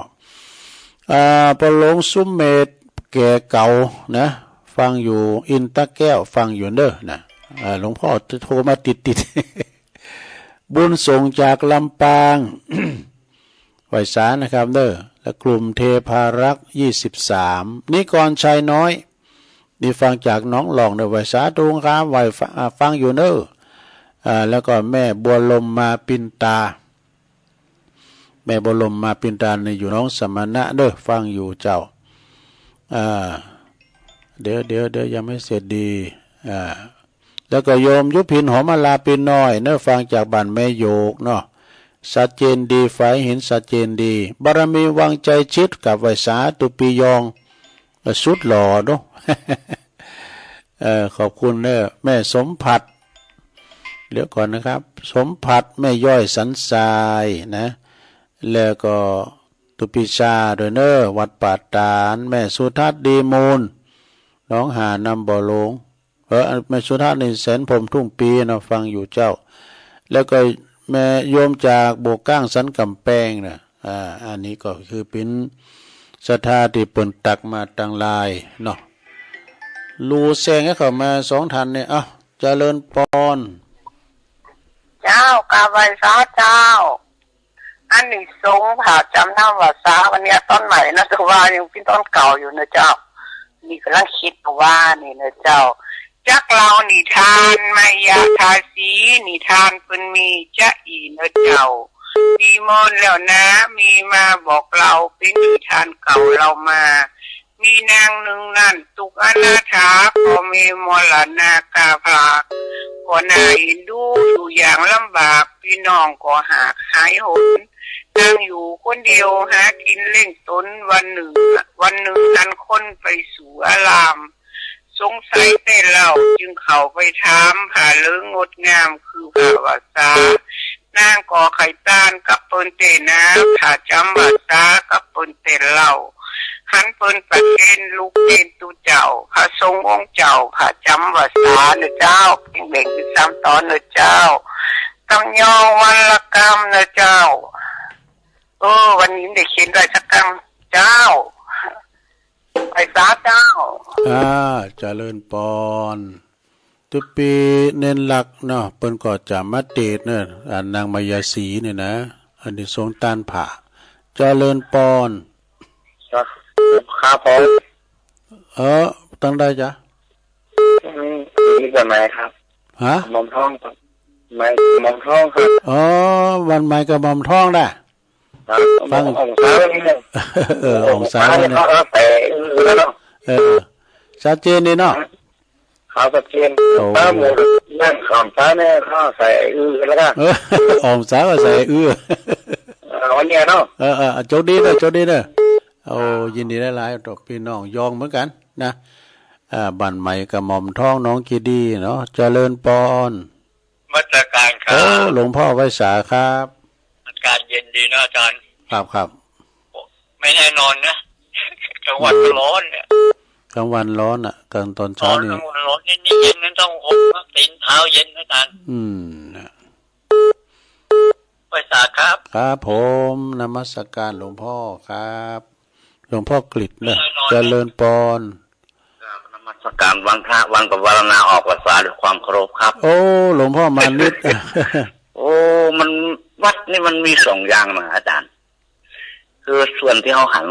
ปหลวงสุเมธแก่เก่านะฟังอยู่อินตะแก้วฟังอยู่เนอะนะหลวงพ่อจะโทรมาติด บุญส่งจากลำปาง ไหวสารนะครับเนอะและกลุ่มเทพารักษ์23นิกรชัยน้อยนี่ฟังจากน้องหลองเนอะไหวสาตุงครับไหวฟังอยู่เนอะแล้วก็แม่บัวลมมาปินตาแม่บัวลมมาปินตาเนี่ยอยู่น้องสมณะเนอะฟังอยู่เจ้าเดี๋ยวยังไม่เสร็จดีแล้วก็โยมยุพินหอมลาปินน้อยเนอะฟังจากบ้านแม่โยกเนาะชัดเจนดีไฟเห็นชัดเจนดีบารมีวังใจชิดกับไวสาตุปียองสุดหล่อเนาะ ขอบคุณเนอะแม่สมผัดเดี๋ยวก่อนนะครับสมผัดแม่ย่อยสันทรายนะแล้วก็ตุปิชาโดยเนอวัดป่าตานแม่สุทัศน์ดีมูลน้องหานำบ่อหลงแม่สุทัศน์ในแสนผมทุ่งปีนะฟังอยู่เจ้าแล้วก็แม่โยมจากโบกก้างสันกำแพงนะอันนี้ก็คือเป็นศรัทธาที่เปิ่นตักมาตังลายเนาะรูแซงให้เข้ามา2ท่านเนี่ยเจริญปอนเจ้ากาไวสาเจ้าอันนี้สงผ่าจำน้ำว่าสาวันนี้ต้นใหม่นะแต่ว่ายังเป็นต้นเก่าอยู่นะเจ้านี่กำลังคิดว่านี่นะเจ้าจักเรานิทานมายาทาสีนิทานเพิ่นมีจะอีนะเจ้ามีมนแล้วนะมีมาบอกเราเป็นนิทานเก่าเรามามีนางหนึ่งนั่นตุกอนาถาพอมีมรณากาพลากก็น่าเห็นดูอยู่อย่างลำบากพี่น้องก็หากหายหนนั่งอยู่คนเดียวหากินเล่งตนวันหนึ่งอันคนไปสู่อารามสงสัยแต่เราจึงเข้าไปถามผ่าเลืองดงามคือผ่าวาสานางก่อไข่ตานกับเปิ้นเตนะผ่าจำวาสากับเปิ้นเตเหล่าหันเปิ้นประเคนลูกเป็นตูเจ้าพระทรงองค์เจ้าผ่าจำวาสาเนเจ้าเพ่งเบ่งเป็น3 ตอนเนเจ้าต้องยอวันละกรรมเนเจ้าวันนี้ได้เขียนด้วยสักกรรมเจ้าไอ้สาเจ้าเจริญปอนตุปีเน้นหลักเนาะเปิ้นก็จะมาเตดเนาะนางมายาสีเนี่ยนะอันนี้ทรงต้านผ่า เจริญปอนครับผมตั้งได้จ้ะนี่เป็นไงครับฮะหม่อมท้องไม่หม่อมท้องครับวันใหม่กับหม่อมท้องได้ฟังองศาเนี่ยองศาเนี่ยแต่ชัดเจนดีเนาะเขาชัดเจนถ้าหมดนั่งองศาเนี่ยเขาใส่แล้วก็องศาก็ใส่วันนี้เนาะโจดีเนอะโจดีเนอะโอ้ยินดีได้หลายต่อพี่น้องยองเหมือนกันนะบันใหม่กับหม่อมท้องน้องกีดีเนาะเจริญปอนมาตรการครับหลวงพ่อไว้สาครับอากาศเย็นดีนะอาจารย์ครับไม่แน่นอนนะกลางวันร้อนเนี่ยกลางวันร้อนอ่ะกลางตอนเช้านี่กลางวันร้อนนี่เย็นนั่นต้องอบตีนเท้าเย็นอาจารย์ไว้สาครับครับผมนมัสการหลวงพ่อครับหลวงพ่อกฤษเนอะเจริญปอนนมัสการวันพระวันกับวารณาออกภาษาด้วยความเคารพครับโอ้หลวงพ่อมานิดโอ้มันวัดนี่มันมี2อย่างนะอาจารย์คือส่วนที่เขาหัน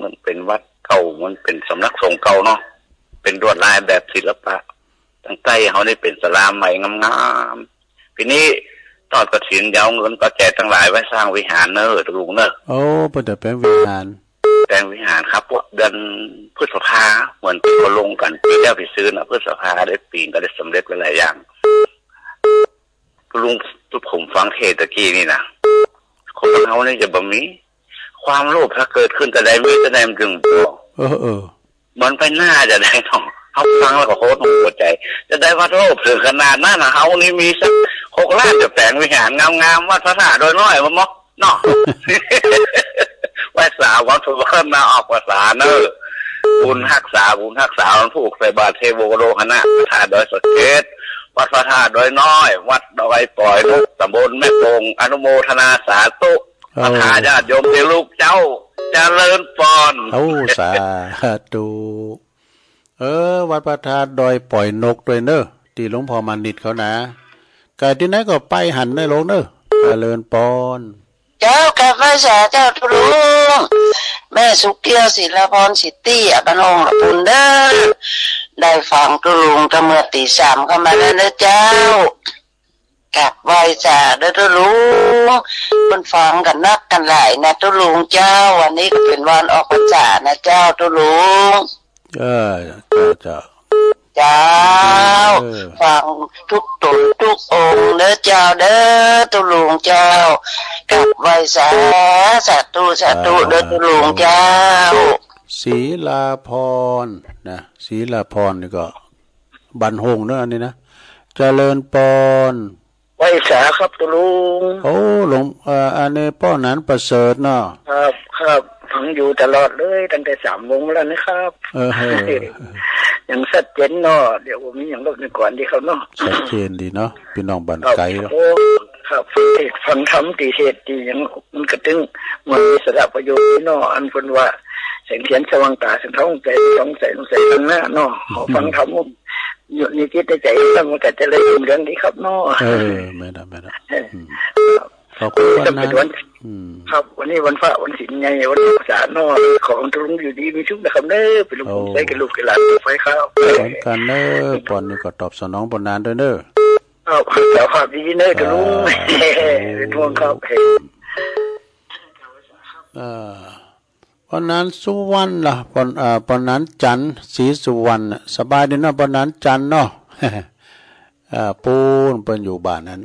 มันเป็นวัดเก่ามันเป็นสำนักสงฆ์เก่าเนาะเป็นลวดลายแบบศิลปะตั้งใต้เขาได้เป็นศาลาใหม่งามๆทีนี้ตอนกฐินยาวเงินก็แจกทั้งหลายไว้สร้างวิหารเนอะลุงเนอะโอ้เป็นแต่แปลงวิหารครับเดือนพฤษภาเหมือนที่เขาลงกันปีแรกไปซื้อนะพฤษภาได้ปีนก็ได้สำเร็จไปหลายอย่างลุงผมฟังเทศตะกี้นี่นะคนเขาเนี่ยจะบ่มีความโลภถ้าเกิดขึ้นแต่ใดไม่แต่ใดมันจึงบอกมันไปหน้าจะได้ท้องเขาฟังแล้วก็โคตรหัวใจจะได้ว่าโลภถึงขนาดนั้นนะเขานี่มีสัก6 ล้านจะแต่งวิหารงามๆวัดพระธาตุโดยน้อยมั้งเนาะไว้สาววัดสุวรรณออกภาษาเนอะบุญรักษามันผูกใส่บาตรเทโวโลหณะพระธาตุโดยสเกตวัดพระธาตุโดยน้อยวัดดอยปล่อยนกตำบลแม่ปงอนุโมทนาสาธุพระธาตุญาติโยมที่ลูกเจ้าเจริญปอนสาธุวัดพระธาตุดอยปล่อยนกด้วยเนอะที่หลวงพ่อมานิดเขานะไก่ที่ไหนก็ไปหันได้ลงเนอะเจริญปอนเจ้ากับพระสาเจ้าทุลุงแม่สุเกียวศิลปรสิทธิ์อปนงละปุนเด้อได้ฟังทุลุงตั้งเมื่อตี 3เข้ามาแล้วนะเจ้ากับไหว้จ่าเด้อทุลุงคนฟังกันนักกันหลายนะทุลุงเจ้าวันนี้ก็เป็นวันออกพรรษานะเจ้าทุลุงเจ้าฟังทุกตนทุกองค์เด้อเจ้าเด้อตุลุงเจ้ากับไหว้สาธุเด้อตุลุงเจ้าศรีลาพรนะศรีลาพรนี่ก็บันหงเนอะอันนี้นะเจริญปอนไหว้สาครับตุลุงโอ้หลวงอันนี้ป้อนั้นประเสริฐเนาะครับฟังอยู่ตลอดเลยตั้งแต่3 โมงแล้วนะครับยังชัดเจนเนาะเดี๋ยวผมมีอย่างรบในก่อนที่เขาเนาะชัดเจนดีเนาะพี่น้องบันไกลเนาะครับฟังธรรมตีเทศดีอย่างมันกระตึงมันสระประโยชน์เนาะอันคนว่าแสงเทียนสว่างตาแสงท้องใจท้องใสข้างหน้าเนาะฟังธรรมอยู่ในจิตใจแล้วมันก็จะเลยเรื่องนี้ครับเนาะไม่ได้ขอบคุณวันครับวันนี้วันพระวันศีลไงวันภาษาเนาะของตุลุงอยู่ดีมีชุกนะครับเด้อเป็นลูกใส่กับลูกกับหลานไฟครับสอนกันเด้อปอนนี่ก็ตอบสนองปนนานด้วยเด้อครับเจ้าภาพดีเด้อตุลุงเป็นห่วงครับปอนนั้นสุวรรณล่ะปอนนั้นจันทร์ศรีสุวรรณสบายดีเนาะปอนนั้นจันทร์เนาะปูนเป็นอยู่บ้านนั้น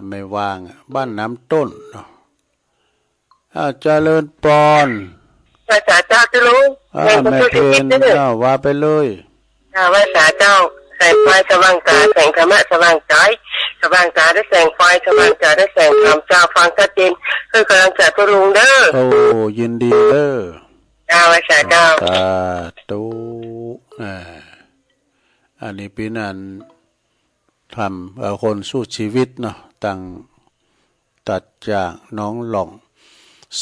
ไม่ว่างบ้านน้ำต้นเจริญปอนภาษาเจ้าตุลุงแม่เพนว่าไปเลยภาษาเจ้าแสงไฟสว่างตาแสงธรรมะสว่างใจสว่างตาได้แสงไฟสว่างใจได้แสงธรรมเจ้าฟังชัดเจนคือกำลังจะตุลุงเด้อโอ้ยินดีเด้อภาษาเจ้าตุอันนี้ปีนั้นทำคนสู้ชีวิตเนาะตั้งตัดจากน้องหล่อง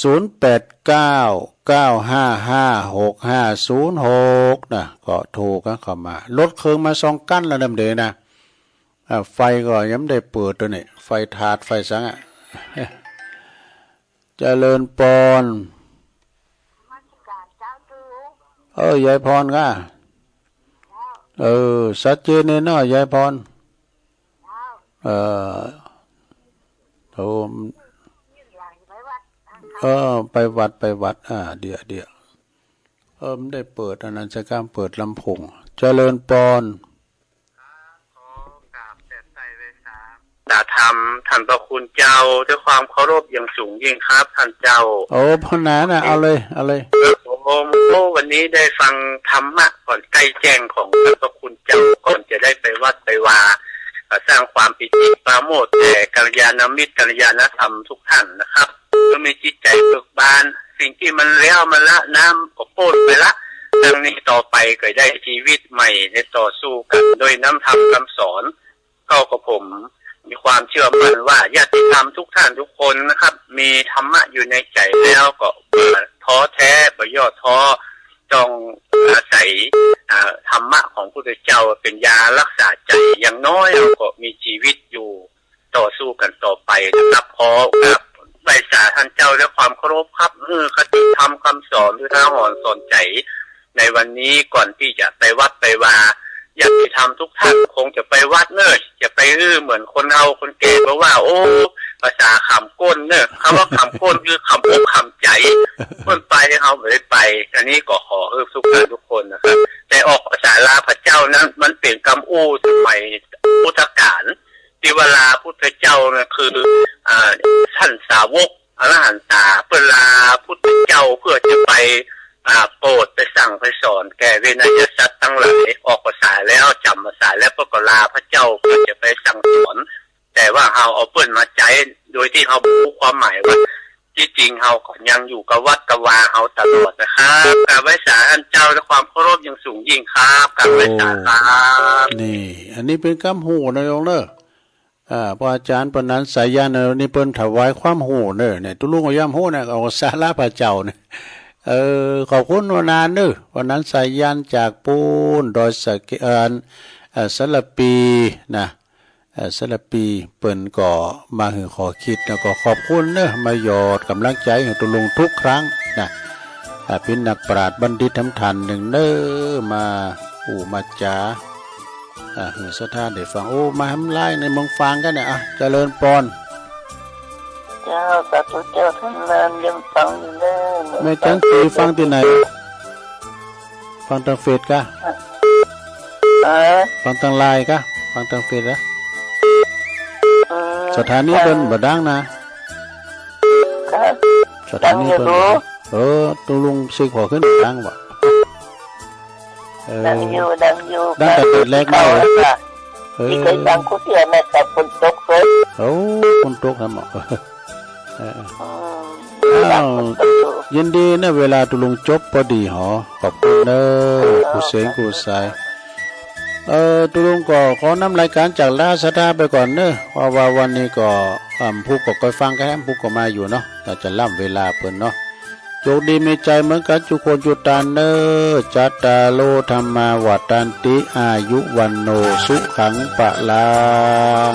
0899555656นะก็โทรกันเข้ามารถเครื่องมา2 กั้นแล้วนำเด้นะไฟก็ยังได้เปิดตัวนี่ไฟถาดไฟสัง เจริญปอนยายพรก็ชัดเจนเลยเนาะยายพรโทมไปวัดเดี๋ยวไม่ได้เปิดอนันตกรรมเปิดลำโพงเจริญปอนธรรมท่านพระคุณเจ้าด้วยความเคารพอย่างสูงยิ่งครับท่านเจ้าพ่อหนาน่ะเอาเลยวันนี้ได้ฟังธรรมะก่อนใกล้แจ้งของท่านพระคุณเจ้าก่อนจะได้ไปวัดไปวาสร้างความปิติปราโมทย์แก่กัลยาณมิตรกัลยาณธรรมทุกท่านนะครับก็มีจิตใจเบิกบานสิ่งที่มันแล้วมันละน้ำก็โป้นไปละดังนี้ต่อไปก็ได้ชีวิตใหม่ในต่อสู้กันโดยน้ำธรรมคำสอนก็กับผมมีความเชื่อมั่นว่าญาติธรรมทุกท่านทุกคนนะครับมีธรรมะอยู่ในใจแล้วก็ท้อแท้บ่ย่อท้อจงอาศัยธรรมะของพระพุทธเจ้าเป็นยารักษาใจอย่างน้อยเราก็มีชีวิตอยู่ต่อสู้กันต่อไปนะครับขอครับใบสาท่านเจ้าและความเคารพครับคติธรรมคำสอนที่ท่าหอนสอนใจในวันนี้ก่อนที่จะไปวัดไปวาอยากจะทำทุกท่านคงจะไปวัดเนอะจะไปเหมือนคนเอาคนแก่บอกว่าโอ้ภาษาขำก้นเนอะคำว่าขำก้นคือขำอกขำใจคนไปเอาไม่ได้ไปอันนี้ก็ขอทุกท่านทุกคนนะครับแต่ออกภาษาลาพระเจ้านั้นมันเป็นคำอู้สมัยพุทธกาลที่เวลาพุทธเจ้านะคือท่านสาวกอรหันตาเวลาพุทธเจ้าเพื่อจะไปโปรดไปสั่งไปสอนแก่เวนยสัตว์ทั้งหลายออกภาษาแล้วจำภาษาแล้วก็ลาพระเจ้าเพื่อจะไปสั่งสอนแต่ว่าเฮาเอาเปิ้นมาใจโดยที่เฮารู้ความหมายว่าที่จริงเฮาก็ยังอยู่กับวัดกับวาเฮาตลอดนะครับกราบไหว้สาท่านเจ้าและความเคารพอย่างสูงยิ่งครับกราบไหว้สาครับนี่อันนี้เป็นคำหูนะโยมเด้อพระอาจารย์ปนันสายญาณนี่เปิ้นถวายความหูเด้อเนี่ยตุลุงก็ย่ำหูเนี่ยเอาสาระพระเจ้าเนี่ยขอบคุณวันนั้นเด้อวันนั้นสายญาณจากปูนดอยสะเก็ดสลับปีนะสลับปีเปิ้นก็มาหือขอคิดแล้วก็ขอบคุณเด้อมาหยอดกำลังใจให้ตุลุงทุกครั้งนะเป็นนักปราชญ์บัณฑิตทำทันหนึ่งเด้อมามาจาหือสถานได้ฟังมาทำลายในเมืองฟังกันเนี่ยเจริญปอนเจ้าสาธุเจ้าท่านนานยังฟังอยู่เด้อแม่จังสีฟังที่ไหนฟังทางเฟซกะฟังทางไลน์กะฟังทางเฟซสถานีเพิ่นบ่ดังนะสถานีเพิ่นตัวลุงสิขอขึ้นดังบ่ดังอยู่ดังแต่เกิดแรกมาที่เคยฟังคุเตียแม่แต่ฝนตกเลยฝนตกครับหมอยินดีนะเวลาตุลุงจบพอดีหอขอบคุณเด้อกูเสงกูสายตุลุงก็ขอนำรายการจากราชดาไปก่อนเนอะว่าวันนี้ก็ผู้ก็คอยฟังกันผู้ก็มาอยู่เนาะแต่จะล่ำเวลาเพิ่นเนาะโชคดีมีใจเหมือนกันจุคนจุตานเนอจัตตาโลธรรมาวัฏันติอายุวันโนสุขังปะลัง